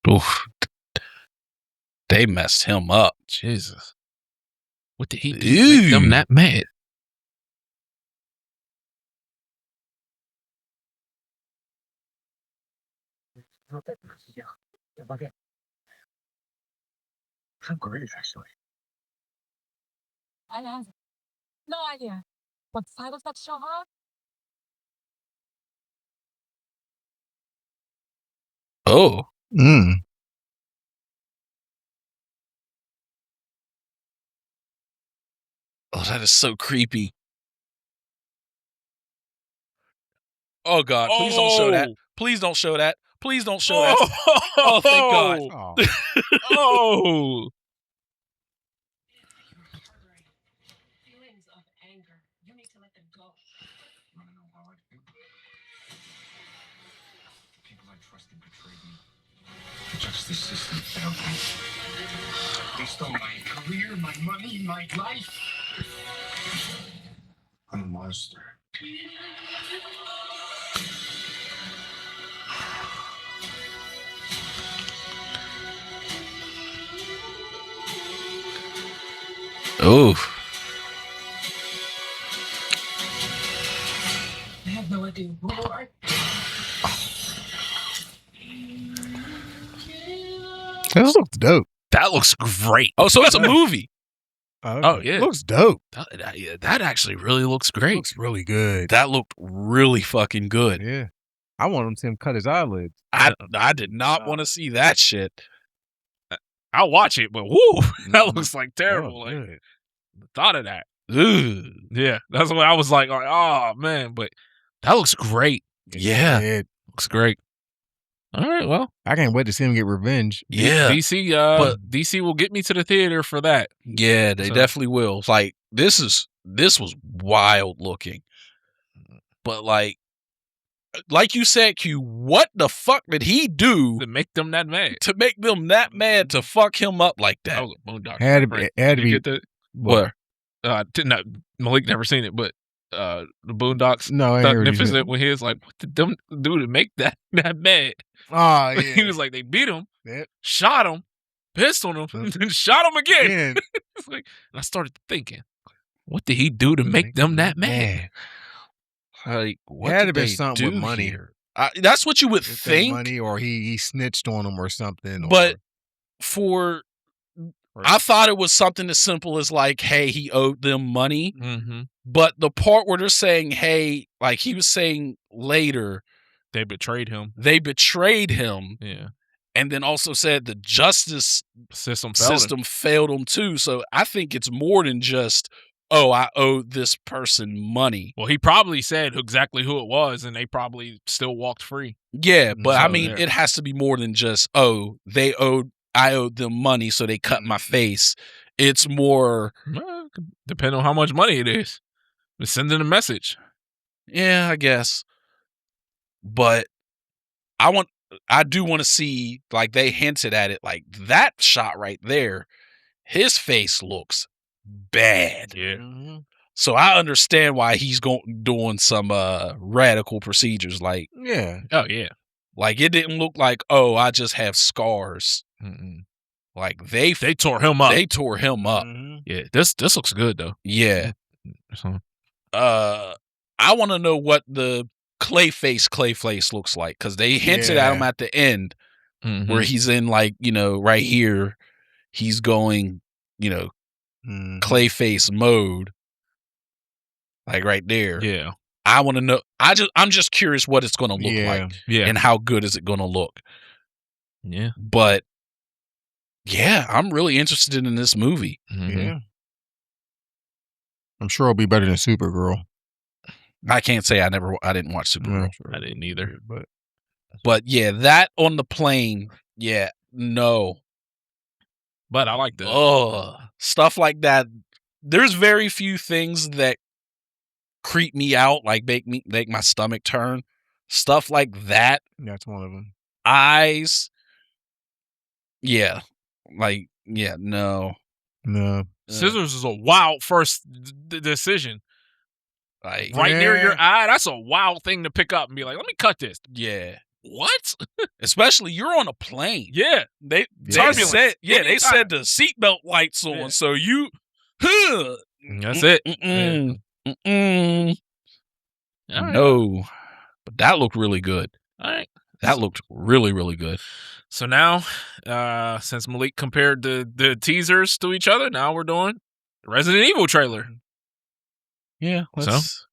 Oof. They messed him up. Jesus. What did he do to make them that mad? How great, actually. I have no idea. What side of that show hard? Oh. Oh, that is so creepy. Oh, God. Please don't show that. Please don't show that. Please don't show that. Oh, thank God. Oh. Feelings of anger. You need to let them go. I don't know how I feel. The people I trusted betrayed me. The justice system failed me. They stole my career, my money, my life. I'm a monster. Oh. I have no idea who you are. This looks dope. That looks great. Oh, so it's a movie. Oh, yeah. Looks dope. That actually really looks great. Looks really good. That looked really fucking good. Yeah. I want him to cut his eyelids. I did not want to see that shit. I'll watch it, but whoo, that looks like terrible. Oh, like, good. the thought of that. Ugh. Yeah, that's what I was like, oh, man. But that looks great. Yeah. Yeah. Looks great. All right, well. I can't wait to see him get revenge. Yeah. DC will get me to the theater for that. Yeah, they definitely will. Like, this was wild looking. But like you said, Q, what the fuck did he do to make them that mad? To fuck him up like that? That was a Boondock. Had to be. Get that? What? Malik never seen it, but the Boondocks. No, I ain't heard Magnificent when he was like, what did them do to make that mad? Oh, yeah. He was like, they beat him, Yep. shot him, pissed on him, and then shot him again. Yeah. It's like, and I started thinking, what did he do to make them that mad? Like, what had to did be they something with do money. here? That's what you would If they think. money, or he snitched on him or something. But I thought it was something as simple as like, hey, he owed them money. Mm-hmm. But the part where they're saying, hey, like he was saying later, they betrayed him. Yeah. And then also said the justice system failed him too. So I think it's more than just oh, I owe this person money. Well, he probably said exactly who it was, and they probably still walked free. Yeah, but So, I mean, yeah. it has to be more than just, oh, I owed them money, so they cut my face. It's more, Well, depending on how much money it is. It's sending a message. yeah, I guess. But I do want to see, like, they hinted at it, like that shot right there, his face looks bad. Yeah. Mm-hmm. So I understand why he's doing some radical procedures. Like, Yeah. Oh, yeah. like it didn't look like, oh, I just have scars. Mm-mm. Like they tore him up. They tore him up. Mm-hmm. Yeah, this looks good though. Yeah. So, I want to know what the Clayface looks like, because they hinted at him at the end where he's in, like, you know, right here, he's going, you know, Clayface mode, like right there. Yeah. I want to know. I'm just curious what it's going to look like, and how good is it going to look. Yeah. But yeah, I'm really interested in this movie. Mm-hmm. Yeah. I'm sure it'll be better than Supergirl. I can't say I didn't watch Supergirl. Sure. I didn't either. But yeah, that on the plane, yeah, no. But I like the stuff like that. There's very few things that creep me out, like make my stomach turn. Stuff like that. That's one of them. Eyes. Yeah. Like, yeah, no. Scissors is a wild first decision. Like, right near your eye, that's a wild thing to pick up and be like, let me cut this. Yeah. What? Especially you're on a plane. Yeah. They Turbulence. said, they Anytime. said the seatbelt lights on, Yeah. so you That's it. All right. No. But that looked really good. All right. That looked really, really good. So now, since Malik compared the teasers to each other, now we're doing the Resident Evil trailer. Yeah, let's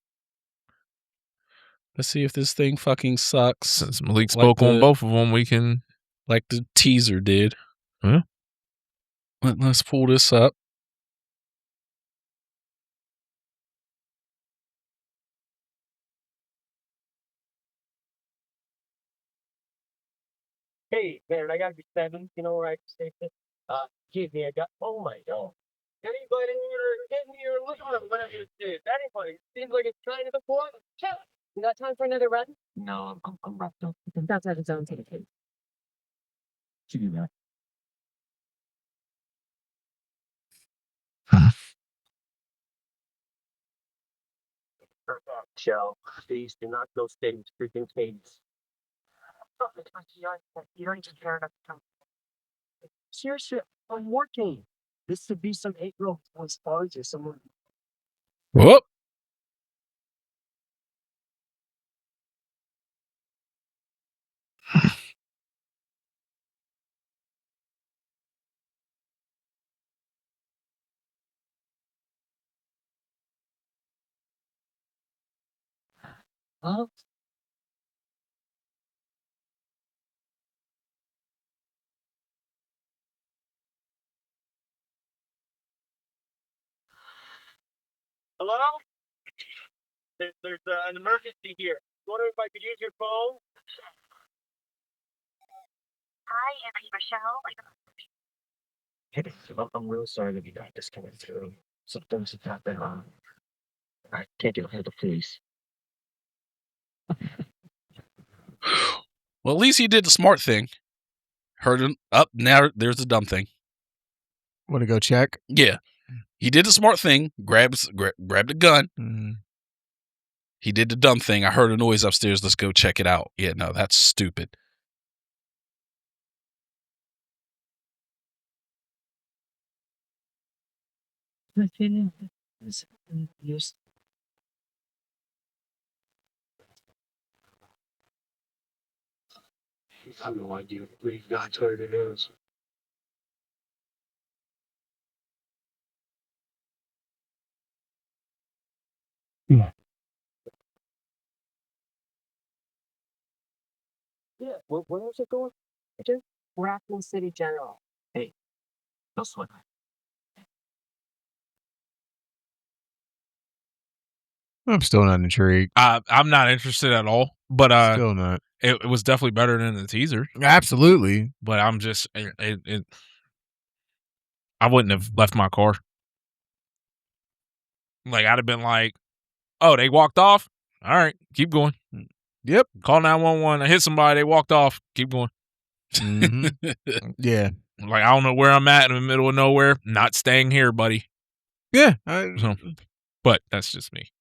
see if this thing fucking sucks. Since Malik spoke on both of them, we can... Like the teaser did. Yeah. Let's pull this up. Hey, man, I gotta be 7. You know where I can stay? Give me a gun. Oh my god. Anybody get me or look on whatever it is. Anybody. Seems like it's trying to before. Check. You got time for another run? No, I'm wrapped up. That's out of zone. Take it. Should do that. Shell. Please do not go stay with freaking cages. You don't even care enough to come. Seriously, I'm working. This could be some 8-year-old boy's party or someone. Whoop. Huh? Hello? There's an emergency here. Wonder if I could use your phone? Hi, Aunt Michelle. I'm really sorry that you got disconnected. Some things have happened. I can't get ahead of the police. Well, at least he did the smart thing. Heard him up. Now there's the dumb thing. Want to go check? Yeah. He did the smart thing. Grabbed the gun. Mm-hmm. He did the dumb thing. I heard a noise upstairs. Let's go check it out. Yeah, no, that's stupid. Yes. I have no idea what you got turned it is. Yeah. Yeah, where was it going? Again? Raccoon City General. Hey, no sweat. I'm still not intrigued. I'm not interested at all. But Still not. it was definitely better than the teaser. Absolutely. But I'm just I wouldn't have left my car. Like, I'd have been like, oh, they walked off? All right, keep going. Yep. Call 911. I hit somebody. They walked off. Keep going. Mm-hmm. Yeah. Like, I don't know where I'm at in the middle of nowhere. Not staying here, buddy. Yeah. But that's just me.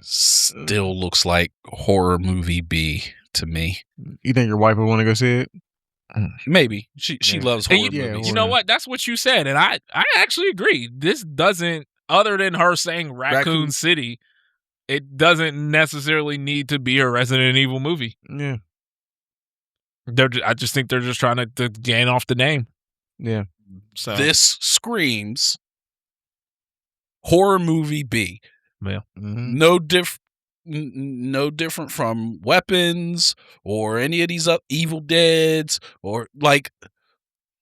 Still looks like horror movie B to me. You think your wife would want to go see it? Maybe she Yeah. loves And horror movies. You know what? That's what you said, and I actually agree. This doesn't, other than her saying Raccoon City, it doesn't necessarily need to be a Resident Evil movie. Yeah. I just think they're just trying to gain off the name. Yeah. So This screams horror movie B. yeah. Mm-hmm. No different from Weapons or any of these Evil Deads, or like,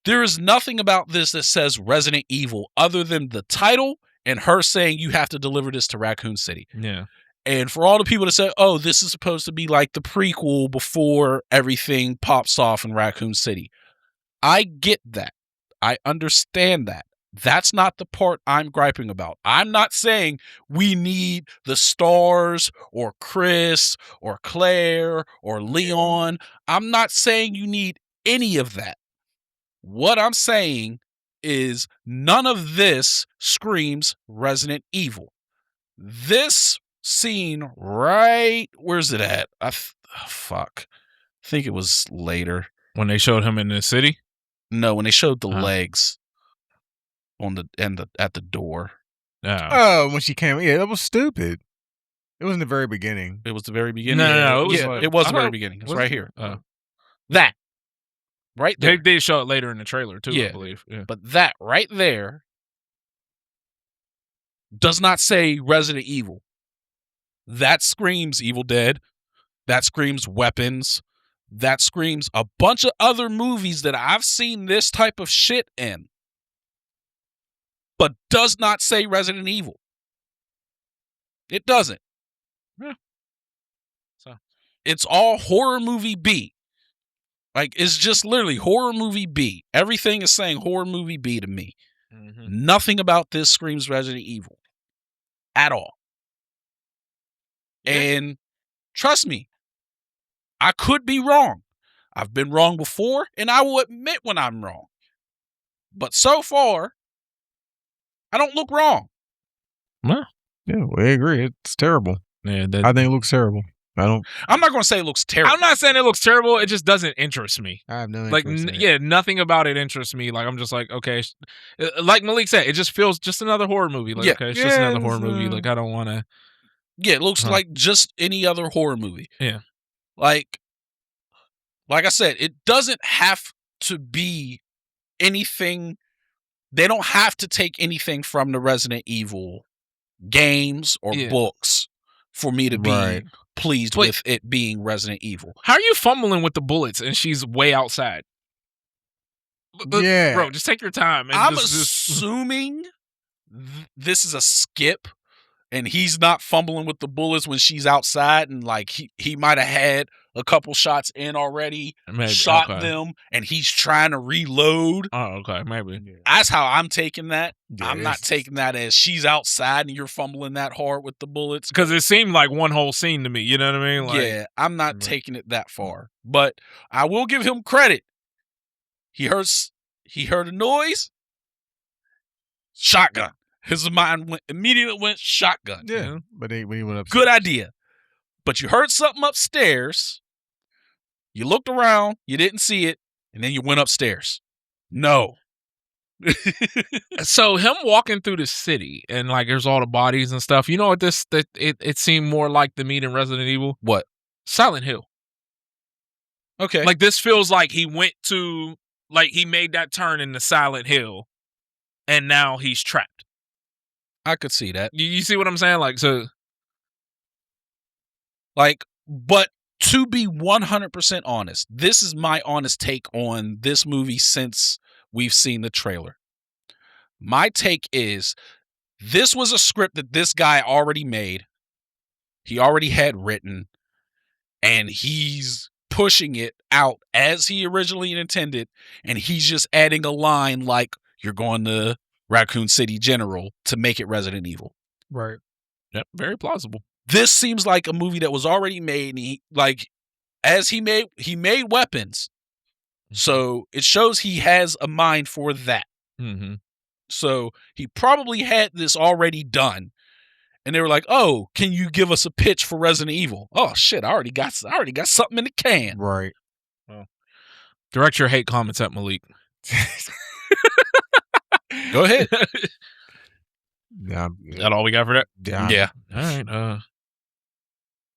there is nothing about this that says Resident Evil other than the title and her saying you have to deliver this to Raccoon City. Yeah. And for all the people that say, oh, this is supposed to be like the prequel before everything pops off in Raccoon City. I get that. I understand that. That's not the part I'm griping about. I'm not saying we need the stars or Chris or Claire or Leon. I'm not saying you need any of that. What I'm saying is none of this screams Resident Evil. This scene right, where's it at? Fuck. I think it was later. When they showed him in the city? No, when they showed the legs on at the door. Oh, when she came, yeah, that was stupid. It was in the very beginning. It was the very beginning. No, it was, it was the very beginning. It's right here. That right there. They did show it later in the trailer too, Yeah. I believe. Yeah. But that right there does not say Resident Evil. That screams Evil Dead. That screams Weapons. That screams a bunch of other movies that I've seen this type of shit in, but does not say Resident Evil. It doesn't. Yeah. So it's all horror movie B. Like, it's just literally horror movie B. Everything is saying horror movie B to me. Mm-hmm. Nothing about this screams Resident Evil at all. Yeah. And trust me, I could be wrong. I've been wrong before, and I will admit when I'm wrong. But so far, I don't look wrong. Well, yeah, we agree. It's terrible. Yeah, I think it looks terrible. I'm not going to say it looks terrible. I'm not saying it looks terrible. It just doesn't interest me. I have no interest in it. Nothing about it interests me. Like, I'm just like, okay. Like Malik said, it just feels just another horror movie. Like, okay, it's just another horror movie. Like, I don't want to. Yeah, it looks like just any other horror movie. Yeah. Like I said, it doesn't have to be anything. They don't have to take anything from the Resident Evil games or books for me to be pleased with it being Resident Evil. How are you fumbling with the bullets and she's way outside? Yeah. Bro, just take your time. And I'm assuming this is a skip and he's not fumbling with the bullets when she's outside, and like he might have had a couple shots in already, shot them, and he's trying to reload. Oh, okay, maybe. That's how I'm taking that. Yeah, I'm not taking that as she's outside and you're fumbling that hard with the bullets. Because it seemed like one whole scene to me, you know what I mean? Like, yeah, I'm not taking it that far. But I will give him credit. He heard a noise, shotgun. His mind immediately went shotgun. Yeah, you know? But he went upstairs. Good idea. But you heard something upstairs. You looked around. You didn't see it. And then you went upstairs. No. So him walking through the city and like there's all the bodies and stuff. You know what it seemed more like to me than Resident Evil? What? Silent Hill. Okay. Like this feels like he made that turn into Silent Hill and now he's trapped. I could see that. You see what I'm saying? Like, so. Like, but to be 100% honest, this is my honest take on this movie since we've seen the trailer. My take is This was a script that this guy already made. He already had written, and he's pushing it out as he originally intended, and he's just adding a line like, you're going to Raccoon City General to make it Resident Evil. Right. Yep. Very plausible. This seems like a movie that was already made, and he made weapons. So it shows he has a mind for that. Mm-hmm. So he probably had this already done. And they were like, "Oh, can you give us a pitch for Resident Evil?" Oh shit, I already got something in the can. Right. Well, direct your hate comments at Malik. Go ahead. Yeah. Is that all we got for that? Yeah. All right.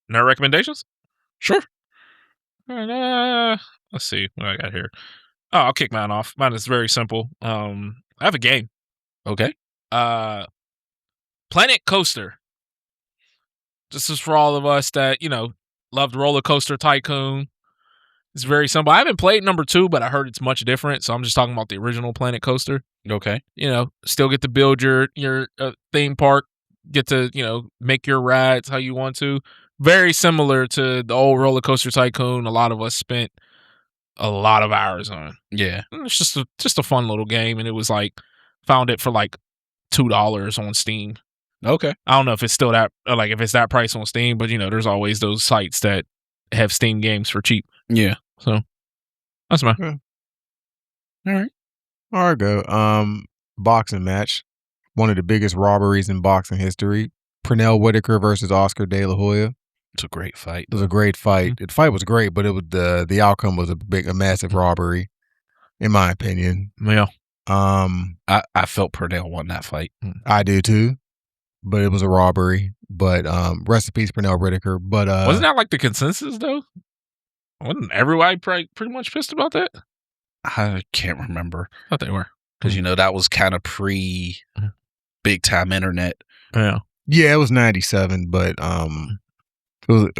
No recommendations? Sure. All right, let's see what I got here. Oh, I'll kick mine off. Mine is very simple. I have a game. Okay. Planet Coaster. This is for all of us that, loved Roller Coaster Tycoon. It's very simple. I haven't played number 2, but I heard it's much different. So I'm just talking about the original Planet Coaster. Okay. Still get to build your theme park. Get to, make your rides how you want to. Very similar to the old Roller Coaster Tycoon. A lot of us spent a lot of hours on. Yeah. It's just a fun little game. And it was found it for $2 on Steam. Okay. I don't know if it's still that, if it's that price on Steam, but there's always those sites that have Steam games for cheap. Yeah. So that's mine. All right. All right, go. Boxing match. One of the biggest robberies in boxing history. Pernell Whitaker versus Oscar De La Hoya. It's a great fight. It was a great fight. The fight was great, but it was the outcome was a massive robbery, in my opinion. Yeah. I felt Pernell won that fight. I do too, but it was a robbery. But rest in peace, Pernell Whitaker. But wasn't that the consensus though? Wasn't everybody pretty much pissed about that? I can't remember. I thought they were, because that was kind of pre big time internet. Yeah. Yeah, it was 97, but it was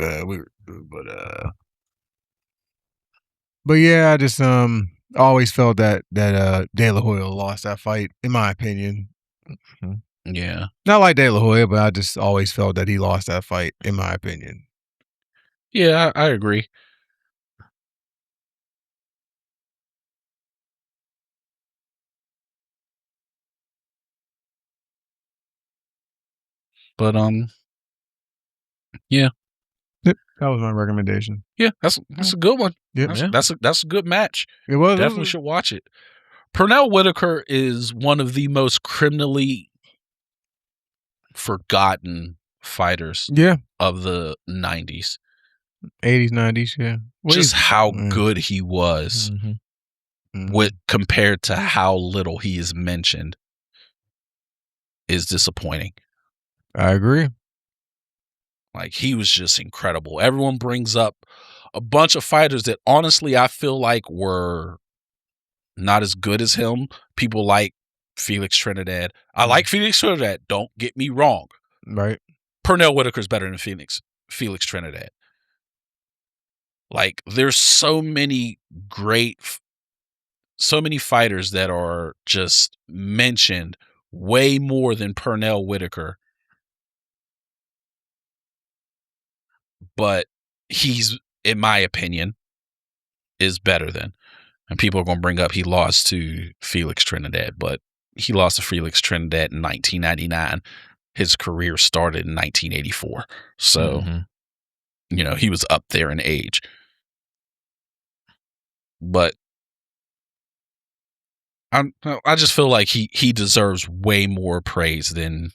but yeah, I just always felt that De La Hoya lost that fight, in my opinion. Yeah. Not like De La Hoya, but I just always felt that he lost that fight, in my opinion. Yeah, I agree. But yeah. Yep, that was my recommendation. Yeah, that's a good one. Yep. That's a good match. It was Definitely should watch it. Pernell Whitaker is one of the most criminally forgotten fighters of the 90s. 80s, 90s, yeah. Just how good he was with compared to how little he is mentioned is disappointing. I agree. He was just incredible. Everyone brings up a bunch of fighters that honestly I feel like were not as good as him. People like Felix Trinidad. I like Felix Trinidad. Don't get me wrong. Right. Pernell Whitaker's better than Felix Trinidad. There's so many fighters that are just mentioned way more than Pernell Whitaker. But he's, in my opinion, is better than. And people are going to bring up he lost to Felix Trinidad, but he lost to Felix Trinidad in 1999. His career started in 1984. So, he was up there in age. But I just feel like he deserves way more praise than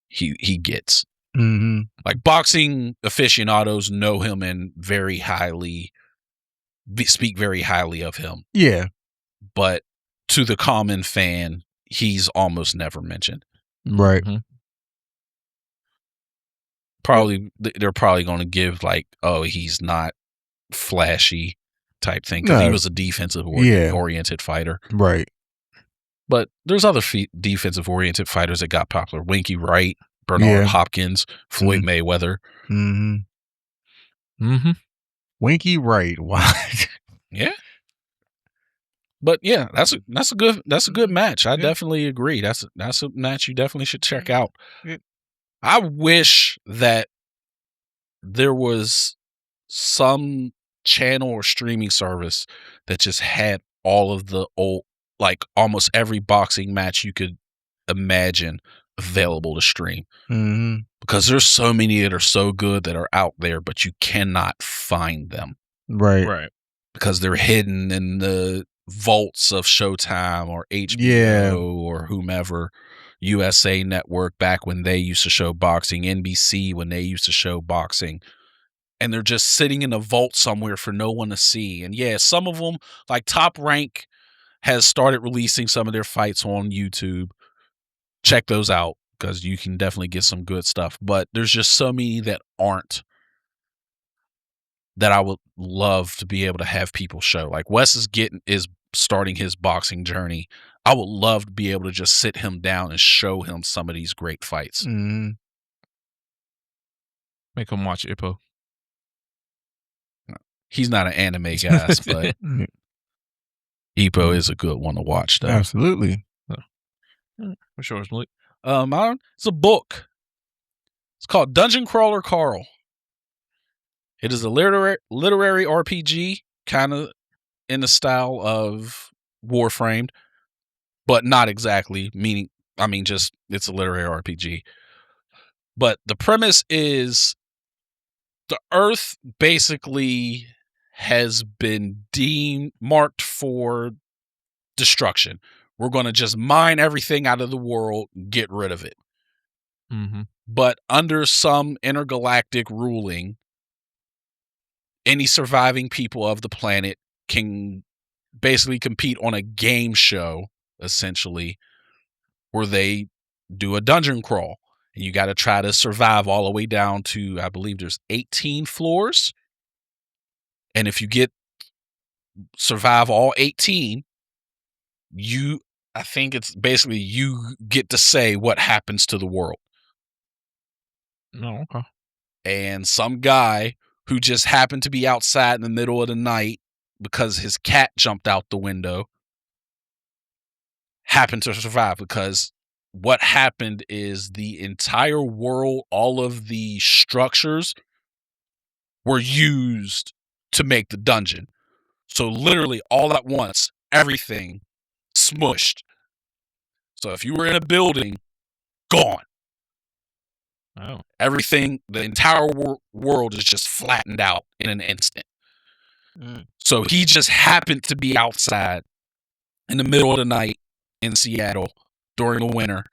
he gets. Mm-hmm. Boxing aficionados know him and speak very highly of him. Yeah. But to the common fan, he's almost never mentioned. Right. They're probably going to give he's not flashy type thing because he was a defensive oriented fighter. Right. But there's other defensive oriented fighters that got popular. Winky Wright, Bernard Hopkins, Floyd Mayweather. Winky Wright. Wow. Yeah. But yeah, that's a good match. I definitely agree. That's a match you definitely should check out. Yeah. I wish that there was some channel or streaming service that just had all of the old, like almost every boxing match you could imagine available to stream. Mm-hmm. Because there's so many that are so good that are out there, but you cannot find them. Right. Because they're hidden in the vaults of Showtime or HBO or whomever, USA Network back when they used to show boxing, NBC when they used to show boxing. And they're just sitting in a vault somewhere for no one to see. And yeah, some of them, like Top Rank, has started releasing some of their fights on YouTube. Check those out because you can definitely get some good stuff. But there's just so many that aren't, that I would love to be able to have people show. Like Wes is starting his boxing journey. I would love to be able to just sit him down and show him some of these great fights. Mm-hmm. Make him watch Ippo. He's not an anime guy, but Ippo is a good one to watch, though. Absolutely. For sure, Malik. It's a book. It's called Dungeon Crawler Carl. It is a literary RPG, kind of in the style of Warframed, but not exactly. Just it's a literary RPG. But the premise is the Earth basically has been marked for destruction. We're going to just mine everything out of the world, get rid of it. Mm-hmm. But under some intergalactic ruling, any surviving people of the planet can basically compete on a game show, essentially, where they do a dungeon crawl. And you got to try to survive all the way down to, I believe there's 18 floors. And if you survive all 18, I think it's basically you get to say what happens to the world. No, okay. And some guy who just happened to be outside in the middle of the night because his cat jumped out the window happened to survive, because what happened is the entire world, all of the structures were used to make the dungeon. So literally all at once, everything smushed. So if you were in a building, gone. Oh. Everything, the entire world is just flattened out in an instant. So he just happened to be outside in the middle of the night in Seattle during the winter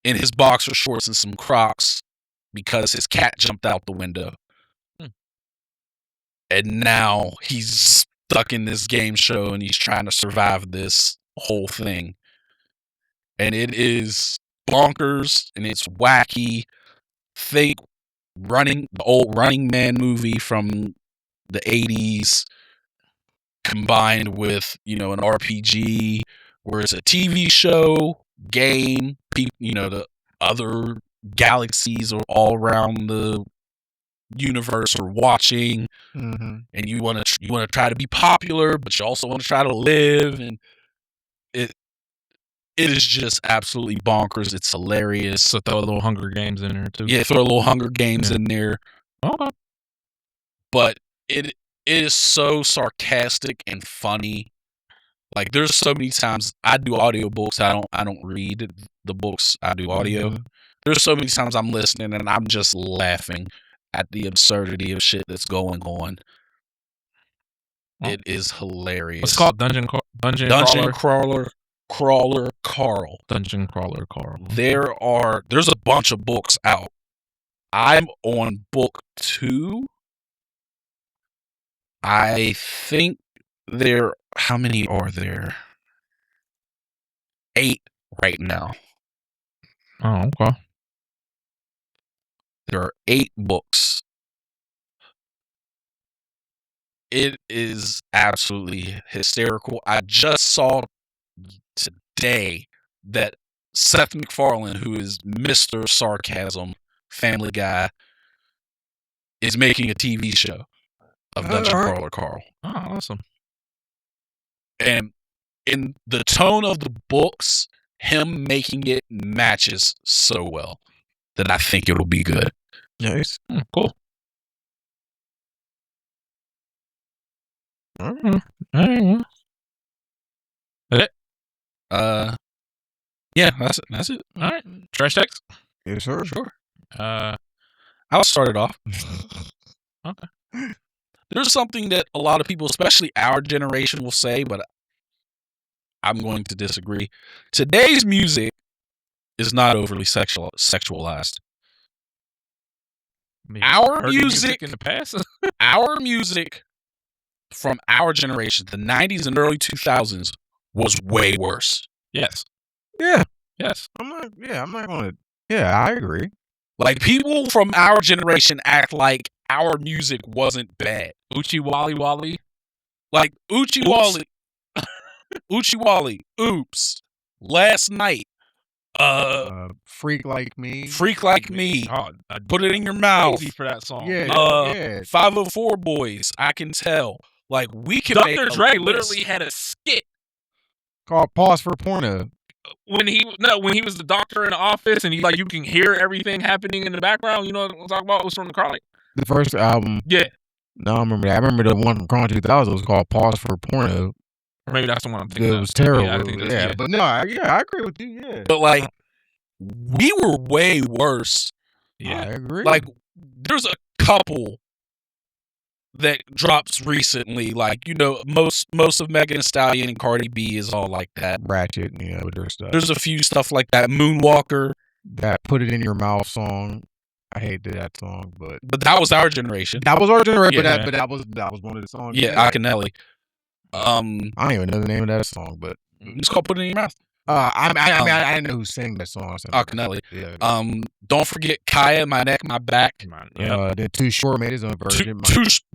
in his boxer shorts and some Crocs because his cat jumped out the window. And now he's stuck in this game show and he's trying to survive this whole thing. And it is bonkers and it's wacky. Think the old Running Man movie from the 80s combined with, an RPG where it's a TV show, game, the other galaxies are all around the universe are watching, and you want to try to be popular, but you also want to try to live, and it is just absolutely bonkers. It's hilarious. So throw a little Hunger Games in there too. Yeah, throw a little Hunger Games in there. Okay. But it is so sarcastic and funny. Like there's so many times I do audiobooks. I don't read the books. I do audio. There's so many times I'm listening and I'm just laughing at the absurdity of shit that's going on. It is hilarious. It's called Dungeon Crawler Carl. Dungeon Crawler Carl. There's a bunch of books out. I'm on book 2. I think how many are there? 8 right now. Oh, okay. There are 8 books. It is absolutely hysterical. I just saw today that Seth MacFarlane, who is Mr. Sarcasm, Family Guy, is making a TV show of Dungeon Crawler Carl. Oh, awesome. And in the tone of the books, him making it matches so well that I think it'll be good. Nice. Cool. All right. That it? Yeah, that's it. All right. Trash text? Yes, sir. Sure. I'll start it off. Okay. There's something that a lot of people, especially our generation, will say, but I'm going to disagree. Today's music is not overly sexualized. I mean, Our heard the music in the past. Our music from our generation, the 90s and early 2000s, was way worse. Yes. Yeah. Yes. I'm not gonna. Yeah, I agree. Like, people from our generation act like our music wasn't bad. Uchi Wally Wally. Like, Uchi Wally. Uchi Wally. Oops. Last Night. Freak Like Me. Freak Like Me. Oh, Put It in Your Mouth. Easy for that song. Yeah. 504 Boys. I Can Tell. Like, we can make Dr. a Dre list. literally had a skit Called Pause for Porno. when he was the doctor in the office and he you can hear everything happening in the background. You know what I'm talking about? It was from the Chronic. The first album. Yeah. No, I remember that. I remember the one from Chronic 2000 was called Pause for Porno. Or maybe that's the one I'm thinking of. It was terrible. Yeah, I think that's, But no, I agree with you. Yeah. But, like, we were way worse. Yeah. I agree. Like, there's a couple that drops recently. Like, you know, most of Megan Thee Stallion and Cardi B is all like that. Ratchet, with their stuff. There's a few stuff like that. Moonwalker. That Put It in Your Mouth song. I hated that song, but that was our generation. That was our generation. Yeah. But that was one of the songs. Yeah, Akinelli. I don't even know the name of that song, but it's called Put It in Your Mouth. I didn't know who sang that song. Akinelli. Yeah. Don't forget Kaya, My Neck, My Back. Then Too Short made his own version.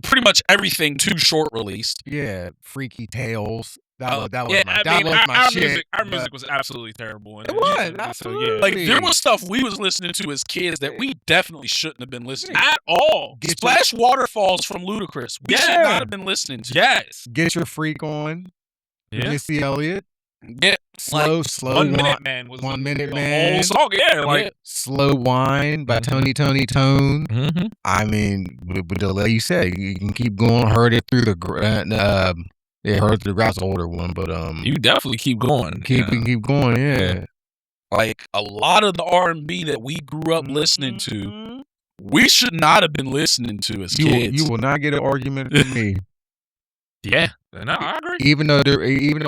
Pretty much everything Too Short released. Yeah, Freaky Tales. That was our shit. Our music was absolutely terrible. It was absolutely. So, yeah. Like, there was stuff we was listening to as kids that we definitely shouldn't have been listening to at all. Splash Waterfalls from Ludacris. We should not have been listening to. Yes. Get Your Freak On. Yeah. Missy Elliott. Yeah. Slow. 1 Minute Man was 1 Minute the Man. whole song. Yeah. Like Slow Wine by Tony Tone. Mm-hmm. I mean, like you said, you can keep going. Heard It Through the Heard It Through the Grass, the older one, but you definitely keep going. Keep going. Yeah. Like, a lot of the R&B that we grew up listening to, we should not have been listening to as kids. You will not get an argument from me. Yeah, no, I agree. Even though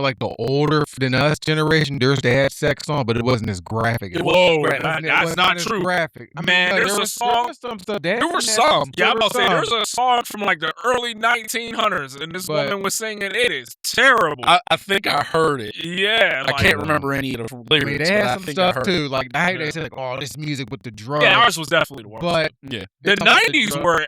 like the older than us generation, they had sex on, but it wasn't as graphic. That's not true. Graphic. Man, there's a song. There were some. Yeah, I'm about to say there's a song from like the early 1900s, and this woman was singing. It is terrible. I think I heard it. Yeah, I can't remember any of the lyrics. I mean, they had some stuff too. Like they said, like, oh, this music with the drugs. Yeah, ours was definitely the worst. But yeah, the 90s were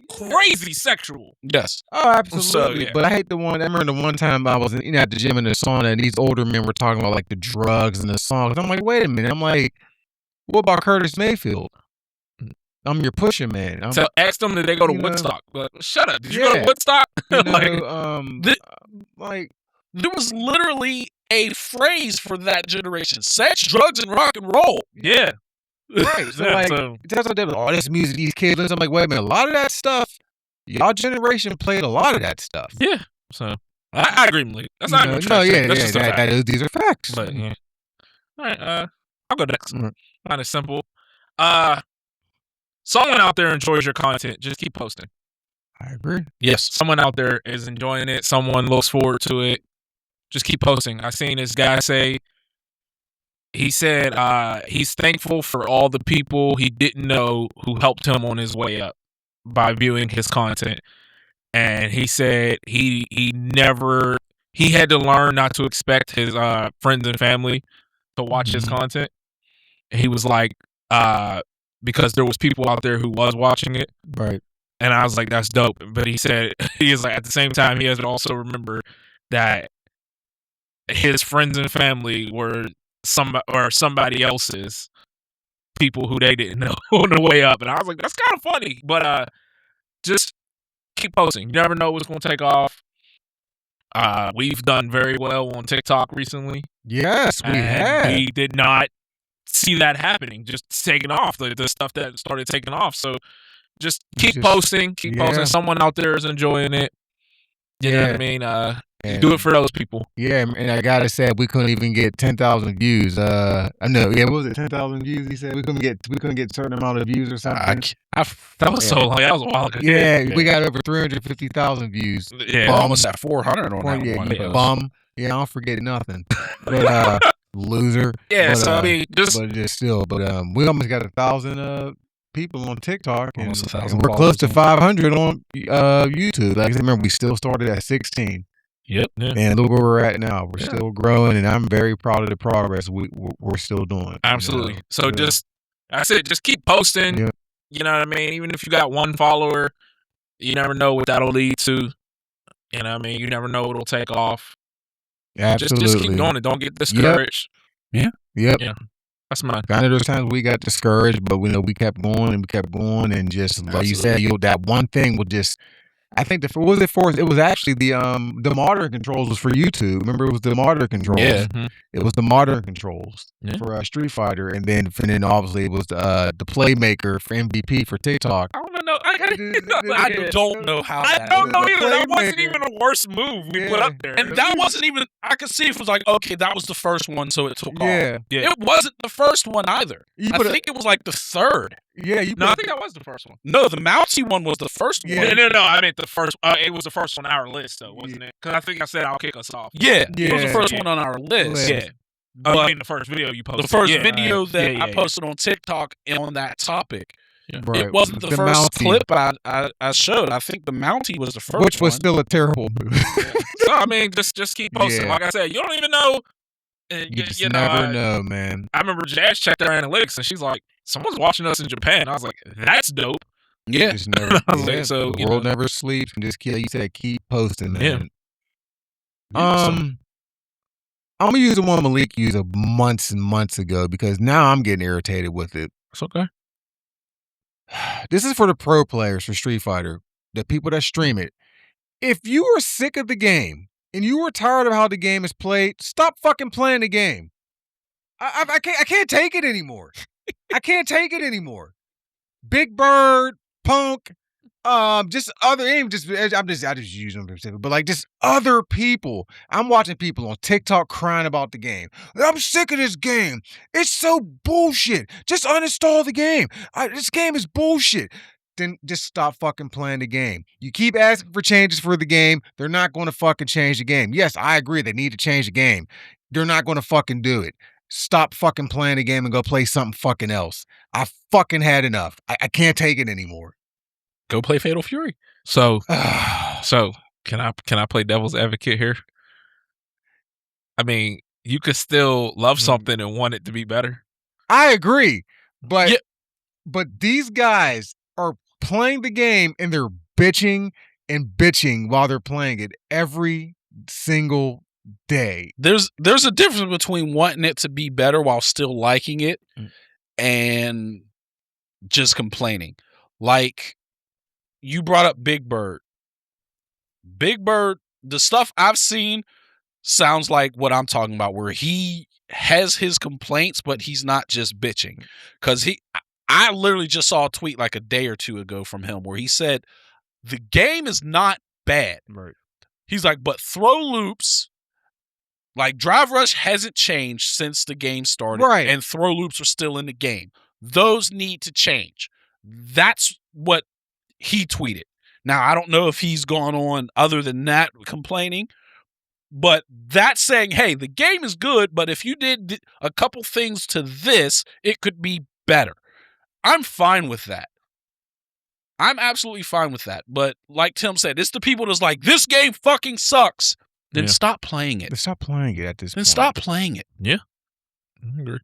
crazy sexual. Yes. Oh, absolutely. So, yeah. But I remember the one time I was at the gym in the sauna, and these older men were talking about like the drugs and the songs. I'm like, wait a minute. I'm like, what about Curtis Mayfield? I'm your pusher man. So ask them, did they go to Woodstock? But shut up. Did you go to Woodstock? Like, there was literally a phrase for that generation: sex, drugs, and rock and roll. Yeah. Right. So that's what they were, this music these kids listen. I'm like, wait a minute, a lot of that stuff, y'all generation played a lot of that stuff. Yeah. So I agree, Malik. That's not even true. These are facts. But yeah. All right, I'll go next. Not as simple. Someone out there enjoys your content, just keep posting. I agree. Yes. Someone out there is enjoying it, someone looks forward to it. Just keep posting. I seen this guy say, he said he's thankful for all the people he didn't know who helped him on his way up by viewing his content. And he said he had to learn not to expect his friends and family to watch his content. And he was like, because there was people out there who was watching it. Right. And I was like, that's dope. But he said, he is like, at the same time, he has to also remember that his friends and family were somebody else's people who they didn't know on the way up. And I was like, that's kind of funny. But just keep posting. You never know what's going to take off. We've done very well on TikTok recently. Yes, we have. We did not see that happening. Just taking off the stuff that started taking off. So just keep posting. Keep posting. Someone out there is enjoying it. You know what I mean? Do it for those people. Yeah, and I gotta say, we couldn't even get 10,000 views. I know. Yeah, what was it? 10,000 views. He said we couldn't get a certain amount of views or something. That was so long. That was a while ago. Yeah, we got over 350,000 views. Yeah, almost at 400 on that one. Bum. Yeah, I don't forget nothing. But loser. Yeah. But, So I mean, we almost got 1,000 people on TikTok, and Almost 1,000 we're close to 500 on YouTube. Like I said, remember, we still started at 16. Yep. Yeah. And look where we're at now. We're still growing, and I'm very proud of the progress we're still doing. Absolutely. You know? So just keep posting. Yeah. You know what I mean? Even if you got one follower, you never know what that'll lead to. You know what I mean? You never know what'll take off. Absolutely. Just keep doing it. Don't get discouraged. Yep. Yeah. That's mine. Kind of those times we got discouraged, but we kept going, and just like you said, that one thing will just. I think it was actually the monitor controls was for YouTube. Remember, it was the monitor controls. Yeah. Mm-hmm. It was the monitor controls for Street Fighter, and then obviously it was the Playmaker for MVP for TikTok. I don't know. I don't know how. I don't know either. That wasn't even a worst move we put up there, and that wasn't even. I could see if it was like, okay, that was the first one, so it took off. Yeah. It wasn't the first one either. I think it was like the third. Yeah, I think that was the first one. No, the Mountie one was the first one. No. I meant the first. It was the first on our list, though, wasn't it? Because I think I said I'll kick us off. Yeah, it was the first one on our list. Yeah. I mean, the first video you posted. The first video that I posted on TikTok on that topic. Yeah. Right. It wasn't the first clip I showed. I think the Mountie was the first one. Which was still a terrible move. So, I mean, just keep posting. Like I said, you don't even know. You just never know, man. I remember Jazz checked our analytics, and she's like, someone's watching us in Japan. I was like, that's dope. Yeah. Just never, the world never sleeps, and just keep posting, man. I'm gonna use the one Malik used months and months ago because now I'm getting irritated with it. It's okay. This is for the pro players for Street Fighter, the people that stream it. If you are sick of the game and you are tired of how the game is played, stop fucking playing the game. I can't take it anymore. I can't take it anymore. Big Bird, Punk, just other I just use them for specific, but like just other people. I'm watching people on TikTok crying about the game. I'm sick of this game. It's so bullshit. Just uninstall the game. This game is bullshit. Then just stop fucking playing the game. You keep asking for changes for the game. They're not going to fucking change the game. Yes, I agree. They need to change the game. They're not going to fucking do it. Stop fucking playing the game and go play something fucking else. I fucking had enough. I can't take it anymore. Go play Fatal Fury. So can I play devil's advocate here? I mean, you could still love something and want it to be better. I agree, but these guys are playing the game and they're bitching while they're playing it every single day. There's a difference between wanting it to be better while still liking it and just complaining. Like you brought up Big Bird. Big Bird, the stuff I've seen sounds like what I'm talking about, where he has his complaints, but he's not just bitching. Because I literally just saw a tweet like a day or two ago from him where he said, the game is not bad. Right. He's like, but throw loops, like Drive Rush hasn't changed since the game started. Right. And throw loops are still in the game. Those need to change. That's what he tweeted. Now, I don't know if he's gone on other than that complaining, but that's saying, hey, the game is good, but if you did a couple things to this, it could be better. I'm fine with that. I'm absolutely fine with that. But like Tim said, it's the people that's like, this game fucking sucks. Then stop playing it. Then stop playing it at this point. Then stop playing it. Yeah. I agree.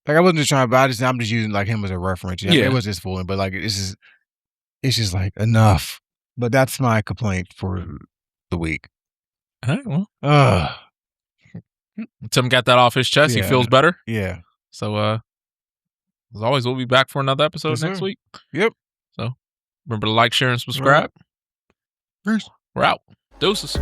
Like I wasn't just trying, but I'm just using like him as a reference. Yeah. It was just fooling, but like it's just like enough. But that's my complaint for the week. All right, well. Tim got that off his chest. Yeah. He feels better. Yeah. So as always, we'll be back for another episode next week. Yep. So remember to like, share, and subscribe. Peace. We're out. Deuces.